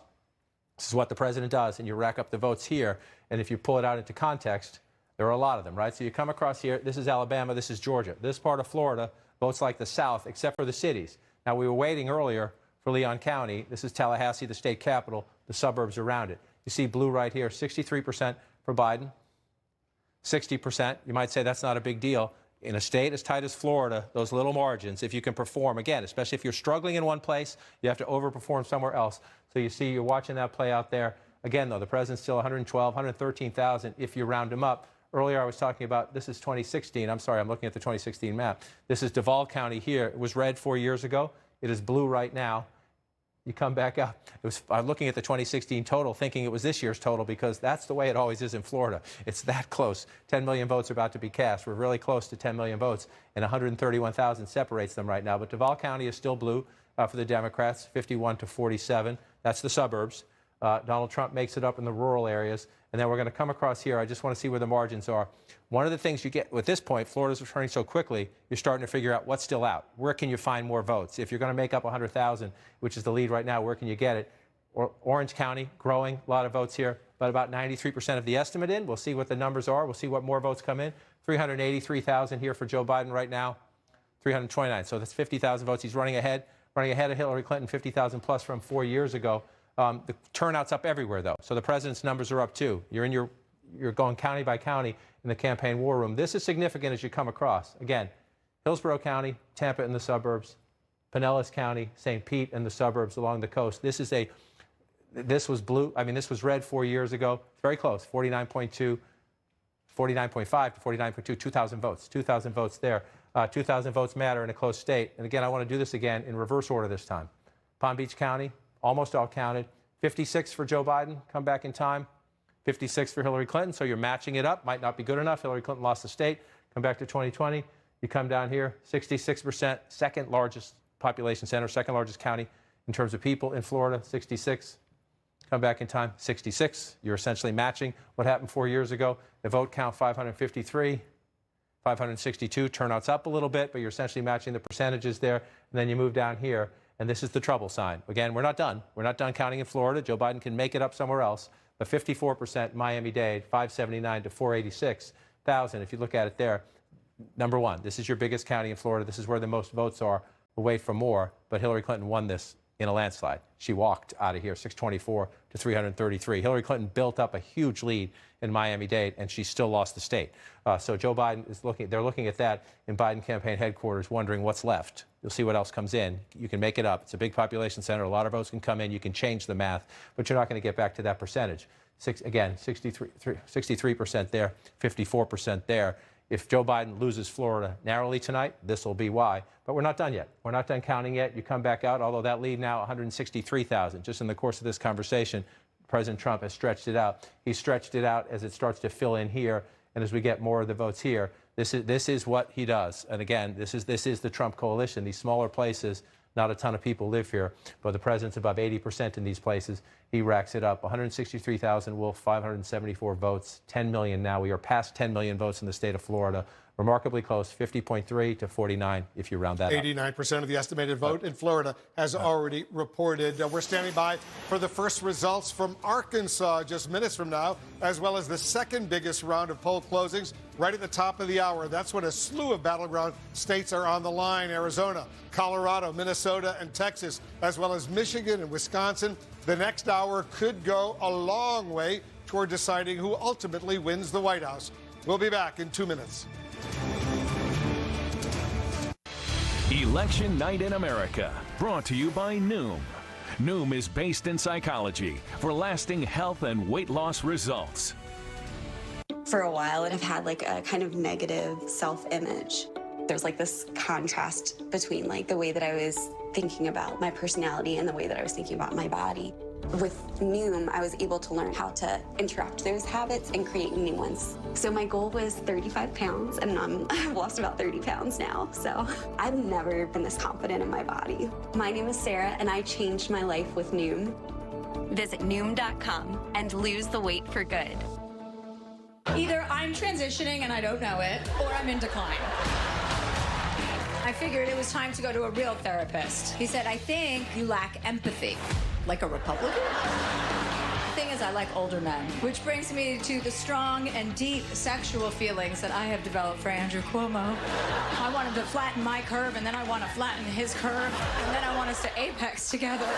This is what the president does, and you rack up the votes here. And if you pull it out into context, there are a lot of them, right? So you come across here. This is Alabama. This is Georgia. This part of Florida votes like the South, except for the cities. Now, we were waiting earlier for Leon County. This is Tallahassee, the state capital, the suburbs around it. You see blue right here, 63% for Biden, 60%. You might say that's not a big deal. In a state as tight as Florida, those little margins, if you can perform, again, especially if you're struggling in one place, you have to overperform somewhere else. So you see, you're watching that play out there. Again, though, the president's still 112, 113,000 if you round him up. Earlier, I was talking about, this is 2016. I'm sorry, I'm looking at the 2016 map. This is Duval County here. It was red 4 years ago. It is blue right now. You come back out. I'm looking at the 2016 total, thinking it was this year's total, because that's the way it always is in Florida. It's that close. 10 million votes are about to be cast. We're really close to 10 million votes, and 131,000 separates them right now. But Duval County is still blue for the Democrats, 51 to 47. That's the suburbs. Donald Trump makes it up in the rural areas. And then we're going to come across here. I just want to see where the margins are. One of the things you get at this point, Florida's returning so quickly, you're starting to figure out what's still out. Where can you find more votes? If you're going to make up 100,000, which is the lead right now, where can you get it? Orange County, growing, a lot of votes here, but about 93% of the estimate in. We'll see what the numbers are. We'll see what more votes come in. 383,000 here for Joe Biden right now, 329. So that's 50,000 votes. He's running ahead of Hillary Clinton, 50,000 plus from 4 years ago. The turnout's up everywhere, though, so the president's numbers are up, too. You're going county by county in the campaign war room. This is significant as you come across. Again, Hillsborough County, Tampa in the suburbs, Pinellas County, St. Pete in the suburbs along the coast. This was blue. I mean, this was red 4 years ago. It's very close, 49.2, 49.5 to 49.2, 2,000 votes. 2,000 votes there. 2,000 votes matter in a close state. And again, I want to do this again in reverse order this time. Palm Beach County, almost all counted. 56 for Joe Biden, come back in time. 56 for Hillary Clinton, so you're matching it up. Might not be good enough. Hillary Clinton lost the state. Come back to 2020. You come down here, 66%, second largest population center, second largest county in terms of people in Florida, 66. Come back in time, 66. You're essentially matching what happened 4 years ago. The vote count, 553. 562, turnout's up a little bit, but you're essentially matching the percentages there. And then you move down here, and this is the trouble sign. Again, we're not done. We're not done counting in Florida. Joe Biden can make it up somewhere else. But 54% Miami-Dade, 579 to 486,000. If you look at it there, number one, this is your biggest county in Florida. This is where the most votes are. We'll wait for more. But Hillary Clinton won this in a landslide. She walked out of here, 624 to 333. Hillary Clinton built up a huge lead in Miami-Dade, and she still lost the state. So Joe Biden is they're looking at that in Biden campaign headquarters, wondering what's left. You'll see what else comes in. You can make it up. It's a big population center. A lot of votes can come in. You can change the math, but you're not going to get back to that percentage. Again, 63% there, 54% there. If Joe Biden loses Florida narrowly tonight, this will be why. But we're not done yet. We're not done counting yet. You come back out, although that lead now 163,000. Just in the course of this conversation, President Trump has stretched it out. He stretched it out as it starts to fill in here, and as we get more of the votes here. This is what he does. And again, this is the Trump coalition. These smaller places, not a ton of people live here, but the president's above 80% in these places. He racks it up. 163,000 Wolf, 574 votes, 10 million now. We are past 10 million votes in the state of Florida. Remarkably close, 50.3 to 49 if you round that up. 89% of the estimated vote in Florida has already reported. We're standing by for the first results from Arkansas just minutes from now, as well as the second biggest round of poll closings right at the top of the hour. That's when a slew of battleground states are on the line: Arizona, Colorado, Minnesota, and Texas, as well as Michigan and Wisconsin. The next hour could go a long way toward deciding who ultimately wins the White House. We'll be back in 2 minutes. Election Night in America, brought to you by Noom. Noom is based in psychology for lasting health and weight loss results. For a while, I've had like a kind of negative self-image. There's like this contrast between like the way that I was thinking about my personality and the way that I was thinking about my body. With Noom, I was able to learn how to interrupt those habits and create new ones. So my goal was 35 pounds, and I've lost about 30 pounds now. So I've never been this confident in my body. My name is Sarah, and I changed my life with Noom. Visit Noom.com and lose the weight for good. Either I'm transitioning and I don't know it, or I'm in decline. I figured it was time to go to a real therapist. He said, I think you lack empathy. Like a Republican? Thing is, I like older men, which brings me to the strong and deep sexual feelings that I have developed for Andrew Cuomo. I want him to flatten my curve, and then I want to flatten his curve, and then I want us to apex together.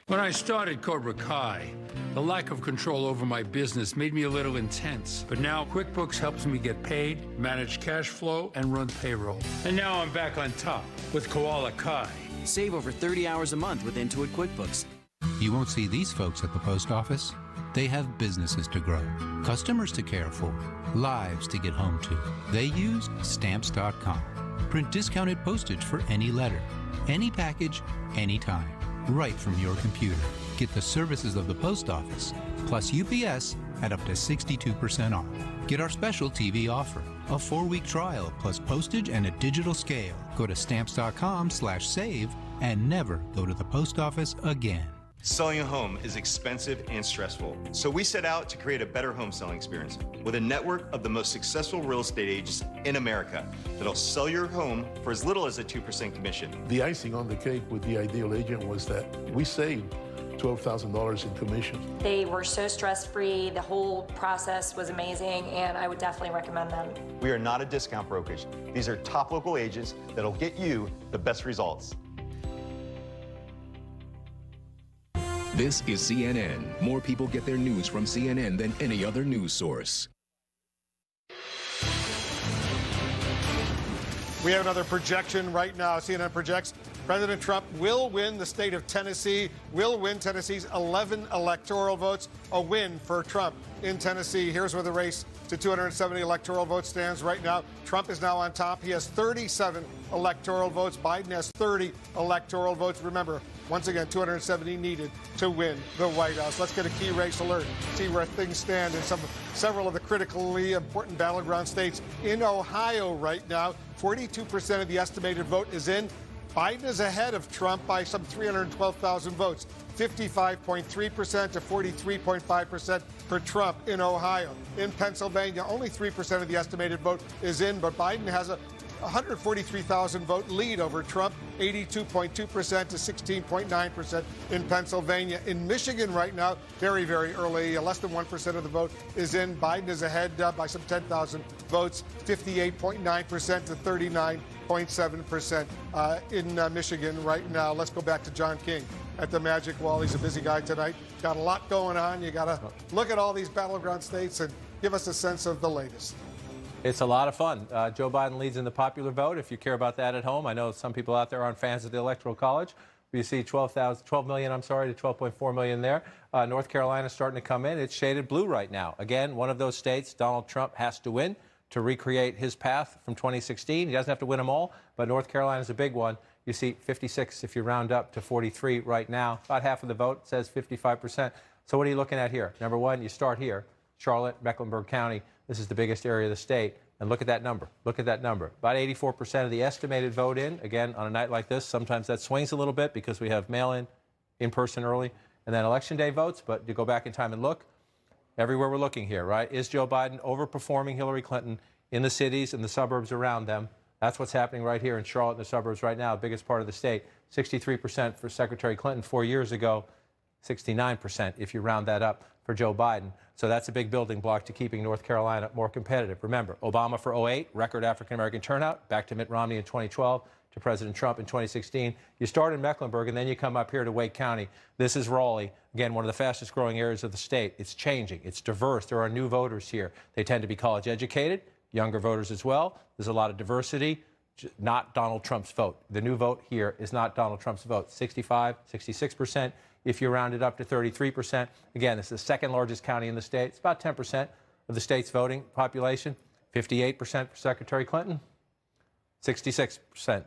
When I started Cobra Kai, the lack of control over my business made me a little intense. But now QuickBooks helps me get paid, manage cash flow, and run payroll. And now I'm back on top with Koala Kai. Save over 30 hours a month with Intuit QuickBooks. You won't see these folks at the post office. They have businesses to grow, customers to care for, lives to get home to. They use Stamps.com. Print discounted postage for any letter, any package, anytime, right from your computer. Get the services of the post office, plus UPS at up to 62% off. Get our special TV offer, a 4-week trial plus postage and a digital scale. Go to Stamps.com/save and never go to the post office again. Selling a home is expensive and stressful, so we set out to create a better home selling experience with a network of the most successful real estate agents in America that'll sell your home for as little as a 2% commission. The icing on the cake with the Ideal Agent was that we saved $12,000 in commission. They were so stress-free, the whole process was amazing, and I would definitely recommend them. We are not a discount brokerage. These are top local agents that'll get you the best results. This is CNN. More people get their news from CNN than any other news source. We have another projection right now. CNN projects President Trump will win the state of Tennessee, will win Tennessee's 11 electoral votes, a win for Trump in Tennessee. Here's where the race to 270 electoral votes stands right now. Trump is now on top. He has 37 electoral votes. Biden has 30 electoral votes. Remember, once again, 270 needed to win the White House. Let's get a key race alert, see where things stand in several of the critically important battleground states. In Ohio right now, 42% of the estimated vote is in. Biden is ahead of Trump by some 312,000 votes, 55.3% to 43.5% for Trump in Ohio. In Pennsylvania, only 3% of the estimated vote is in, but Biden has a 143,000 vote lead over Trump, 82.2% to 16.9% in Pennsylvania. In Michigan right now, very, very early, less than 1% of the vote is in. Biden is ahead by some 10,000 votes, 58.9% to 39.7% in Michigan right now. Let's go back to John King at the Magic Wall. He's a busy guy tonight. Got a lot going on. You got to look at all these battleground states and give us a sense of the latest. It's a lot of fun. Joe Biden leads in the popular vote. If you care about that at home, I know some people out there aren't fans of the Electoral College. You see 12 million, to 12.4 million there. North Carolina's starting to come in. It's shaded blue right now. Again, one of those states Donald Trump has to win to recreate his path from 2016. He doesn't have to win them all, but North Carolina's a big one. You see 56 if you round up to 43 right now. About half of the vote says 55%. So what are you looking at here? Number one, you start here. Charlotte, Mecklenburg County. This is the biggest area of the state. And look at that number. Look at that number. About 84% of the estimated vote in. Again, on a night like this, sometimes that swings a little bit because we have mail-in, in-person early, and then Election Day votes. But you go back in time and look, everywhere we're looking here, right? Is Joe Biden overperforming Hillary Clinton in the cities and the suburbs around them? That's what's happening right here in Charlotte and the suburbs right now, the biggest part of the state. 63% for Secretary Clinton 4 years ago, 69% if you round that up for Joe Biden. So that's a big building block to keeping North Carolina more competitive. Remember, Obama for 2008, record African-American turnout, back to Mitt Romney in 2012, to President Trump in 2016. You start in Mecklenburg, and then you come up here to Wake County. This is Raleigh, again, one of the fastest growing areas of the state. It's changing. It's diverse. There are new voters here. They tend to be college educated, younger voters as well. There's a lot of diversity. Not Donald Trump's vote. The new vote here is not Donald Trump's vote. 65, 66%. If you round it up to 33%, again, it's the second largest county in the state. It's about 10% of the state's voting population. 58% for Secretary Clinton, 66%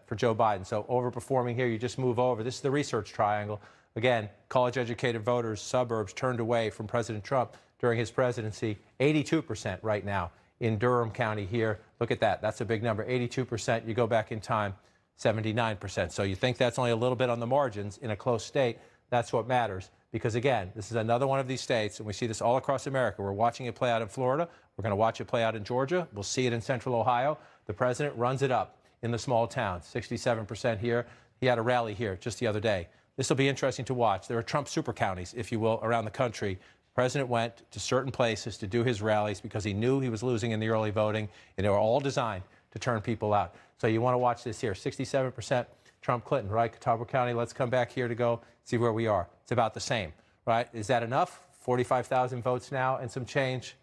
for Joe Biden. So overperforming here, you just move over. This is the research triangle. Again, college-educated voters, suburbs turned away from President Trump during his presidency. 82% right now in Durham County here. Look at that. That's a big number. 82%. You go back in time, 79%. So you think that's only a little bit on the margins in a close state. That's what matters. Because, again, this is another one of these states, and we see this all across America. We're watching it play out in Florida. We're going to watch it play out in Georgia. We'll see it in central Ohio. The president runs it up in the small towns, 67% here. He had a rally here just the other day. This will be interesting to watch. There are Trump super counties, if you will, around the country. The president went to certain places to do his rallies because he knew he was losing in the early voting, and they were all designed to turn people out. So you want to watch this here. 67% Trump-Clinton, right? Catawba County, let's come back here to go see where we are. It's about the same, right? Is that enough? 45,000 votes now and some change.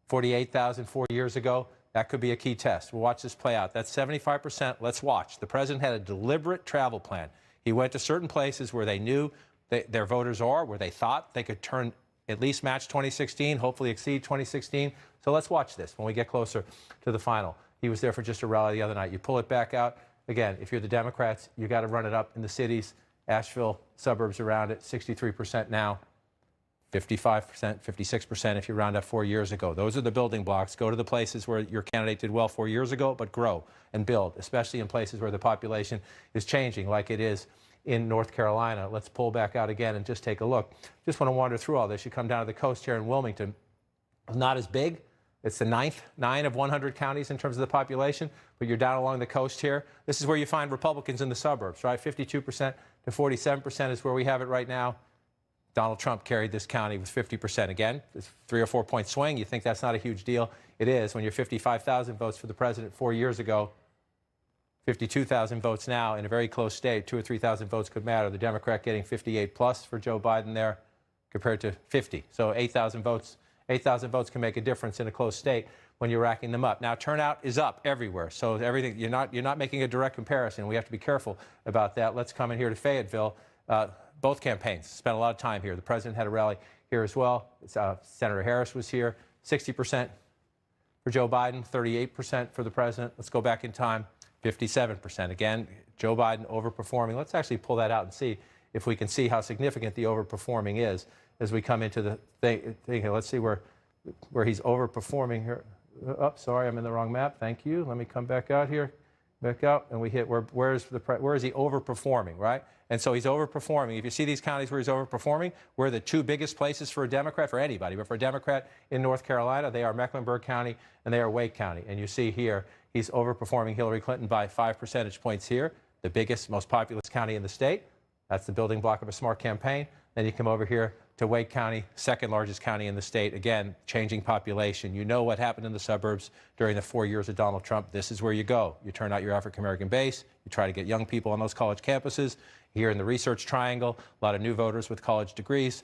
48,000 4 years ago. That could be a key test. We'll watch this play out. That's 75%. Let's watch. The president had a deliberate travel plan. He went to certain places where they knew their voters are, where they thought they could turn at least match 2016, hopefully exceed 2016. So let's watch this when we get closer to the final. He was there for just a rally the other night. You pull it back out. Again, if you're the Democrats, you got to run it up in the cities. Asheville, suburbs around it, 63% now, 55%, 56% if you round up 4 years ago. Those are the building blocks. Go to the places where your candidate did well 4 years ago, but grow and build, especially in places where the population is changing like it is in North Carolina. Let's pull back out again and just take a look. Just want to wander through all this. You come down to the coast here in Wilmington. Not as big. It's the 9 of 100 counties in terms of the population, but you're down along the coast here. This is where you find Republicans in the suburbs, right? 52% to 47% is where we have it right now. Donald Trump carried this county with 50%. Again, it's 3 or 4 point swing. You think that's not a huge deal. It is when you're 55,000 votes for the president 4 years ago, 52,000 votes now in a very close state. 2,000 or 3,000 votes could matter. The Democrat getting 58 plus for Joe Biden there compared to 50. So 8,000 votes. 8,000 votes can make a difference in a close state when you're racking them up. Now, turnout is up everywhere. So everything, you're not making a direct comparison. We have to be careful about that. Let's come in here to Fayetteville. Both campaigns spent a lot of time here. The president had a rally here as well. Senator Harris was here. 60% for Joe Biden, 38% for the president. Let's go back in time. 57%. Again, Joe Biden overperforming. Let's actually pull that out and see if we can see how significant the overperforming is as we come into the thing here. Let's see where he's overperforming here. Oh, sorry, I'm in the wrong map. Thank you. Let me come back out here. Back out, and we hit where is he overperforming, right? And so he's overperforming. If you see these counties where he's overperforming, where the two biggest places for a Democrat, for anybody, but for a Democrat in North Carolina, they are Mecklenburg County and they are Wake County. And you see here, he's overperforming Hillary Clinton by 5 percentage points here, the biggest, most populous county in the state. That's the building block of a smart campaign. Then you come over here to Wake County, second largest county in the state. Again, changing population. You know what happened in the suburbs during the 4 years of Donald Trump. This is where you go. You turn out your African-American base. You try to get young people on those college campuses. Here in the Research Triangle, a lot of new voters with college degrees,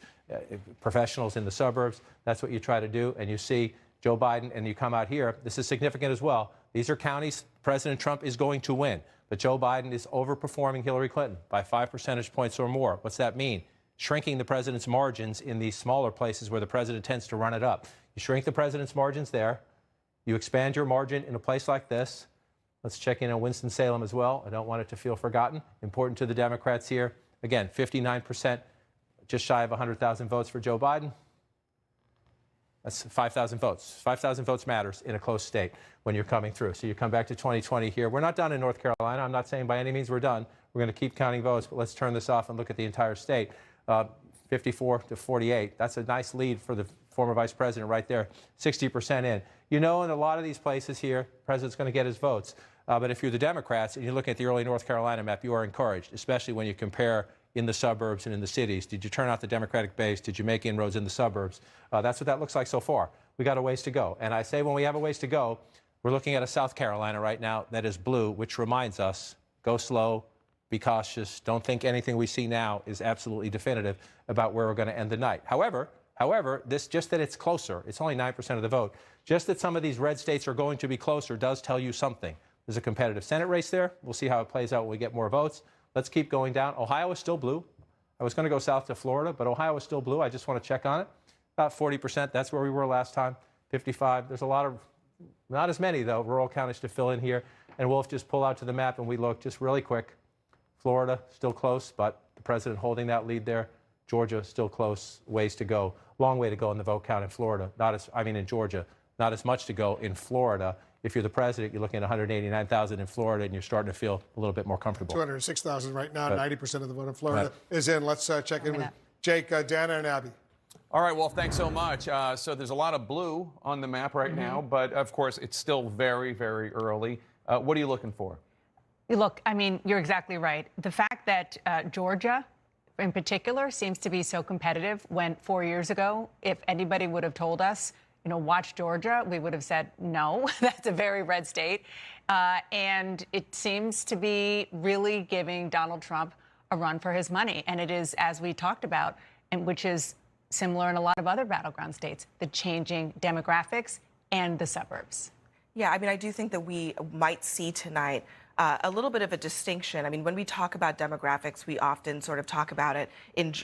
professionals in the suburbs. That's what you try to do. And you see Joe Biden, and you come out here. This is significant as well. These are counties President Trump is going to win. But Joe Biden is overperforming Hillary Clinton by 5 percentage points or more. What's that mean? Shrinking the president's margins in these smaller places where the president tends to run it up. You shrink the president's margins there. You expand your margin in a place like this. Let's check in on Winston-Salem as well. I don't want it to feel forgotten. Important to the Democrats here. Again, 59%, just shy of 100,000 votes for Joe Biden. That's 5,000 votes. 5,000 votes matters in a close state when you're coming through. So you come back to 2020 here. We're not done in North Carolina. I'm not saying by any means we're done. We're going to keep counting votes, but let's turn this off and look at the entire state. 54 to 48. That's a nice lead for the former vice president right there, 60% in. You know, in a lot of these places here, the president's going to get his votes. But if you're the Democrats and you're looking at the early North Carolina map, you are encouraged, especially when you compare in the suburbs and in the cities. Did you turn out the Democratic base? Did you make inroads in the suburbs? That's what that looks like so far. We got a ways to go. And I say when we have a ways to go, we're looking at a South Carolina right now that is blue, which reminds us, go slow, be cautious. Don't think anything we see now is absolutely definitive about where we're going to end the night. However, this just that it's closer. It's only 9% of the vote. Just that some of these red states are going to be closer does tell you something. There's a competitive Senate race there. We'll see how it plays out when we get more votes. Let's keep going down. Ohio is still blue. I was going to go south to Florida, but Ohio is still blue. I just want to check on it. About 40%. That's where we were last time. 55. There's a lot of, not as many, though, rural counties to fill in here. And we'll just pull out to the map and we look just really quick. Florida, still close, but the president holding that lead there. Georgia, still close, ways to go. Long way to go in the vote count in Florida. In Georgia, not as much to go in Florida. If you're the president, you're looking at 189,000 in Florida, and you're starting to feel a little bit more comfortable. 206,000 right now. 90% of the vote in Florida is in. Let's check in with Jake, Dana, and Abby. All right, Wolf, thanks so much. So there's a lot of blue on the map right now, but of course, it's still very, very early. What are you looking for? Look, I mean, you're exactly right. The fact that Georgia, in particular, seems to be so competitive when 4 years ago, if anybody would have told us, watch Georgia, we would have said, no, that's a very red state. And it seems to be really giving Donald Trump a run for his money. And it is, as we talked about, and which is similar in a lot of other battleground states, the changing demographics and the suburbs. Yeah, I mean, I do think that we might see tonight a little bit of a distinction. I mean, when we talk about demographics, we often sort of talk about it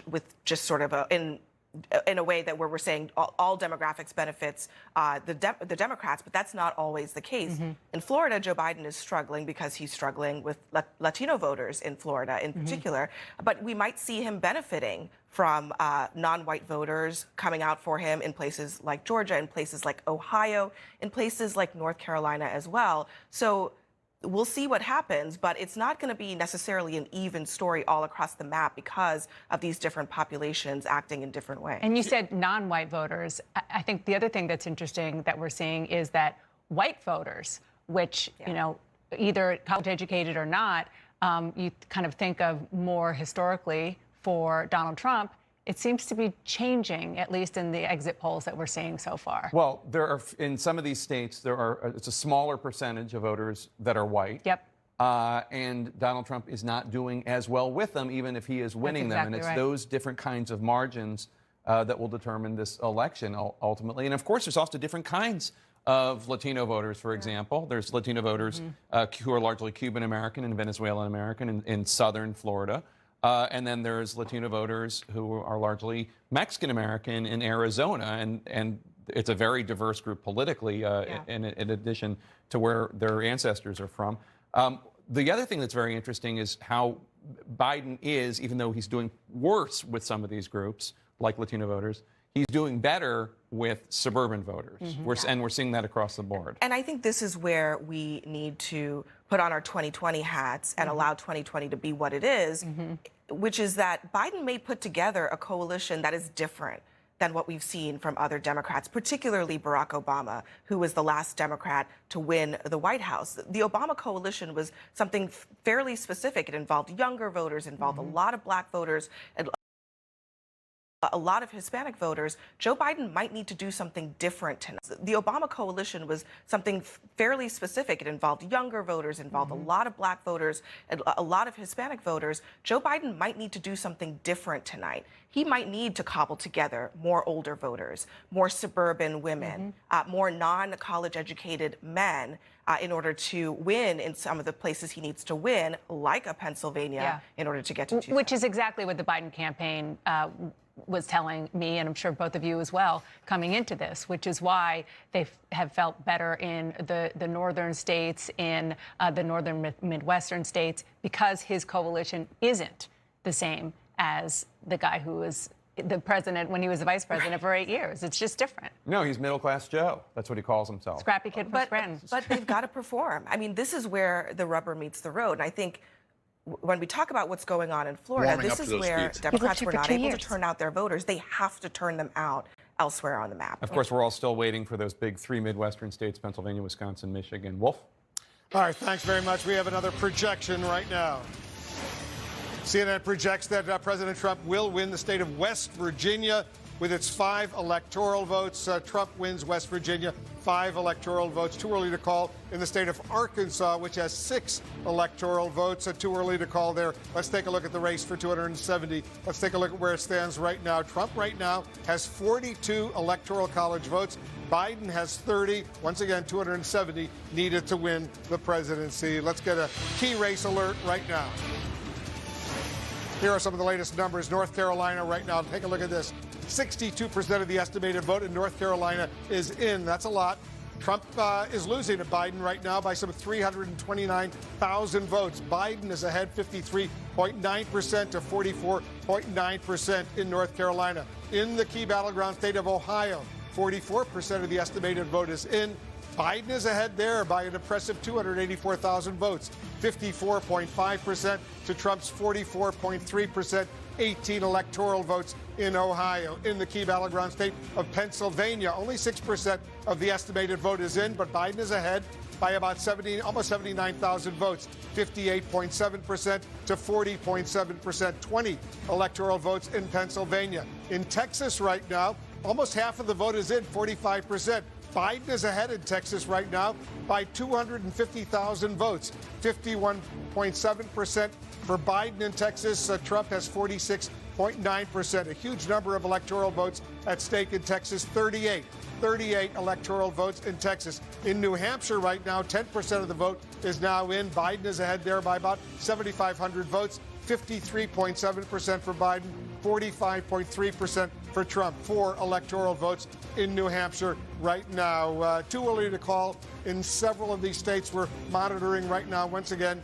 with just sort of in a way that where we're saying all demographics benefits the Democrats, but that's not always the case. In Florida, Joe Biden is struggling because he's struggling with Latino voters in Florida in particular, but we might see him benefiting from non-white voters coming out for him in places like Georgia, in places like Ohio, in places like North Carolina as well. So we'll see what happens, but it's not going to be necessarily an even story all across the map because of these different populations acting in different ways. And you said non-white voters. I think the other thing that's interesting that we're seeing is that white voters, which, you know, either college educated or not, you kind of think of more historically for Donald Trump. It seems to be changing, at least in the exit polls that we're seeing so far. Well, there are in some of these states it's a smaller percentage of voters that are white. Yep. And Donald Trump is not doing as well with them, even if he is winning them. And it's those different kinds of margins that will determine this election ultimately. And of course, there's also different kinds of Latino voters, for example. There's Latino voters who are largely Cuban American and Venezuelan American in southern Florida. And then there's Latino voters who are largely Mexican American in Arizona, and it's a very diverse group politically, in addition to where their ancestors are from. The other thing that's very interesting is how Biden is, even though he's doing worse with some of these groups, like Latino voters, he's doing better with suburban voters. And we're seeing that across the board. And I think this is where we need to put on our 2020 hats and allow 2020 to be what it is, which is that Biden may put together a coalition that is different than what we've seen from other Democrats, particularly Barack Obama, who was the last Democrat to win the White House. The Obama coalition was something fairly specific. It involved younger voters, involved a lot of black voters, and a lot of Hispanic voters. Joe Biden might need to do something different tonight. The Obama coalition was something fairly specific. It involved younger voters, involved a lot of black voters, and a lot of Hispanic voters. Joe Biden might need to do something different tonight. He might need to cobble together more older voters, more suburban women, more non-college educated men in order to win in some of the places he needs to win, like a Pennsylvania, in order to get to 2. Which is exactly what the Biden campaign was telling me, and I'm sure both of you as well, coming into this, which is why they have felt better in the northern states, in the northern Midwestern states, because his coalition isn't the same as the guy who was the president when he was the vice president for 8 years. It's just different. No, he's middle-class Joe. That's what he calls himself. Scrappy kid from Scranton. But they've got to perform. I mean, this is where the rubber meets the road. And I think when we talk about what's going on in Florida, this is where Democrats were not able to turn out their voters. They have to turn them out elsewhere on the map. Of course, we're all still waiting for those big 3 Midwestern states, Pennsylvania, Wisconsin, Michigan. Wolf? All right, thanks very much. We have another projection right now. CNN projects that President Trump will win the state of West Virginia with its 5 electoral votes. Trump wins West Virginia, 5 electoral votes. Too early to call in the state of Arkansas, which has 6 electoral votes. Too early to call there. Let's take a look at the race for 270. Let's take a look at where it stands right now. Trump right now has 42 electoral college votes. Biden has 30. Once again, 270 needed to win the presidency. Let's get a key race alert right now. Here are some of the latest numbers. North Carolina right now, take a look at this. 62% of the estimated vote in North Carolina is in. That's a lot. Trump is losing to Biden right now by some 329,000 votes. Biden is ahead 53.9% to 44.9% in North Carolina. In the key battleground state of Ohio, 44% of the estimated vote is in. Biden is ahead there by an impressive 284,000 votes, 54.5% to Trump's 44.3%, 18 electoral votes in Ohio. In the key battleground state of Pennsylvania, only 6% of the estimated vote is in, but Biden is ahead by about almost 79,000 votes, 58.7% to 40.7%, 20 electoral votes in Pennsylvania. In Texas right now, almost half of the vote is in, 45%. Biden is ahead in Texas right now by 250,000 votes, 51.7% for Biden in Texas. Trump has 46.9%. A huge number of electoral votes at stake in Texas, 38 38 electoral votes in Texas. In New Hampshire right now, 10% of the vote is now in. Biden is ahead there by about 7,500 votes. 53.7% for Biden, 45.3% for Trump. 4 electoral votes in New Hampshire right now. Too early to call in several of these states. We're monitoring right now, once again,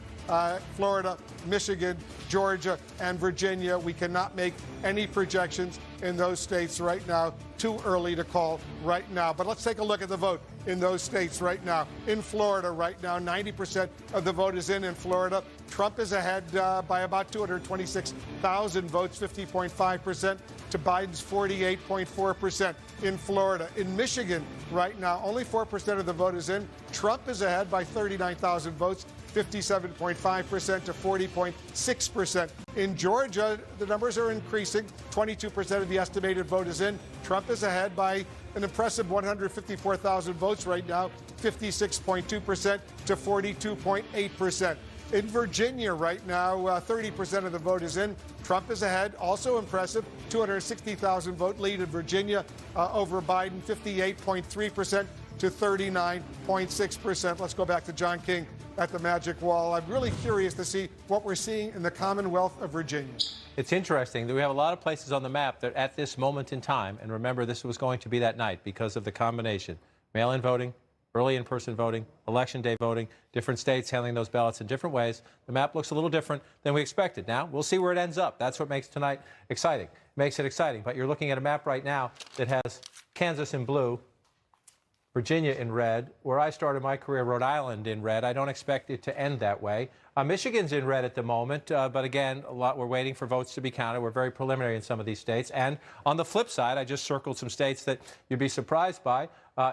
Florida, Michigan, Georgia, and Virginia. We cannot make any projections in those states right now. Too early to call right now. But let's take a look at the vote in those states right now. In Florida right now, 90% of the vote is in Florida. Trump is ahead by about 226,000 votes, 50.5% to Biden's 48.4% in Florida. In Michigan right now, only 4% of the vote is in. Trump is ahead by 39,000 votes, 57.5% to 40.6%. In Georgia, the numbers are increasing. 22% of the estimated vote is in. Trump is ahead by an impressive 154,000 votes right now, 56.2% to 42.8%. In Virginia right now, 30% of the vote is in. Trump is ahead, also impressive, 260,000 vote lead in Virginia over Biden, 58.3% to 39.6%. Let's go back to John King at the Magic Wall. I'm really curious to see what we're seeing in the Commonwealth of Virginia. It's interesting that we have a lot of places on the map that at this moment in time, and remember this was going to be that night because of the combination, mail-in voting, early in-person voting, election day voting, different states handling those ballots in different ways. The map looks a little different than we expected. Now, we'll see where it ends up. That's what makes tonight exciting. Makes it exciting. But you're looking at a map right now that has Kansas in blue, Virginia in red, where I started my career, Rhode Island in red. I don't expect it to end that way. Michigan's in red at the moment, but again, we're waiting for votes to be counted. We're very preliminary in some of these states. And on the flip side, I just circled some states that you'd be surprised by.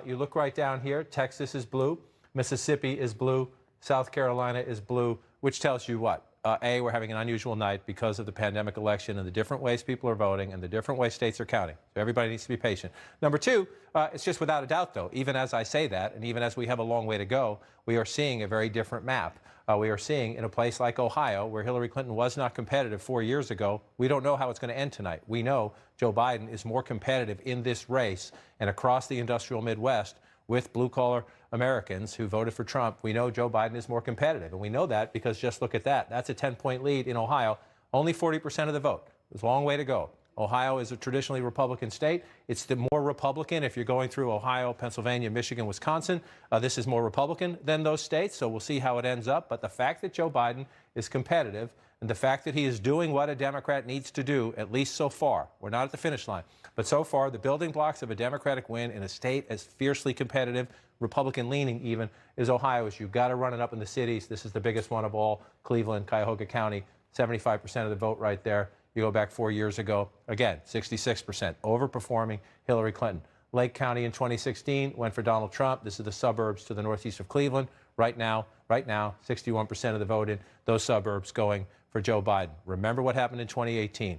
You look right down here, Texas is blue, Mississippi is blue, South Carolina is blue, which tells you what? A, we're having an unusual night because of the pandemic election and the different ways people are voting and the different ways states are counting. So everybody needs to be patient. Number two, it's just without a doubt, though, even as I say that, and even as we have a long way to go, we are seeing a very different map. We are seeing in a place like Ohio, where Hillary Clinton was not competitive 4 years ago, we don't know how it's going to end tonight. We know Joe Biden is more competitive in this race and across the industrial Midwest with blue-collar Americans who voted for Trump. We know Joe Biden is more competitive, and we know that because just look at that. That's a 10-point lead in Ohio, only 40% of the vote. There's a long way to go. Ohio is a traditionally Republican state. It's the more Republican if you're going through Ohio, Pennsylvania, Michigan, Wisconsin. This is more Republican than those states, so we'll see how it ends up. But the fact that Joe Biden is competitive and the fact that he is doing what a Democrat needs to do, at least so far, we're not at the finish line, but so far the building blocks of a Democratic win in a state as fiercely competitive, Republican-leaning even, is Ohio. Is you've got to run it up in the cities. This is the biggest one of all, Cleveland, Cuyahoga County, 75% of the vote right there. You go back 4 years ago, again, 66%, overperforming Hillary Clinton. Lake County in 2016 went for Donald Trump. This is the suburbs to the northeast of Cleveland. Right now, 61% of the vote in those suburbs going for Joe Biden. Remember what happened in 2018.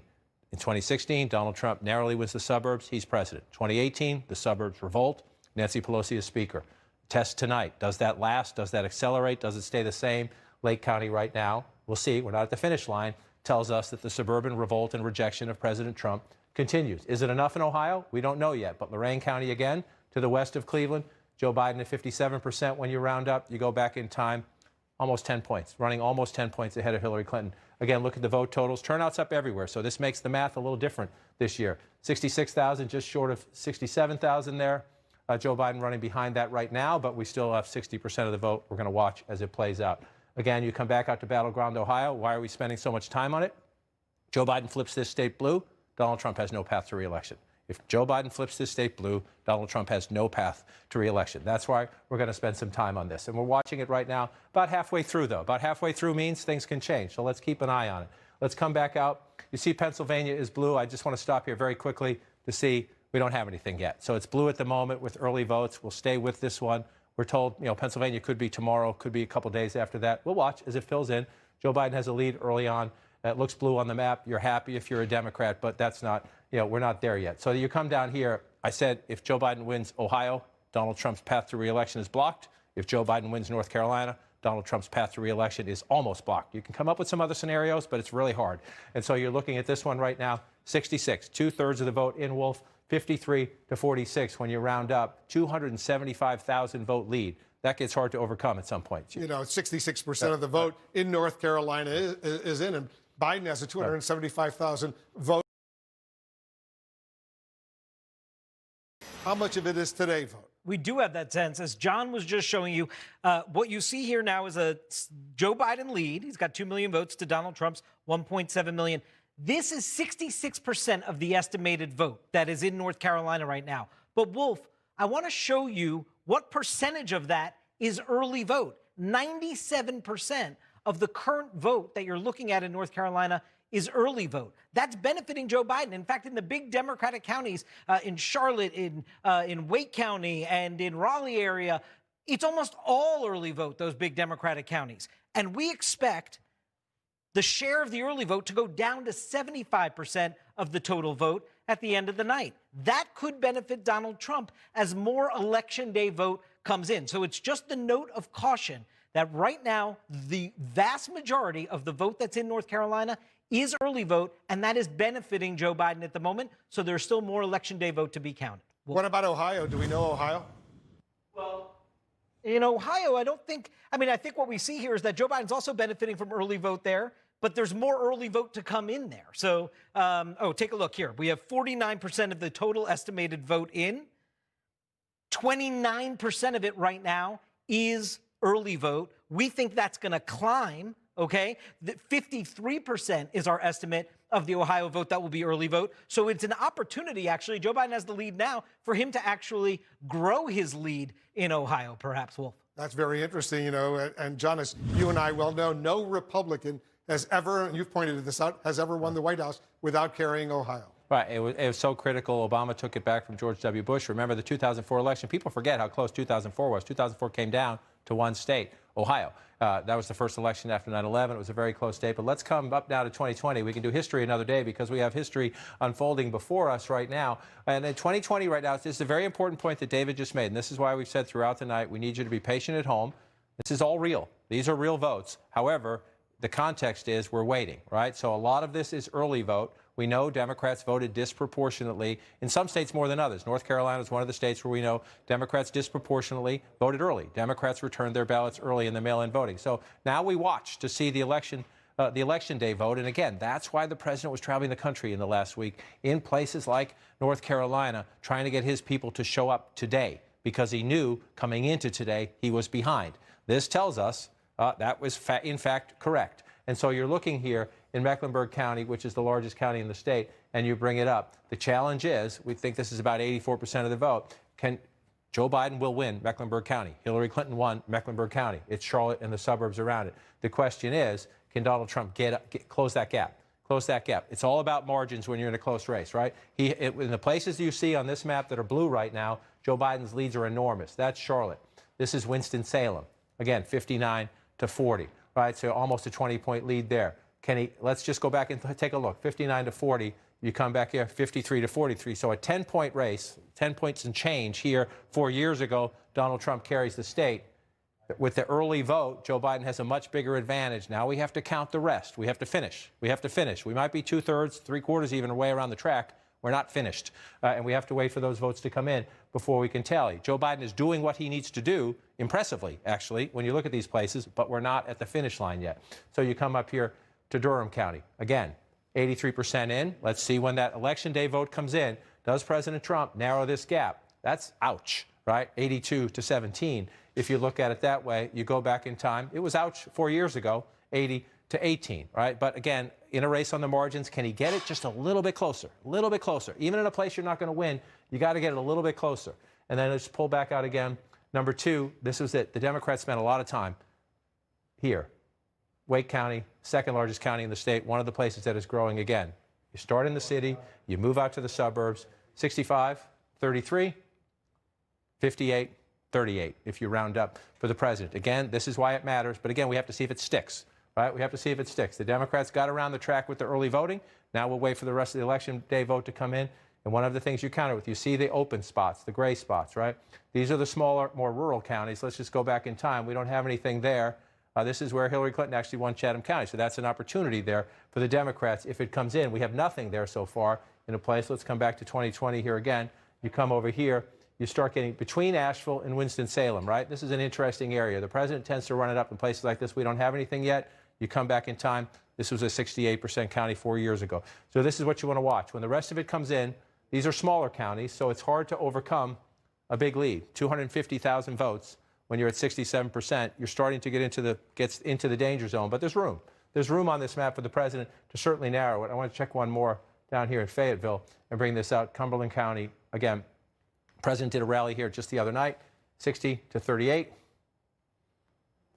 In 2016, Donald Trump narrowly wins the suburbs. He's president. 2018, the suburbs revolt. Nancy Pelosi is speaker. Test tonight. Does that last? Does that accelerate? Does it stay the same? Lake County right now, we'll see. We're not at the finish line. Tells us that the suburban revolt and rejection of President Trump continues. Is it enough in Ohio? We don't know yet. But Lorain County again, to the west of Cleveland, Joe Biden at 57% when you round up. You go back in time, almost 10 points, running almost 10 points ahead of Hillary Clinton. Again, look at the vote totals. Turnout's up everywhere, so this makes the math a little different this year. 66,000, just short of 67,000 there. Joe Biden running behind that right now, but we still have 60% of the vote. We're going to watch as it plays out. Again, you come back out to Battleground, Ohio. Why are we spending so much time on it? Joe Biden flips this state blue. Donald Trump has no path to re-election. If Joe Biden flips this state blue, Donald Trump has no path to re-election. That's why we're going to spend some time on this. And we're watching it right now, about halfway through, though. About halfway through means things can change, so let's keep an eye on it. Let's come back out. You see Pennsylvania is blue. I just want to stop here very quickly to see we don't have anything yet. So it's blue at the moment with early votes. We'll stay with this one. We're told, Pennsylvania could be tomorrow, could be a couple days after that. We'll watch as it fills in. Joe Biden has a lead early on. It looks blue on the map. You're happy if you're a Democrat, but that's not, we're not there yet. So you come down here. I said if Joe Biden wins Ohio, Donald Trump's path to re-election is blocked. If Joe Biden wins North Carolina, Donald Trump's path to re-election is almost blocked. You can come up with some other scenarios, but it's really hard. And so you're looking at this one right now, 66, 2/3 of the vote in Wolf, 53 to 46 when you round up, 275,000 vote lead. That gets hard to overcome at some point. 66% of the vote in North Carolina is in, and Biden has a 275,000 vote. How much of it is today vote? We do have that sense. As John was just showing you, what you see here now is a Joe Biden lead. He's got 2 million votes to Donald Trump's 1.7 million. This is 66% of the estimated vote that is in North Carolina right now. But Wolf, I want to show you what percentage of that is early vote. 97% of the current vote that you're looking at in North Carolina is early vote. That's benefiting Joe Biden. In fact, in the big Democratic counties, in Charlotte, in Wake County, and in Raleigh area, it's almost all early vote, those big Democratic counties. And we expect the share of the early vote to go down to 75% of the total vote at the end of the night. That could benefit Donald Trump as more Election Day vote comes in. So it's just the note of caution that right now, the vast majority of the vote that's in North Carolina is early vote, and that is benefiting Joe Biden at the moment. So there's still more Election Day vote to be counted. What about Ohio? Do we know Ohio? Well, in Ohio, I think what we see here is that Joe Biden's also benefiting from early vote there, but there's more early vote to come in there. So, take a look here. We have 49% of the total estimated vote in. 29% of it right now is early vote. We think that's going to climb, okay? 53% is our estimate of the Ohio vote that will be early vote. So it's an opportunity, actually. Joe Biden has the lead now for him to actually grow his lead in Ohio, perhaps, Wolf. That's very interesting, and John, as you and I well know, no Republican has ever, and you've pointed this out, has ever won the White House without carrying Ohio. Right. It was so critical. Obama took it back from George W. Bush. Remember the 2004 election? People forget how close 2004 was. 2004 came down to one state, Ohio. That was the first election after 9/11. It was a very close state. But let's come up now to 2020. We can do history another day because we have history unfolding before us right now. And in 2020 right now, this is a very important point that David just made. And this is why we've said throughout the night, we need you to be patient at home. This is all real. These are real votes. However, the context is we're waiting, right? So a lot of this is early vote. We know Democrats voted disproportionately in some states more than others. North Carolina is one of the states where we know Democrats disproportionately voted early. Democrats returned their ballots early in the mail-in voting. So now we watch to see the election day vote. And again, that's why the president was traveling the country in the last week in places like North Carolina, trying to get his people to show up today because he knew coming into today he was behind. This tells us that was in fact correct. And so you're looking here in Mecklenburg County, which is the largest county in the state, and you bring it up. The challenge is, we think this is about 84% of the vote. Joe Biden will win Mecklenburg County. Hillary Clinton won Mecklenburg County. It's Charlotte and the suburbs around it. The question is, can Donald Trump close that gap? Close that gap. It's all about margins when you're in a close race, right? In the places you see on this map that are blue right now, Joe Biden's leads are enormous. That's Charlotte. This is Winston-Salem. Again, 59 to 40, right? So almost a 20-point lead there. Let's just go back and take a look. 59 to 40. You come back here, 53 to 43. So a 10-point race, 10 points and change here. 4 years ago, Donald Trump carries the state. With the early vote, Joe Biden has a much bigger advantage. Now we have to count the rest. We have to finish. We have to finish. We might be 2/3, 3/4 even way around the track. We're not finished. And we have to wait for those votes to come in before we can tally. Joe Biden is doing what he needs to do, impressively, actually, when you look at these places, but we're not at the finish line yet. So you come up here to Durham County. Again, 83% in. Let's see when that Election Day vote comes in. Does President Trump narrow this gap? That's ouch, right? 82 to 17. If you look at it that way, you go back in time. It was ouch 4 years ago, 80 to 18, right? But again, in a race on the margins, can he get it just a little bit closer? A little bit closer. Even in a place you're not going to win, you got to get it a little bit closer. And then let's pull back out again. Number two, this was it. The Democrats spent a lot of time here. Wake County, second largest county in the state, one of the places that is growing again. You start in the city, you move out to the suburbs, 65, 33, 58, 38, if you round up for the president. Again, this is why it matters, but again, we have to see if it sticks, right? We have to see if it sticks. The Democrats got around the track with the early voting. Now we'll wait for the rest of the Election Day vote to come in. And one of the things you counter with, you see the open spots, the gray spots, right? These are the smaller, more rural counties. Let's just go back in time. We don't have anything there. This is where Hillary Clinton actually won Chatham County. So that's an opportunity there for the Democrats if it comes in. We have nothing there so far in a place. Let's come back to 2020 here again. You come over here. You start getting between Asheville and Winston-Salem, right? This is an interesting area. The president tends to run it up in places like this. We don't have anything yet. You come back in time. This was a 68% county 4 years ago. So this is what you want to watch. When the rest of it comes in, these are smaller counties, so it's hard to overcome a big lead. 250,000 votes when you're at 67%. You're starting to get into the danger zone, but there's room. There's room on this map for the president to certainly narrow it. I want to check one more down here in Fayetteville and bring this out. Cumberland County, again, president did a rally here just the other night, 60 to 38,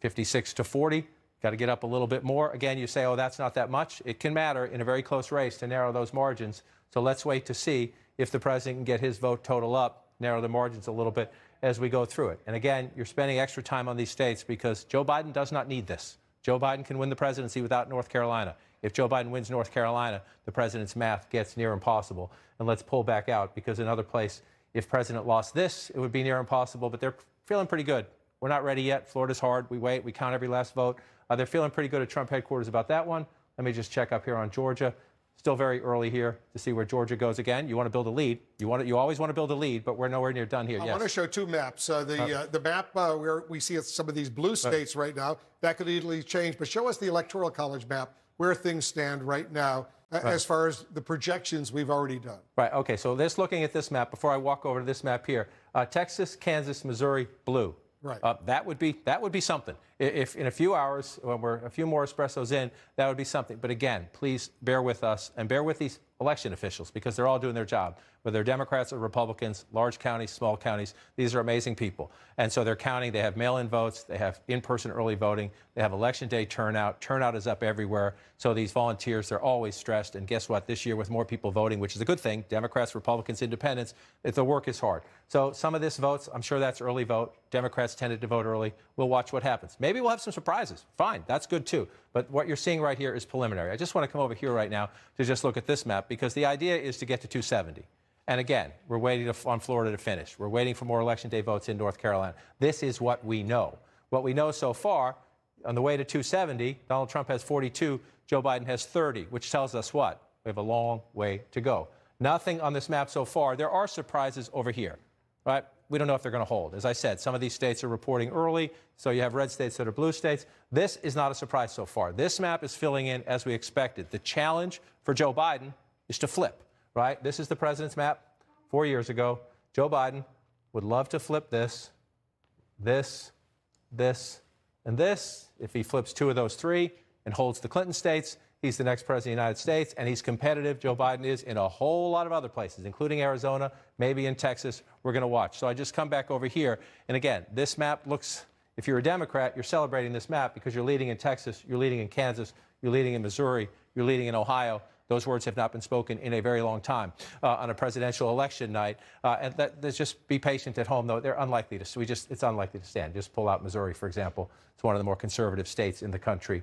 56 to 40. Got to get up a little bit more. Again, you say, oh, that's not that much. It can matter in a very close race to narrow those margins. So let's wait to see if the president can get his vote total up, narrow the margins a little bit as we go through it. And again, you're spending extra time on these states because Joe Biden does not need this. Joe Biden can win the presidency without North Carolina. If Joe Biden wins North Carolina, the president's math gets near impossible. And let's pull back out because another place, if president lost this, it would be near impossible, but they're feeling pretty good. We're not ready yet. Florida's hard. We wait. We count every last vote. They're feeling pretty good at Trump headquarters about that one. Let me just check up here on Georgia. Still very early here to see where Georgia goes again. You want to build a lead. You always want to build a lead, but we're nowhere near done here. I want to show two maps. The map where we see some of these blue states right now, that could easily change. But show us the Electoral College map, where things stand right now as far as the projections we've already done. Right. Okay. So just looking at this map, before I walk over to this map here, Texas, Kansas, Missouri, blue. Right. That would be something. If in a few hours, when we're a few more espressos in, that would be something. But again, please bear with us and bear with these election officials because they're all doing their job. Whether they're Democrats or Republicans, large counties, small counties, these are amazing people. And so they're counting. They have mail-in votes. They have in-person early voting. They have election day turnout. Turnout is up everywhere. So these volunteers, they're always stressed. And guess what? This year, with more people voting, which is a good thing, Democrats, Republicans, Independents, the work is hard. So some of this votes, I'm sure that's early vote. Democrats tended to vote early. We'll watch what happens. Maybe we'll have some surprises. Fine. That's good, too. But what you're seeing right here is preliminary. I just want to come over here right now to just look at this map because the idea is to get to 270. And again, we're waiting on Florida to finish. We're waiting for more Election Day votes in North Carolina. This is what we know. What we know so far, on the way to 270, Donald Trump has 42, Joe Biden has 30, which tells us what? We have a long way to go. Nothing on this map so far. There are surprises over here, right? We don't know if they're going to hold. As I said, some of these states are reporting early, so you have red states that are blue states. This is not a surprise so far. This map is filling in as we expected. The challenge for Joe Biden is to flip, right? This is the president's map 4 years ago. Joe Biden would love to flip this, and this. If he flips two of those three and holds the Clinton states, he's the next president of the United States, and he's competitive. Joe Biden is in a whole lot of other places, including Arizona, maybe in Texas. We're going to watch. So I just come back over here. And again, this map looks, if you're a Democrat, you're celebrating this map because you're leading in Texas, you're leading in Kansas, you're leading in Missouri, you're leading in Ohio. Those words have not been spoken in a very long time on a presidential election night. And just be patient at home, though. They're unlikely to. It's unlikely to stand. Just pull out Missouri, for example. It's one of the more conservative states in the country.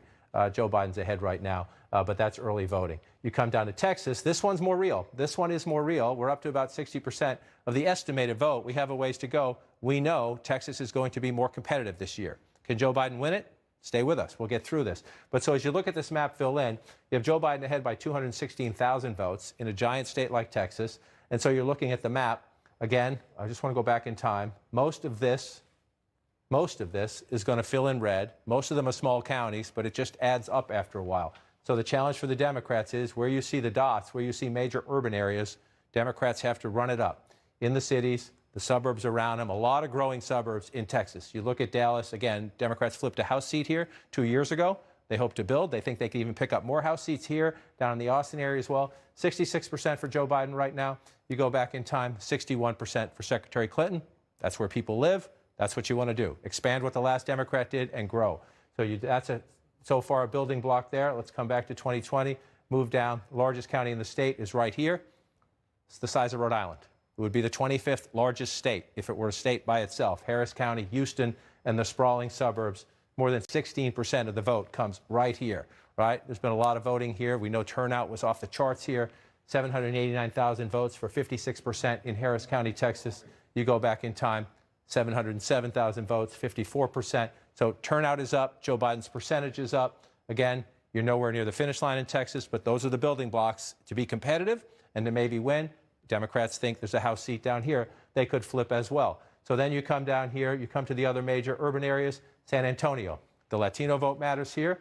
Joe Biden's ahead right now, but that's early voting. You come down to Texas. This one's more real. This one is more real. We're up to about 60% of the estimated vote. We have a ways to go. We know Texas is going to be more competitive this year. Can Joe Biden win it? Stay with us. We'll get through this. But so as you look at this map fill in, you have Joe Biden ahead by 216,000 votes in a giant state like Texas. And so you're looking at the map. Again, I just want to go back in time. Most of this is going to fill in red. Most of them are small counties, but it just adds up after a while. So the challenge for the Democrats is where you see the dots, where you see major urban areas, Democrats have to run it up. In the cities, the suburbs around them, a lot of growing suburbs in Texas. You look at Dallas, again, Democrats flipped a House seat here 2 years ago. They hope to build. They think they can even pick up more House seats here, down in the Austin area as well. 66% for Joe Biden right now. You go back in time, 61% for Secretary Clinton. That's where people live. That's what you want to do. Expand what the last Democrat did and grow. So that's so far a building block there. Let's come back to 2020. Move down. Largest county in the state is right here. It's the size of Rhode Island. It would be the 25th largest state if it were a state by itself. Harris County, Houston, and the sprawling suburbs. More than 16% of the vote comes right here, right? There's been a lot of voting here. We know turnout was off the charts here. 789,000 votes for 56% in Harris County, Texas. You go back in time, 707,000 votes, 54%. So turnout is up. Joe Biden's percentage is up. Again, you're nowhere near the finish line in Texas, but those are the building blocks to be competitive and to maybe win. Democrats think there's a House seat down here. They could flip as well. So then you come down here, you come to the other major urban areas, San Antonio. The Latino vote matters here.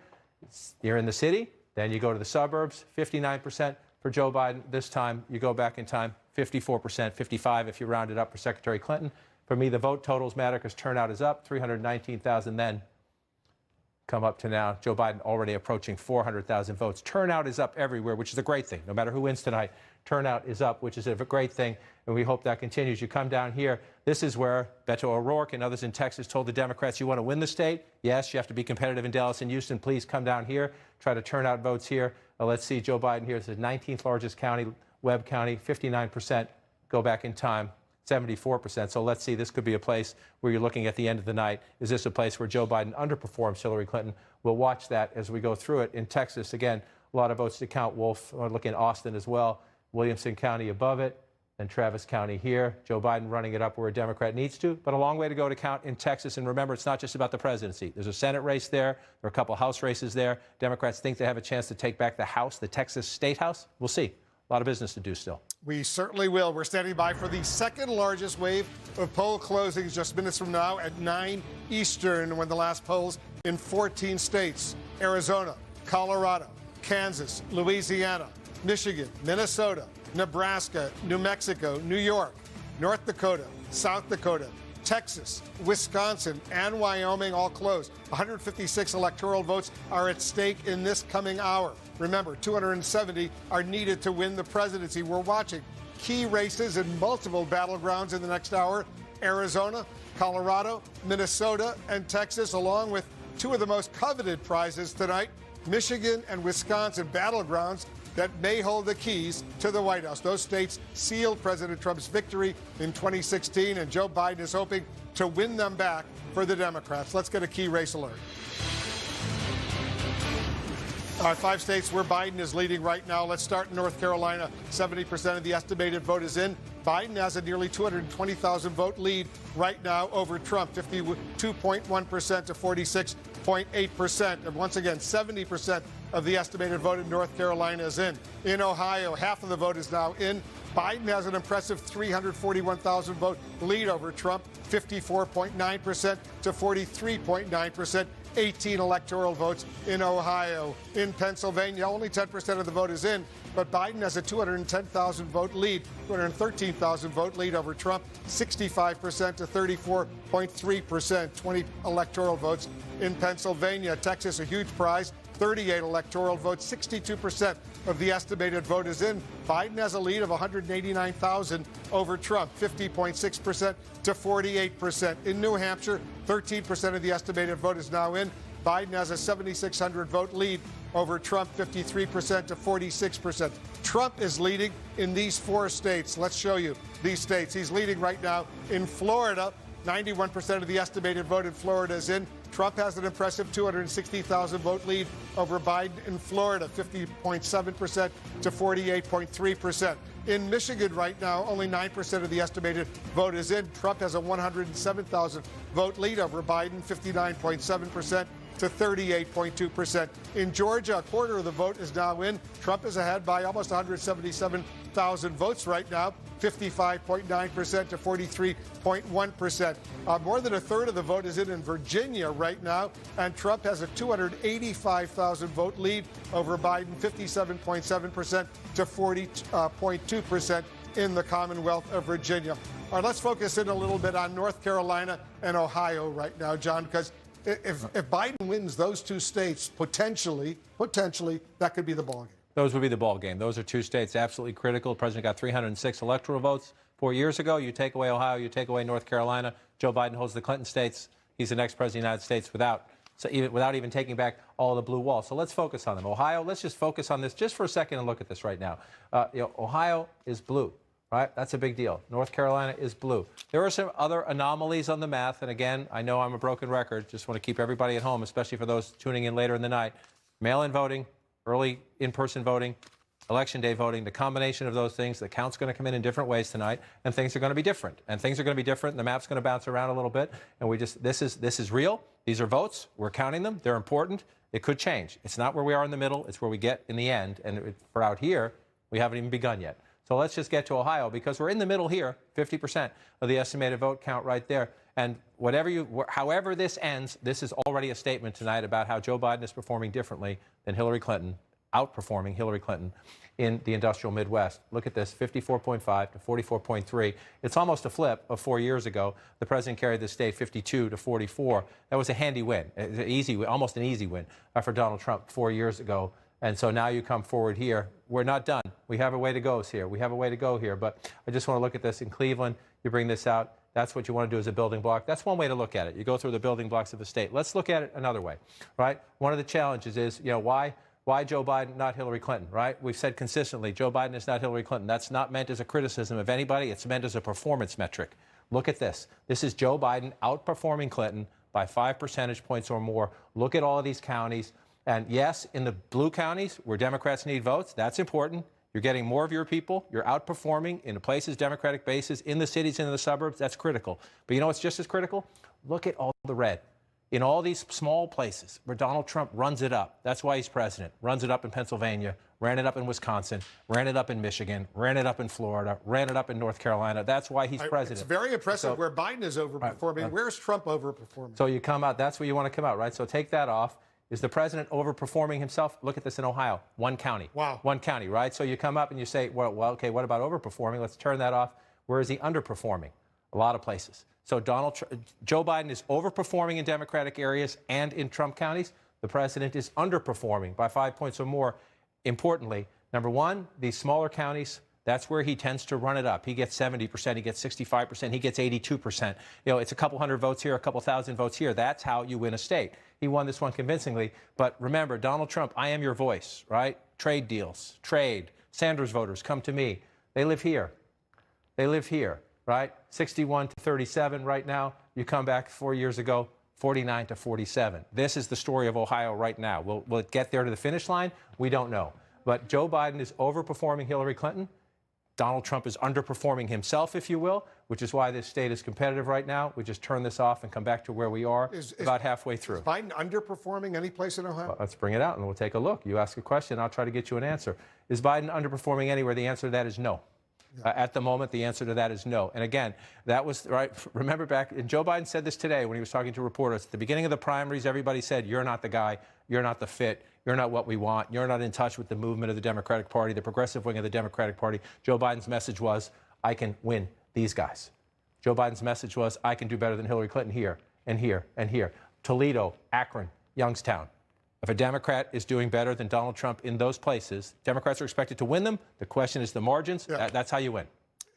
You're in the city. Then you go to the suburbs, 59% for Joe Biden. This time, you go back in time, 54%, 55% if you round it up for Secretary Clinton. For me, the vote totals matter because turnout is up, 319,000 then. Come up to now, Joe Biden already approaching 400,000 votes. Turnout is up everywhere, which is a great thing. No matter who wins tonight, turnout is up, which is a great thing, and we hope that continues. You come down here, this is where Beto O'Rourke and others in Texas told the Democrats, you want to win the state? Yes, you have to be competitive in Dallas and Houston. Please come down here, try to turn out votes here. Let's see Joe Biden here. It's the 19th largest county, Webb County, 59%. Go back in time. 74%. So let's see, this could be a place where you're looking at the end of the night. Is this a place where Joe Biden underperforms Hillary Clinton? We'll watch that as we go through it. In Texas, again, a lot of votes to count. Wolf, looking at Austin as well. Williamson County above it, and Travis County here. Joe Biden running it up where a Democrat needs to, but a long way to go to count in Texas. And remember, it's not just about the presidency. There's a Senate race there. There are a couple House races there. Democrats think they have a chance to take back the House, the Texas State House. We'll see. A lot of business to do still. We certainly will. We're standing by for the second largest wave of poll closings just minutes from now at 9 Eastern, when the last polls in 14 states: Arizona, Colorado, Kansas, Louisiana, Michigan, Minnesota, Nebraska, New Mexico, New York, North Dakota, South Dakota, Texas, Wisconsin, and Wyoming all closed. 156 electoral votes are at stake in this coming hour. Remember, 270 are needed to win the presidency. We're watching key races in multiple battlegrounds in the next hour: Arizona, Colorado, Minnesota, and Texas, along with two of the most coveted prizes tonight, Michigan and Wisconsin, battlegrounds that may hold the keys to the White House. Those states sealed President Trump's victory in 2016, and Joe Biden is hoping to win them back for the Democrats. Let's get a key race alert. All right, 5 states where Biden is leading right now. Let's start in North Carolina. 70% of the estimated vote is in. Biden has a nearly 220,000 vote lead right now over Trump, 52.1% to 46.8%. And once again, 70% of the estimated vote in North Carolina is in. In Ohio, half of the vote is now in. Biden has an impressive 341,000 vote lead over Trump, 54.9% to 43.9%. 18 electoral votes in Ohio. In Pennsylvania, only 10% of the vote is in, but Biden has a 210,000 vote lead, 213,000 vote lead over Trump, 65% to 34.3%, 20 electoral votes in Pennsylvania. Texas, a huge prize, 38 electoral votes, 62% of the estimated vote is in. Biden has a lead of 189,000 over Trump, 50.6% to 48%. In New Hampshire, 13% of the estimated vote is now in. Biden has a 7,600 vote lead over Trump, 53% to 46%. Trump is leading in these 4 states. Let's show you these states. He's leading right now in Florida. 91% of the estimated vote in Florida is in. Trump has an impressive 260,000 vote lead over Biden in Florida, 50.7% to 48.3%. In Michigan right now, only 9% of the estimated vote is in. Trump has a 107,000 vote lead over Biden, 59.7% to 38.2%. In Georgia, a quarter of the vote is now in. Trump is ahead by almost 177,000 votes right now, 55.9% to 43.1%. More than a third of the vote is in Virginia right now, and Trump has a 285,000 vote lead over Biden, 57.7% to 40.2% in the Commonwealth of Virginia. All right, let's focus in a little bit on North Carolina and Ohio right now, John, because if Biden wins those 2 states, potentially, that could be the ballgame. Those would be the ball game. Those are 2 states absolutely critical. The president got 306 electoral votes 4 years ago. You take away Ohio, you take away North Carolina. Joe Biden holds the Clinton states. He's the next president of the United States without even taking back all the blue wall. So let's focus on them. Ohio, let's just focus on this just for a second and look at this right now. Ohio is blue, right? That's a big deal. North Carolina is blue. There are some other anomalies on the math. And again, I know I'm a broken record. Just want to keep everybody at home, especially for those tuning in later in the night. Mail-in voting, early in-person voting, Election Day voting, the combination of those things, the count's going to come in different ways tonight, and things are going to be different. And things are going to be different, and the map's going to bounce around a little bit. And this is real. These are votes. We're counting them. They're important. It could change. It's not where we are in the middle. It's where we get in the end. And for out here, we haven't even begun yet. So let's just get to Ohio because we're in the middle here, 50% of the estimated vote count right there. And however this ends, this is already a statement tonight about how Joe Biden is performing differently than Hillary Clinton, outperforming Hillary Clinton in the industrial Midwest. Look at this, 54.5 to 44.3. It's almost a flip of 4 years ago. The president carried the state 52 to 44. That was a handy win, almost an easy win for Donald Trump 4 years ago. And so now you come forward here. We're not done. We have a way to go here. We have a way to go here. But I just want to look at this in Cleveland. You bring this out. That's what you want to do as a building block. That's one way to look at it. You go through the building blocks of the state. Let's look at it another way, right? One of the challenges is, why Joe Biden, not Hillary Clinton, right? We've said consistently, Joe Biden is not Hillary Clinton. That's not meant as a criticism of anybody. It's meant as a performance metric. Look at this. This is Joe Biden outperforming Clinton by 5 percentage points or more. Look at all of these counties. And yes, in the blue counties where Democrats need votes, that's important. You're getting more of your people. You're outperforming in the places, Democratic bases, in the cities and in the suburbs. That's critical. But you know what's just as critical? Look at all the red. In all these small places where Donald Trump runs it up. That's why he's president. Runs it up in Pennsylvania, ran it up in Wisconsin, ran it up in Michigan, ran it up in Florida, ran it up in North Carolina. That's why he's president. It's very impressive where Biden is overperforming. Where's Trump overperforming? So you come out. That's where you want to come out, right? So take that off. Is the president overperforming himself? Look at this in Ohio, one county. Wow. One county, right? So you come up and you say, well, okay, what about overperforming? Let's turn that off. Where is he underperforming? A lot of places. So Joe Biden is overperforming in Democratic areas and in Trump counties. The president is underperforming by 5 points or more. Importantly, number one, these smaller counties, that's where he tends to run it up. He gets 70%, he gets 65%, he gets 82%. It's a couple hundred votes here, a couple thousand votes here. That's how you win a state. He won this one convincingly. But remember, Donald Trump, I am your voice, right? Trade deals, trade. Sanders voters, come to me. They live here. They live here, right? 61 to 37 right now. You come back 4 years ago, 49 to 47. This is the story of Ohio right now. Will it get there to the finish line? We don't know. But Joe Biden is overperforming Hillary Clinton. Donald Trump is underperforming himself, if you will, which is why this state is competitive right now. We just turn this off and come back to where we are about halfway through. Is Biden underperforming any place in Ohio? Well, let's bring it out and we'll take a look. You ask a question, I'll try to get you an answer. Is Biden underperforming anywhere? The answer to that is no. At the moment, the answer to that is no. And again, that was right. Remember back, and Joe Biden said this today when he was talking to reporters. At the beginning of the primaries, everybody said, you're not the guy, you're not the fit, you're not what we want, you're not in touch with the movement of the Democratic Party, the progressive wing of the Democratic Party. Joe Biden's message was, I can win these guys. Joe Biden's message was, I can do better than Hillary Clinton here and here and here. Toledo, Akron, Youngstown. If a Democrat is doing better than Donald Trump in those places, Democrats are expected to win them. The question is the margins. Yeah. That's how you win.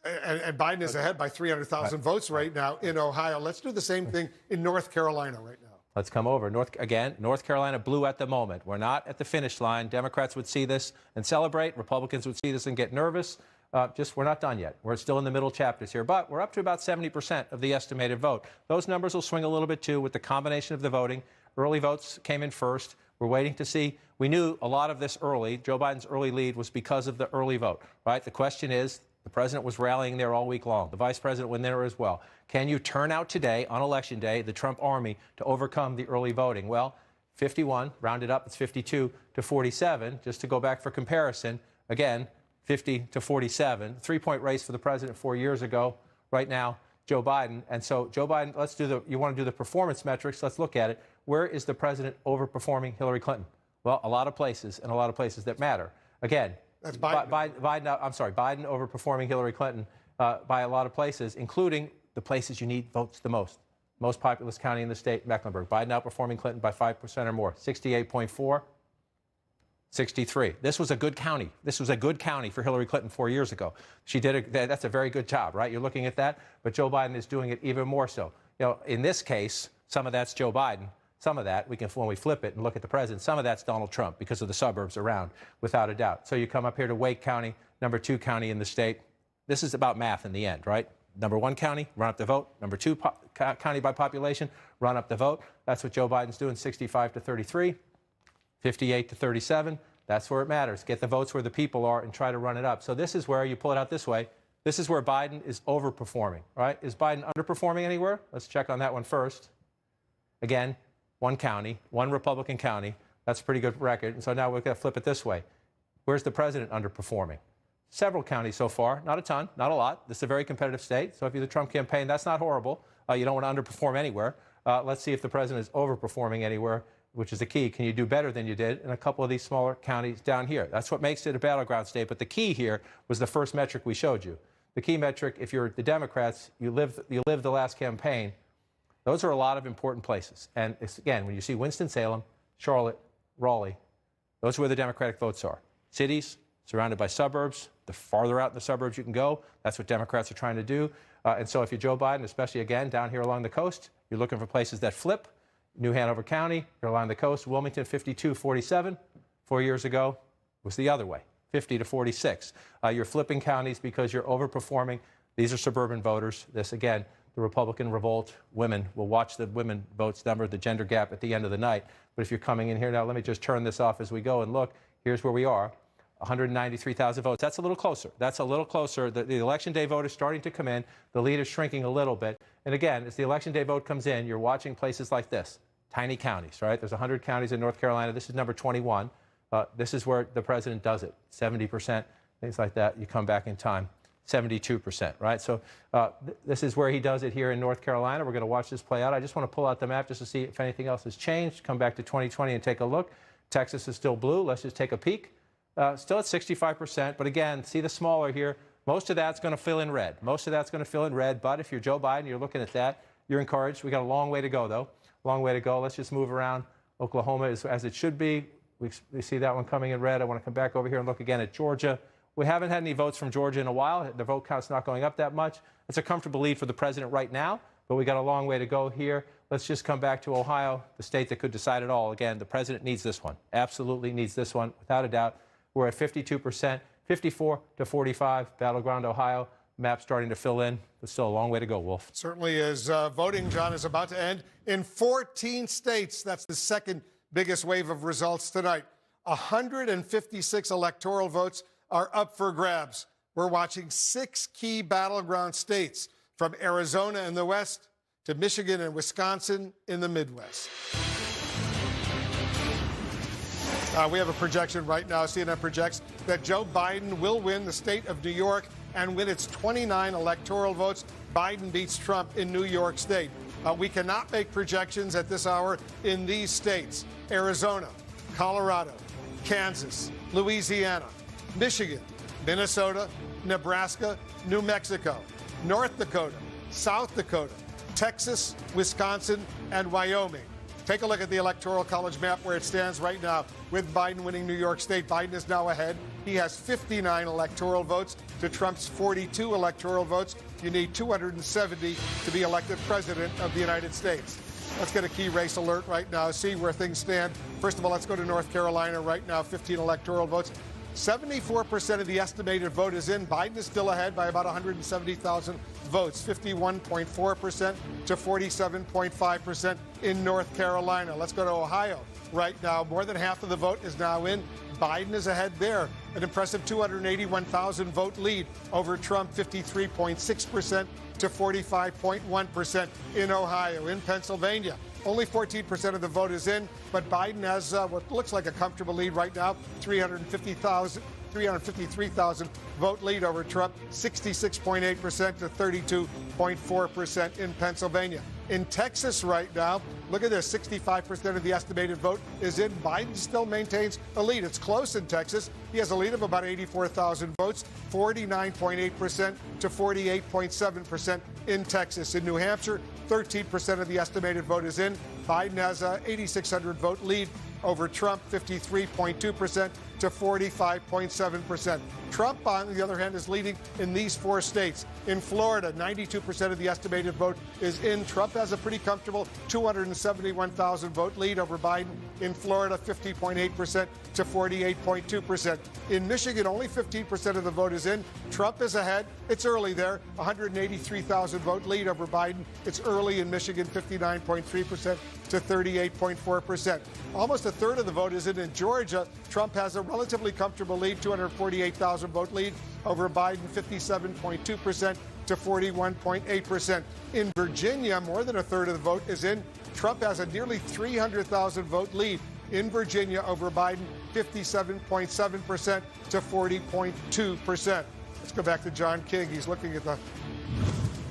And Biden is ahead by 300,000 votes right now in Ohio. Let's do the same thing in North Carolina right now. Let's come over. North Carolina blue at the moment. We're not at the finish line. Democrats would see this and celebrate. Republicans would see this and get nervous. We're not done yet. We're still in the middle chapters here, but we're up to about 70% of the estimated vote. Those numbers will swing a little bit too with the combination of the voting. Early votes came in first. We're waiting to see. We knew a lot of this early. Joe Biden's early lead was because of the early vote, right? The question is, the president was rallying there all week long. The vice president went there as well. Can you turn out today, on Election Day, the Trump army to overcome the early voting? Well, 51, rounded up, it's 52 to 47. Just to go back for comparison, again, 50 to 47. 3-point race for the president 4 years ago. Right now, Joe Biden. And so, Joe Biden, you want to do the performance metrics. Let's look at it. Where is the president overperforming Hillary Clinton? Well, a lot of places, and a lot of places that matter. Again, that's Biden. Biden overperforming Hillary Clinton by a lot of places, including the places you need votes the most. Most populous county in the state, Mecklenburg. Biden outperforming Clinton by 5% or more. 68.4, 63. This was a good county. This was a good county for Hillary Clinton 4 years ago. That's a very good job, right? You're looking at that, but Joe Biden is doing it even more so. In this case, some of that's Joe Biden. Some of that, when we flip it and look at the president, some of that's Donald Trump because of the suburbs around, without a doubt. So you come up here to Wake County, number 2 county in the state. This is about math in the end, right? Number 1 county, run up the vote. Number 2 county by population, run up the vote. That's what Joe Biden's doing, 65 to 33, 58 to 37. That's where it matters. Get the votes where the people are and try to run it up. So this is where you pull it out this way. This is where Biden is overperforming, right? Is Biden underperforming anywhere? Let's check on that one first. Again, one county, one Republican county. That's a pretty good record. And so now we're going to flip it this way. Where's the president underperforming? Several counties so far, not a ton, not a lot. This is a very competitive state. So if you're the Trump campaign, that's not horrible. You don't want to underperform anywhere. Let's see if the president is overperforming anywhere, which is the key. Can you do better than you did in a couple of these smaller counties down here? That's what makes it a battleground state. But the key here was the first metric we showed you. The key metric, if you're the Democrats, you lived the last campaign. Those are a lot of important places. And it's, again, when you see Winston-Salem, Charlotte, Raleigh, those are where the Democratic votes are. Cities surrounded by suburbs. The farther out in the suburbs you can go, that's what Democrats are trying to do. And so if you're Joe Biden, especially, again, down here along the coast, you're looking for places that flip. New Hanover County, you're along the coast. Wilmington, 52-47. 4 years ago was the other way, 50-46. You're flipping counties because you're overperforming. These are suburban voters. This, again, the Republican revolt. Women will watch the women votes number, the gender gap at the end of the night. But if you're coming in here now, let me just turn this off as we go and look. Here's where we are. 193,000 votes. That's a little closer. That's a little closer. The election day vote is starting to come in. The lead is shrinking a little bit. And again, as the election day vote comes in, you're watching places like this, tiny counties, right? There's 100 counties in North Carolina. This is number 21. This is where the president does it, 70%, things like that. You come back in time, 72%, right? So this is where he does it here in North Carolina. We're going to watch this play out. I just want to pull out the map just to see if anything else has changed. Come back to 2020 and take a look. Texas is still blue. Let's just take a peek. Still at 65%, but again, see the smaller here. Most of that's going to fill in red. Most of that's going to fill in red, but if you're Joe Biden, you're looking at that, you're encouraged. We got a long way to go, though. Long way to go. Let's just move around. Oklahoma is as it should be. We see that one coming in red. I want to come back over here and look again at Georgia. We haven't had any votes from Georgia in a while. The vote count's not going up that much. It's a comfortable lead for the president right now, but we got a long way to go here. Let's just come back to Ohio, the state that could decide it all. Again, the president needs this one. Absolutely needs this one, without a doubt. We're at 52%, 54-45, battleground Ohio. Map starting to fill in, but still a long way to go, Wolf. Certainly is. Voting, John, is about to end in 14 states. That's the second biggest wave of results tonight. 156 electoral votes are up for grabs. We're watching 6 key battleground states, from Arizona in the west to Michigan and Wisconsin in the Midwest. We have a projection right now. CNN projects that Joe Biden will win the state of New York and win its 29 electoral votes. Biden beats Trump in New York State. We cannot make projections at this hour in these states: Arizona, Colorado, Kansas, Louisiana, Michigan, Minnesota, Nebraska, New Mexico, North Dakota, South Dakota, Texas, Wisconsin, and Wyoming. Take a look at the Electoral College map where it stands right now. With Biden winning New York State, Biden is now ahead. He has 59 electoral votes to Trump's 42 electoral votes. You need 270 to be elected president of the United States. Let's get a key race alert right now, see where things stand. First of all, let's go to North Carolina right now, 15 electoral votes. 74% of the estimated vote is in. Biden is still ahead by about 170,000 votes, 51.4% to 47.5% in North Carolina. Let's go to Ohio right now. More than half of the vote is now in. Biden is ahead there, an impressive 281,000 vote lead over Trump, 53.6% to 45.1% in Ohio. In Pennsylvania, only 14% of the vote is in, but Biden has what looks like a comfortable lead right now, 353,000 vote lead over Trump, 66.8% to 32.4% in Pennsylvania. In Texas right now, look at this, 65% of the estimated vote is in. Biden still maintains a lead. It's close in Texas. He has a lead of about 84,000 votes, 49.8% to 48.7% in Texas. In New Hampshire, 13% of the estimated vote is in. Biden has a 8,600 vote lead over Trump, 53.2% to 45.7%. Trump, on the other hand, is leading in these 4 states. In Florida, 92% of the estimated vote is in. Trump has a pretty comfortable 271,000 vote lead over Biden. In Florida, 50.8% to 48.2%. In Michigan, only 15% of the vote is in. Trump is ahead. It's early there, 183,000 vote lead over Biden. It's early in Michigan, 59.3% to 38.4%. Almost a third of the vote is in Georgia. Trump has a relatively comfortable lead, 248,000 vote lead over Biden, 57.2% to 41.8%. In Virginia, more than a third of the vote is in. Trump has a nearly 300,000 vote lead in Virginia over Biden, 57.7% to 40.2%. Let's go back to John King. He's looking at the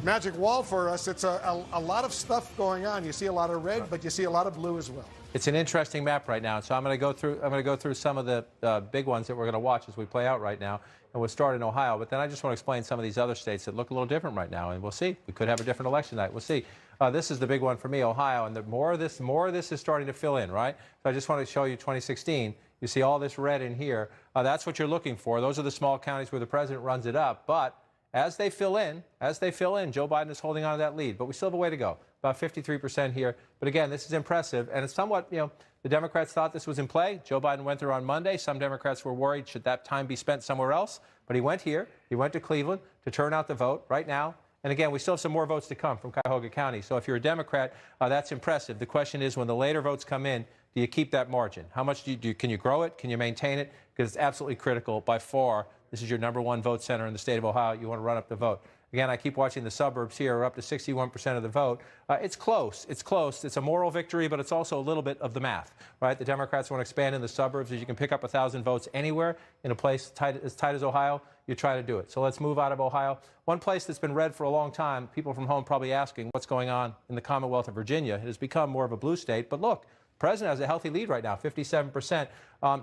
magic wall for us. It's a lot of stuff going on. You see a lot of red, but you see a lot of blue as well. It's an interesting map right now. So I'm going to go through some of the big ones that we're going to watch as we play out right now. And we'll start in Ohio. But then I just want to explain some of these other states that look a little different right now. And we'll see. We could have a different election night. We'll see. This is the big one for me, Ohio. And the more of this is starting to fill in, right? So I just want to show you 2016. You see all this red in here. That's what you're looking for. Those are the small counties where the president runs it up. But as they fill in, Joe Biden is holding on to that lead. But we still have a way to go. About 53% here. But again, this is impressive. And it's somewhat, the Democrats thought this was in play. Joe Biden went there on Monday. Some Democrats were worried, should that time be spent somewhere else? But he went here. He went to Cleveland to turn out the vote right now. And again, we still have some more votes to come from Cuyahoga County. So if you're a Democrat, that's impressive. The question is, when the later votes come in, do you keep that margin? How much can you grow it? Can you maintain it? Because it's absolutely critical. By far, this is your #1 vote center in the state of Ohio. You want to run up the vote. Again, I keep watching the suburbs here are up to 61% of the vote. It's close. It's close. It's a moral victory, but it's also a little bit of the math, right? The Democrats want to expand in the suburbs. If you can pick up 1,000 votes anywhere in a place as tight as Ohio, you try to do it. So let's move out of Ohio. One place that's been red for a long time, people from home probably asking what's going on in the Commonwealth of Virginia. It has become more of a blue state, but look, the president has a healthy lead right now, 57%.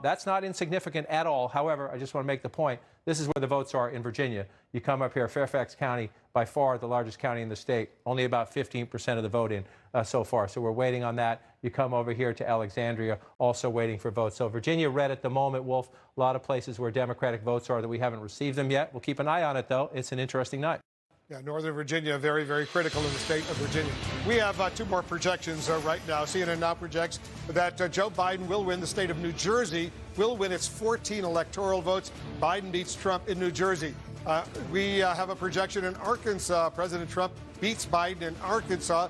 That's not insignificant at all. However, I just want to make the point, this is where the votes are in Virginia. You come up here, Fairfax County, by far the largest county in the state, only about 15% of the vote in so far. So we're waiting on that. You come over here to Alexandria, also waiting for votes. So Virginia red at the moment, Wolf. A lot of places where Democratic votes are that we haven't received them yet. We'll keep an eye on it, though. It's an interesting night. Yeah, Northern Virginia, very, very critical in the state of Virginia. We have two more projections right now. CNN now projects that Joe Biden will win the state of New Jersey, will win its 14 electoral votes. Biden beats Trump in New Jersey. We have a projection in Arkansas. President Trump beats Biden in Arkansas.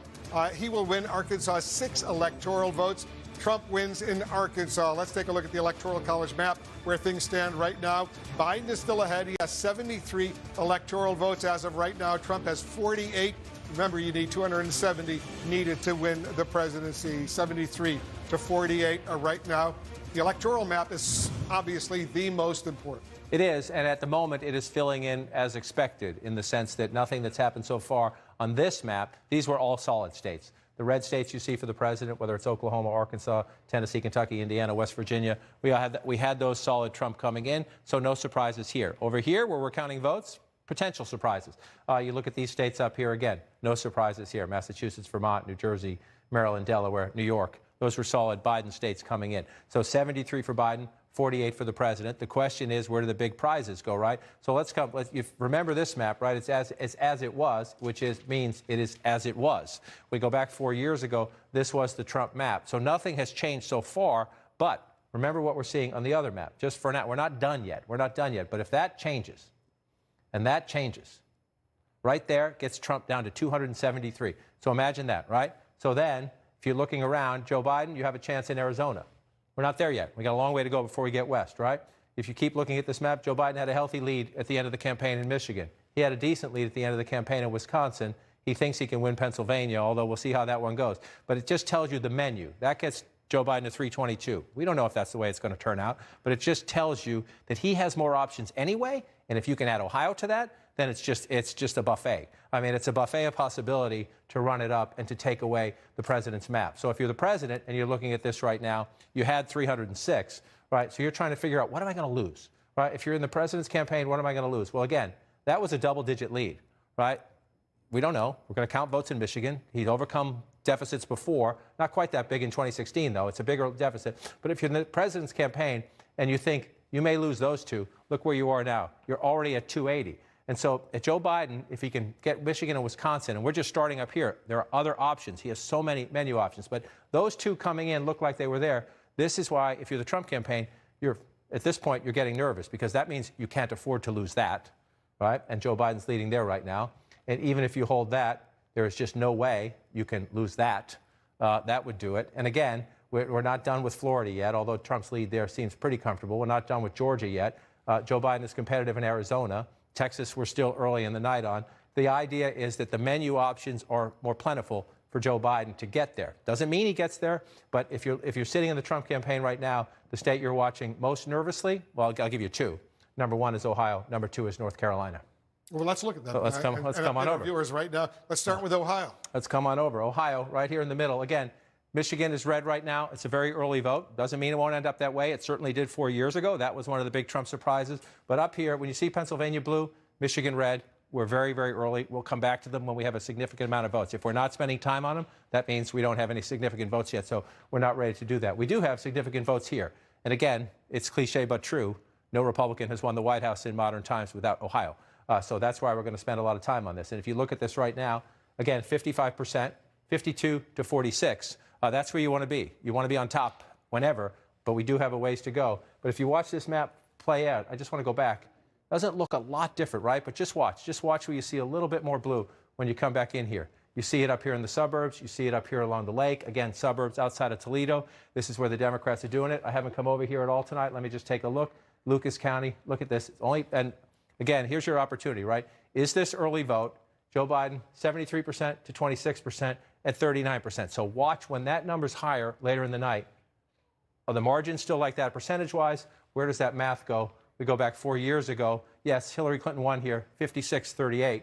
He will win Arkansas 6 electoral votes. Trump wins in Arkansas. Let's take a look at the Electoral College map where things stand right now. Biden is still ahead. He has 73 electoral votes as of right now. Trump has 48. Remember, you need 270 needed to win the presidency. 73 to 48 right now. The electoral map is obviously the most important. It is, and at the moment it is filling in as expected in the sense that nothing that's happened so far on this map, these were all solid states. The red states you see for the president, whether it's Oklahoma, Arkansas, Tennessee, Kentucky, Indiana, West Virginia, we had those solid Trump coming in, so no surprises here. Over here, where we're counting votes, potential surprises. You look at these states up here again, no surprises here. Massachusetts, Vermont, New Jersey, Maryland, Delaware, New York. Those were solid Biden states coming in. So 73 for Biden, 48 for the president. The question is, where do the big prizes go, right? So let's remember this map, right? It's as it was, which means it is as it was. We go back 4 years ago, this was the Trump map. So nothing has changed so far, but remember what we're seeing on the other map. Just for now, we're not done yet. We're not done yet. But if that changes, and that changes, right there gets Trump down to 273. So imagine that, right? So then, if you're looking around, Joe Biden, you have a chance in Arizona. We're not there yet. We got a long way to go before we get west, right? If you keep looking at this map, Joe Biden had a healthy lead at the end of the campaign in Michigan. He had a decent lead at the end of the campaign in Wisconsin. He thinks he can win Pennsylvania, although we'll see how that one goes. But it just tells you the menu. That gets Joe Biden to 322. We don't know if that's the way it's going to turn out, but it just tells you that he has more options anyway. And if you can add Ohio to that, then it's just a buffet. I mean, it's a buffet of possibility to run it up and to take away the president's map. So if you're the president and you're looking at this right now, you had 306, right? So you're trying to figure out, what am I going to lose, right? If you're in the president's campaign, what am I going to lose? Well, again, that was a double-digit lead, right? We don't know. We're going to count votes in Michigan. He's overcome deficits before. Not quite that big in 2016, though. It's a bigger deficit. But if you're in the president's campaign and you think you may lose those two, look where you are now. You're already at 280. And so at Joe Biden, if he can get Michigan and Wisconsin, and we're just starting up here, there are other options. He has so many menu options. But those two coming in look like they were there. This is why, if you're the Trump campaign, at this point, you're getting nervous, because that means you can't afford to lose that, right? And Joe Biden's leading there right now. And even if you hold that, there is just no way you can lose that. That would do it. And again, we're not done with Florida yet, although Trump's lead there seems pretty comfortable. We're not done with Georgia yet. Joe Biden is competitive in Arizona. Texas, we're still early in the night on. the idea is that the menu options are more plentiful for Joe Biden to get there. Doesn't mean he gets there, but if you're sitting in the Trump campaign right now, the state you're watching most nervously, well, I'll give you two. Number one is Ohio. Number two is North Carolina. Well, let's look at that. So let's come on over. Viewers right now. Let's start with Ohio. Let's come on over. Ohio, right here in the middle. Again, Michigan is red right now. It's a very early vote. Doesn't mean it won't end up that way. It certainly did 4 years ago. That was one of the big Trump surprises. But up here, when you see Pennsylvania blue, Michigan red, we're very, very early. We'll come back to them when we have a significant amount of votes. If we're not spending time on them, that means we don't have any significant votes yet. So we're not ready to do that. We do have significant votes here. And again, it's cliche but true. No Republican has won the White House in modern times without Ohio. So that's why we're going to spend a lot of time on this. And if you look at this right now, again, 55%, 52 to 46. That's where you want to be. You want to be on top whenever, but we do have a ways to go. But if you watch this map play out, I just want to go back. Doesn't look a lot different, right? But just watch. Just watch where you see a little bit more blue when you come back in here. You see it up here in the suburbs. You see it up here along the lake. Again, suburbs outside of Toledo. This is where the Democrats are doing it. I haven't come over here at all tonight. Let me just take a look. Lucas County, look at this. And again, here's your opportunity, right? Is this early vote? Joe Biden, 73% to 26% at 39%. So watch when that number's higher later in the night. Are the margins still like that percentage-wise? Where does that math go? We go back 4 years ago. Yes, Hillary Clinton won here, 56-38.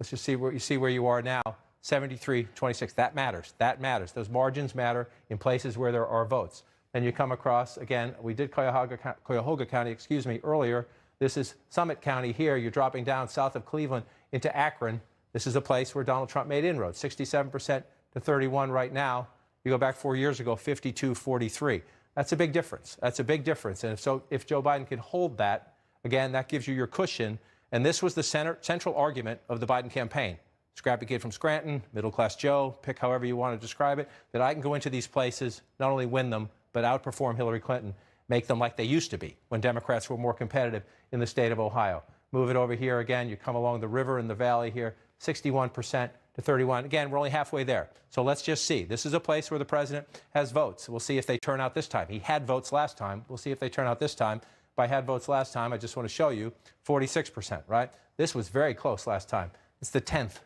Let's just see where you are now, 73-26. That matters. That matters. Those margins matter in places where there are votes. Then you come across, again, we did Cuyahoga County, earlier. This is Summit County here. You're dropping down south of Cleveland into Akron. This is a place where Donald Trump made inroads, 67% to 31 right now. You go back 4 years ago, 52-43. That's a big difference. That's a big difference. And if Joe Biden can hold that, again, that gives you your cushion. And this was the central argument of the Biden campaign. Scrappy kid from Scranton, middle-class Joe, pick however you want to describe it, that I can go into these places, not only win them, but outperform Hillary Clinton, make them like they used to be when Democrats were more competitive in the state of Ohio. Move it over here again. You come along the river in the valley here, 61% to 31. Again, we're only halfway there. So let's just see. This is a place where the president has votes. We'll see if they turn out this time. He had votes last time. We'll see if they turn out this time. If I had votes last time, I just want to show you 46%, right? This was very close last time. It's the 10th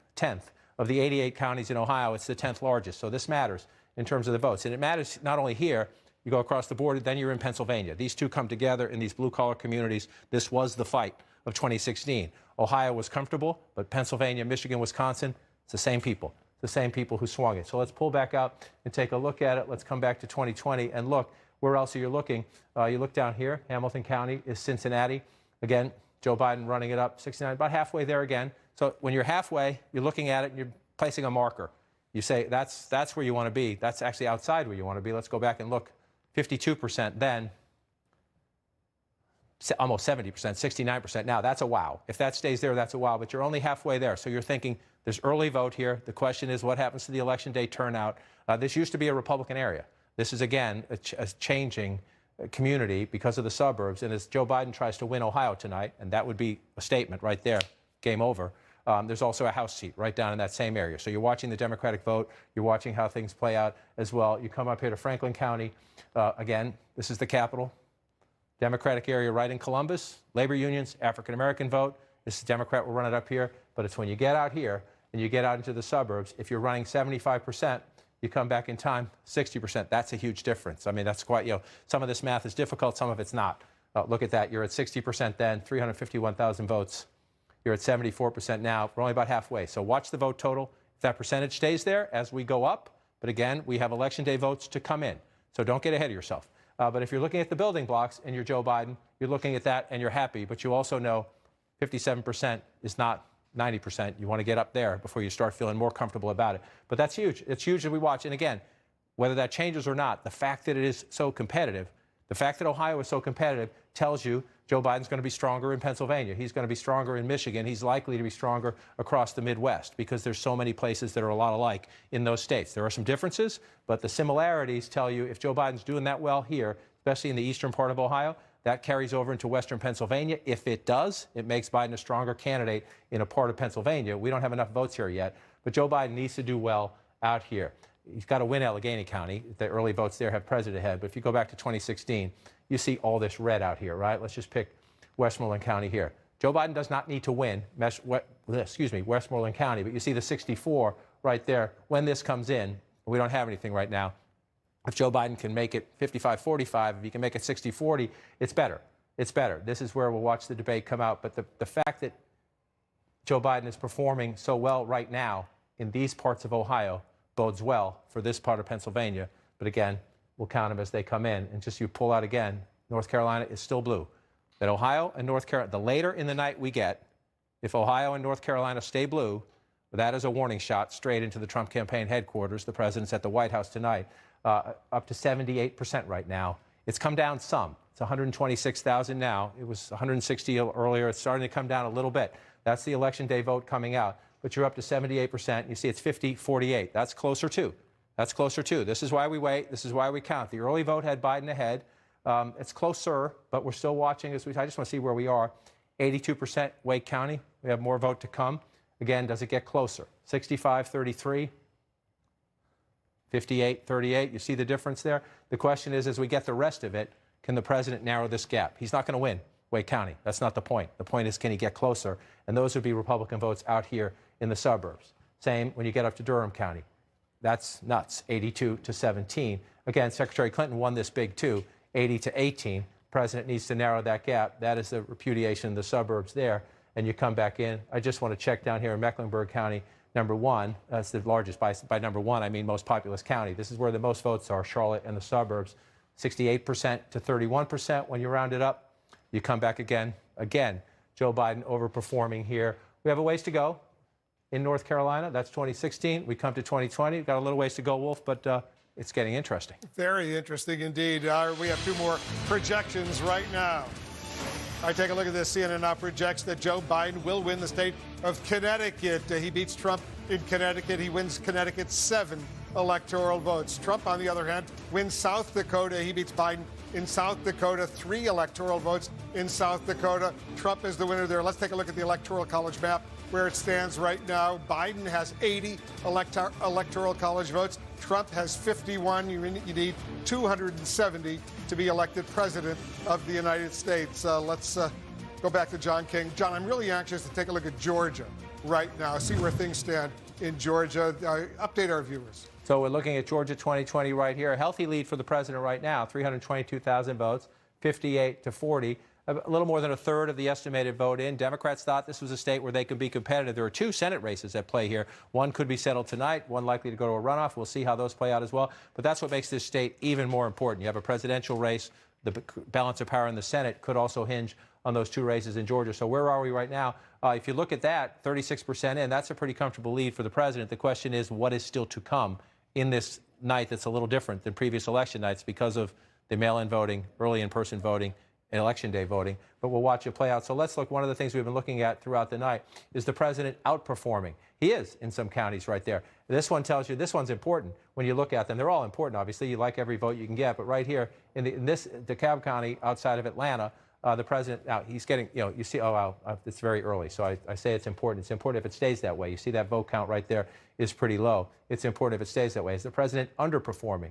of the 88 counties in Ohio. It's the 10th largest. So this matters in terms of the votes. And it matters not only here. You go across the border, then you're in Pennsylvania. These two come together in these blue-collar communities. This was the fight of 2016. Ohio was comfortable, but Pennsylvania, Michigan, Wisconsin, it's the same people. It's the same people who swung it. So let's pull back out and take a look at it. Let's come back to 2020 and look. Where else are you looking? You look down here. Hamilton County is Cincinnati. Again, Joe Biden running it up, 69, about halfway there again. So when you're halfway, you're looking at it and you're placing a marker. You say, that's where you want to be. That's actually outside where you want to be. Let's go back and look. 52% then, almost 70%, 69%. Now, that's a wow. If that stays there, that's a wow. But you're only halfway there. So you're thinking there's early vote here. The question is what happens to the election day turnout? This used to be a Republican area. This is, again, a changing community because of the suburbs. And as Joe Biden tries to win Ohio tonight, and that would be a statement right there, game over, there's also a House seat right down in that same area. So you're watching the Democratic vote. You're watching how things play out as well. You come up here to Franklin County. Again, this is the capital. Democratic area right in Columbus. Labor unions, African-American vote. This is Democrat will run it up here. But it's when you get out here and you get out into the suburbs, if you're running 75%, you come back in time, 60%. That's a huge difference. I mean, that's quite, some of this math is difficult. Some of it's not. Look at that. You're at 60% then, 351,000 votes. You're at 74% now. We're only about halfway. So watch the vote total. If that percentage stays there as we go up, but again, we have election day votes to come in. So don't get ahead of yourself. But if you're looking at the building blocks and you're Joe Biden, you're looking at that and you're happy. But you also know 57% is not 90%. You want to get up there before you start feeling more comfortable about it. But that's huge. It's huge that we watch. And again, whether that changes or not, the fact that it is so competitive, the fact that Ohio is so competitive tells you Joe Biden's going to be stronger in Pennsylvania. He's going to be stronger in Michigan. He's likely to be stronger across the Midwest because there's so many places that are a lot alike in those states. There are some differences, but the similarities tell you if Joe Biden's doing that well here, especially in the eastern part of Ohio, that carries over into western Pennsylvania. If it does, it makes Biden a stronger candidate in a part of Pennsylvania. We don't have enough votes here yet, but Joe Biden needs to do well out here. He's got to win Allegheny County. The early votes there have president ahead. But if you go back to 2016, you see all this red out here, right? Let's just pick Westmoreland County here. Joe Biden does not need to win Westmoreland County, but you see the 64 right there. When this comes in, we don't have anything right now. If Joe Biden can make it 55-45, if he can make it 60-40, it's better. It's better. This is where we'll watch the debate come out. But the fact that Joe Biden is performing so well right now in these parts of Ohio bodes well for this part of Pennsylvania. But again, we'll count them as they come in. And just you pull out again, North Carolina is still blue. That Ohio and North Carolina, the later in the night we get, if Ohio and North Carolina stay blue, that is a warning shot straight into the Trump campaign headquarters. The president's at the White House tonight, up to 78% right now. It's come down some. It's 126,000 now. It was 160 earlier. It's starting to come down a little bit. That's the election day vote coming out. But you're up to 78%. You see it's 50-48. That's closer too. That's closer too. This is why we wait. This is why we count. The early vote had Biden ahead. It's closer, but we're still watching. I just want to see where we are. 82% Wake County. We have more vote to come. Again, does it get closer? 65-33, 58-38. You see the difference there? The question is, as we get the rest of it, can the president narrow this gap? He's not going to win Wake County. That's not the point. The point is, can he get closer? And those would be Republican votes out here in the suburbs. Same when you get up to Durham County. That's nuts, 82-17. Again, Secretary Clinton won this big too, 80-18. President needs to narrow that gap. That is the repudiation of the suburbs there. And you come back in. I just want to check down here in Mecklenburg County, number one. That's the largest. By number one, I mean most populous county. This is where the most votes are, Charlotte and the suburbs. 68% to 31% when you round it up. You come back again. Again, Joe Biden overperforming here. We have a ways to go in North Carolina. That's 2016. We come to 2020. We've got a little ways to go, Wolf, but it's getting interesting. Very interesting indeed. We have two more projections right now. All right, take a look at this. CNN now projects that Joe Biden will win the state of Connecticut. He beats Trump in Connecticut. He wins Connecticut 7 electoral votes. Trump, on the other hand, wins South Dakota. He beats Biden in South Dakota, 3 electoral votes in South Dakota. Trump is the winner there. Let's take a look at the Electoral College map where it stands right now. Biden has 80 electoral college votes. Trump has 51. You need 270 to be elected president of the United States. Let's go back to John King. John, I'm really anxious to take a look at Georgia right now, see where things stand in Georgia. Update our viewers. So we're looking at Georgia 2020 right here. A healthy lead for the president right now, 322,000 votes, 58-40. A little more than a third of the estimated vote in. Democrats thought this was a state where they could be competitive. There are 2 Senate races at play here. One could be settled tonight, one likely to go to a runoff. We'll see how those play out as well. But that's what makes this state even more important. You have a presidential race. The balance of power in the Senate could also hinge on those 2 races in Georgia. So where are we right now? If you look at that, 36% in, that's a pretty comfortable lead for the president. The question is, what is still to come in this night that's a little different than previous election nights because of the mail-in voting, early in-person voting, and election day voting, but we'll watch it play out. So let's look. One of the things we've been looking at throughout the night is the president outperforming. He is in some counties right there. This one tells you this one's important when you look at them. They're all important, obviously. You like every vote you can get, but right here in this DeKalb County outside of Atlanta, the president, now he's getting, you see, oh, wow, it's very early. So I say it's important. It's important if it stays that way. You see that vote count right there is pretty low. It's important if it stays that way. Is the president underperforming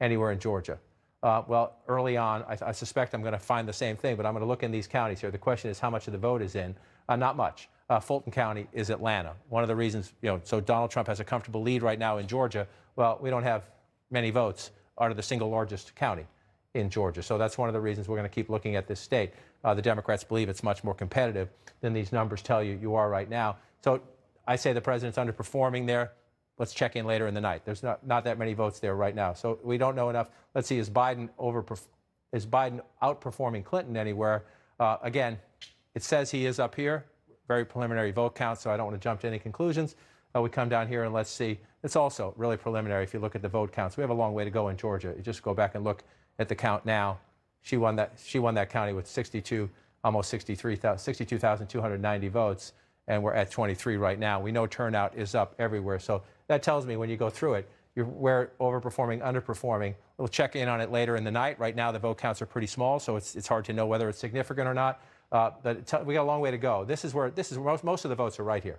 anywhere in Georgia? Well, early on, I suspect I'm going to find the same thing, but I'm going to look in these counties here. The question is how much of the vote is in. Not much. Fulton County is Atlanta. One of the reasons, so Donald Trump has a comfortable lead right now in Georgia. Well, we don't have many votes out of the single largest county in Georgia. So that's one of the reasons we're going to keep looking at this state. The Democrats believe it's much more competitive than these numbers tell you you are right now. So I say the president's underperforming there. Let's check in later in the night. There's not that many votes there right now. So we don't know enough. Let's see, is Biden outperforming Clinton anywhere? Again, it says he is up here. Very preliminary vote count, so I don't want to jump to any conclusions. We come down here and let's see. It's also really preliminary if you look at the vote counts. We have a long way to go in Georgia. You just go back and look at the count now. She won that county with 62,290 votes, and we're at 23 right now. We know turnout is up everywhere. So that tells me when you go through it, we're overperforming, underperforming. We'll check in on it later in the night. Right now, the vote counts are pretty small, so it's hard to know whether it's significant or not. But we got a long way to go. This is where most of the votes are right here.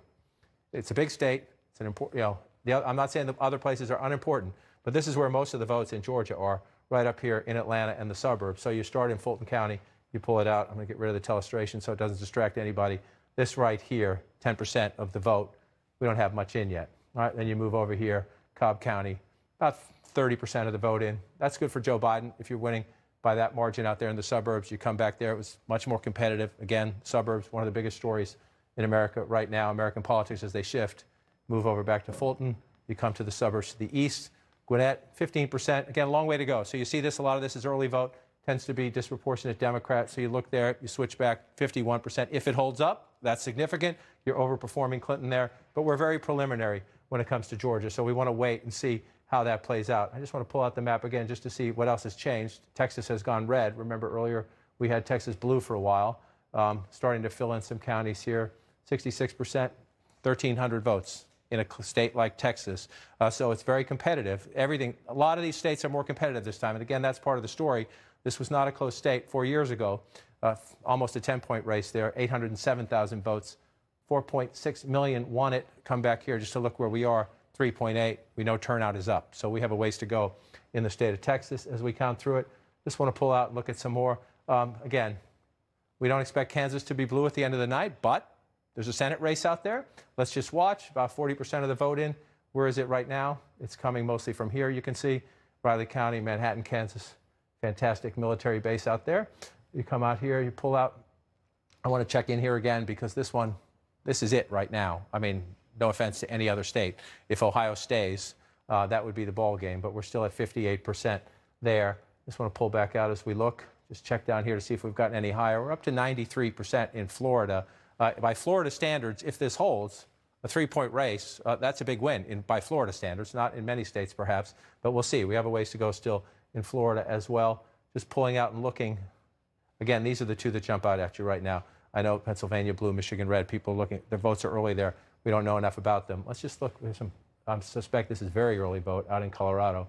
It's a big state. It's an important. I'm not saying the other places are unimportant, but this is where most of the votes in Georgia are, right up here in Atlanta and the suburbs. So you start in Fulton County, You pull it out. I'm going to get rid of the telestration so it doesn't distract anybody. This right here, 10% of the vote, we don't have much in yet. All right, then you move over here, Cobb County, about 30% of the vote in. That's good for Joe Biden if you're winning by that margin out there in the suburbs. You come back there, it was much more competitive. Again, suburbs, one of the biggest stories in America right now, American politics as they shift. Move over back to Fulton. You come to the suburbs to the east. Gwinnett, 15%. Again, a long way to go. So you see this, a lot of this is early vote, tends to be disproportionate Democrat. So you look there, you switch back, 51%. If it holds up, that's significant. You're overperforming Clinton there. But we're very preliminary when it comes to Georgia. So we want to wait and see how that plays out. I just want to pull out the map again just to see what else has changed. Texas has gone red. Remember earlier we had Texas blue for a while. Starting to fill in some counties here. 66%, 1,300 votes in a state like Texas. So it's very competitive. A lot of these states are more competitive this time. And again, that's part of the story. This was not a close state 4 years ago. Almost a 10-point race there, 807,000 votes. 4.6 million won it. Come back here just to look where we are, 3.8. We know turnout is up. So we have a ways to go in the state of Texas as we count through it. Just want to pull out and look at some more. Again, we don't expect Kansas to be blue at the end of the night, but there's a Senate race out there. Let's just watch. About 40% of the vote in. Where is it right now? It's coming mostly from here, you can see. Riley County, Manhattan, Kansas. Fantastic military base out there. You come out here, you pull out. I want to check in here again because this is it right now. I mean, no offense to any other state. If Ohio stays, that would be the ball game, but we're still at 58% there. Just want to pull back out as we look. Just check down here to see if we've gotten any higher. We're up to 93% in Florida. By Florida standards, if this holds, a 3-point race, that's a big win by Florida standards, not in many states perhaps, but we'll see. We have a ways to go still in Florida as well. Just pulling out and looking. Again, these are the two that jump out at you right now. I know Pennsylvania blue, Michigan red. People looking, their votes are early there. We don't know enough about them. Let's just look. There's some, I suspect this is very early vote out in Colorado.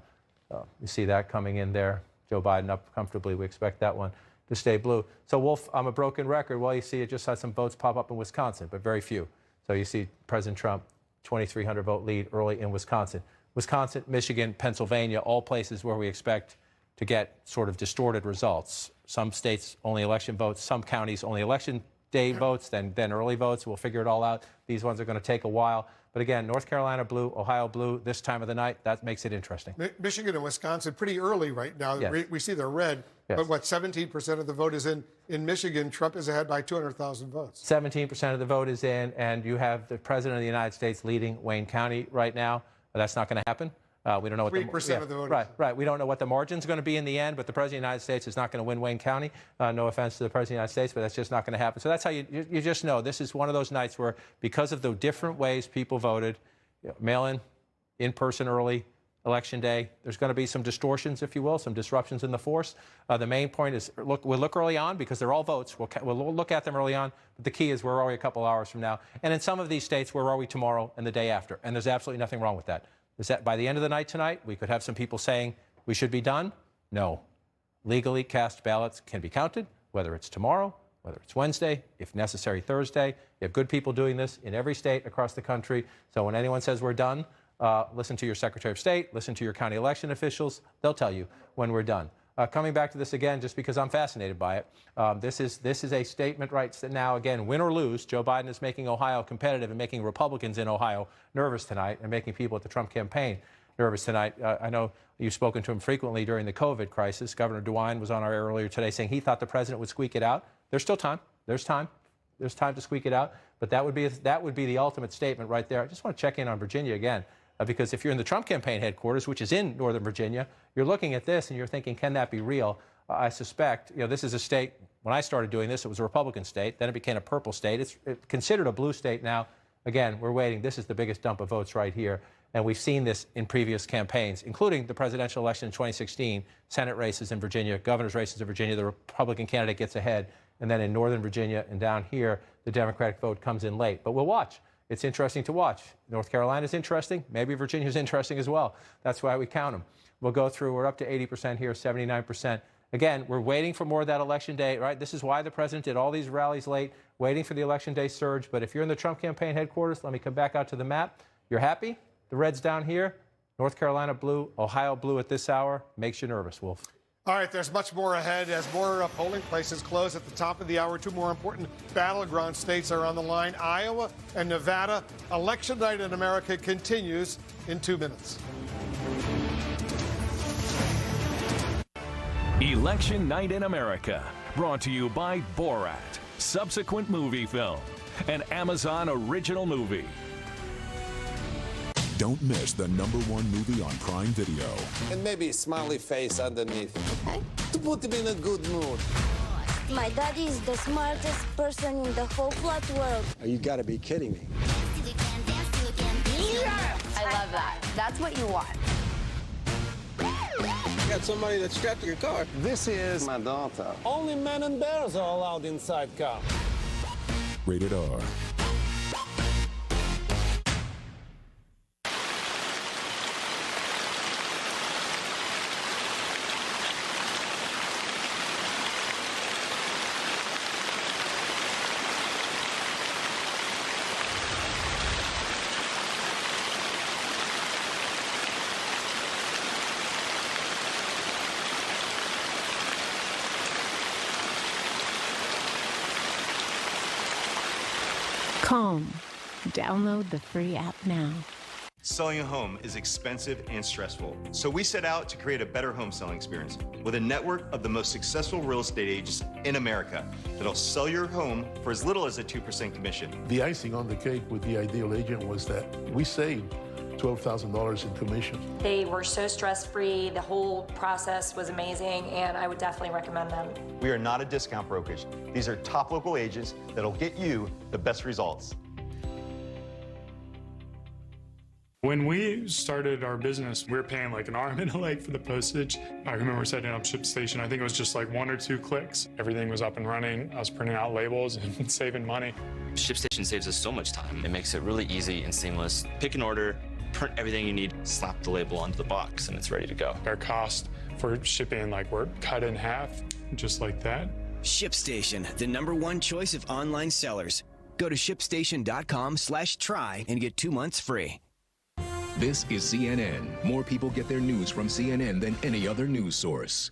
You see that coming in there. Joe Biden up comfortably. We expect that one to stay blue. So Wolf, I'm a broken record. Well, you see it just had some votes pop up in Wisconsin, but very few. So you see President Trump, 2,300 vote lead early in Wisconsin. Wisconsin, Michigan, Pennsylvania, all places where we expect to get sort of distorted results. Some states only election votes, some counties only election day votes, then early votes. We'll figure it all out. These ones are going to take a while. But again, North Carolina blue, Ohio blue, this time of the night, that makes it interesting. Michigan and Wisconsin, pretty early right now. Yes. We see they're red, yes. But what, 17% of the vote is in Michigan. Trump is ahead by 200,000 votes. 17% of the vote is in, and you have the President of the United States leading Wayne County right now. That's not going to happen. We don't know what 3% of the vote. Right. We don't know what the margin's going to be in the end, but the President of the United States is not going to win Wayne County. No offense to the President of the United States, but that's just not going to happen. So that's how you just know this is one of those nights where, because of the different ways people voted, mail-in, in-person early, election day, there's going to be some distortions, if you will, some disruptions in the force. The main point is we'll look early on because they're all votes. We'll look at them early on, but the key is where are we a couple hours from now? And in some of these states, where are we tomorrow and the day after? And there's absolutely nothing wrong with that. Is that by the end of the night tonight, we could have some people saying we should be done? No. Legally cast ballots can be counted, whether it's tomorrow, whether it's Wednesday, if necessary Thursday. You have good people doing this in every state across the country. So when anyone says we're done, listen to your Secretary of State, listen to your county election officials. They'll tell you when we're done. Coming back to this again, just because I'm fascinated by it, this is a statement right now, again, win or lose, Joe Biden is making Ohio competitive and making Republicans in Ohio nervous tonight and making people at the Trump campaign nervous tonight. I know you've spoken to him frequently during the COVID crisis. Governor DeWine was on our air earlier today saying he thought the president would squeak it out. There's still time. There's time. There's time to squeak it out. But that would be the ultimate statement right there. I just want to check in on Virginia again. Because if you're in the Trump campaign headquarters, which is in Northern Virginia, you're looking at this and you're thinking, can that be real? I suspect, this is a state, when I started doing this, it was a Republican state. Then it became a purple state. It's considered a blue state now. Again, we're waiting. This is the biggest dump of votes right here. And we've seen this in previous campaigns, including the presidential election in 2016, Senate races in Virginia, governor's races in Virginia. The Republican candidate gets ahead. And then in Northern Virginia and down here, the Democratic vote comes in late. But we'll watch. It's interesting to watch. North Carolina's interesting. Maybe Virginia's interesting as well. That's why we count them. We'll go through. We're up to 80% here, 79%. Again, we're waiting for more of that election day, right? This is why the president did all these rallies late, waiting for the election day surge. But if you're in the Trump campaign headquarters, let me come back out to the map. You're happy? The red's down here. North Carolina blue, Ohio blue at this hour makes you nervous, Wolf. All right, there's much more ahead as more polling places close at the top of the hour. Two more important battleground states are on the line, Iowa and Nevada. Election night in America continues in 2 minutes. Election Night in America, brought to you by Borat, subsequent movie film, an Amazon original movie. Don't miss the #1 movie on Prime Video. And maybe a smiley face underneath. Okay. To put him in a good mood. My daddy is the smartest person in the whole flat world. Oh, you gotta be kidding me. I love that. That's what you want. You got somebody that's strapped to your car. This is my daughter. Only men and bears are allowed inside car. Rated R. Calm. Download the free app now. Selling a home is expensive and stressful, so we set out to create a better home selling experience with a network of the most successful real estate agents in America that'll sell your home for as little as a 2% commission. The icing on the cake with the Ideal Agent was that we saved $12,000 in commission. They were so stress-free. The whole process was amazing, and I would definitely recommend them. We are not a discount brokerage. These are top local agents that'll get you the best results. When we started our business, we were paying like an arm and a leg for the postage. I remember setting up ShipStation. I think it was just like 1 or 2 clicks. Everything was up and running. I was printing out labels and saving money. ShipStation saves us so much time. It makes it really easy and seamless. Pick an order, print everything you need, slap the label onto the box, and it's ready to go. Our cost for shipping, like, we're cut in half, just like that. ShipStation, the #1 choice of online sellers. Go to shipstation.com/try and get 2 months free. This is CNN. More people get their news from CNN than any other news source.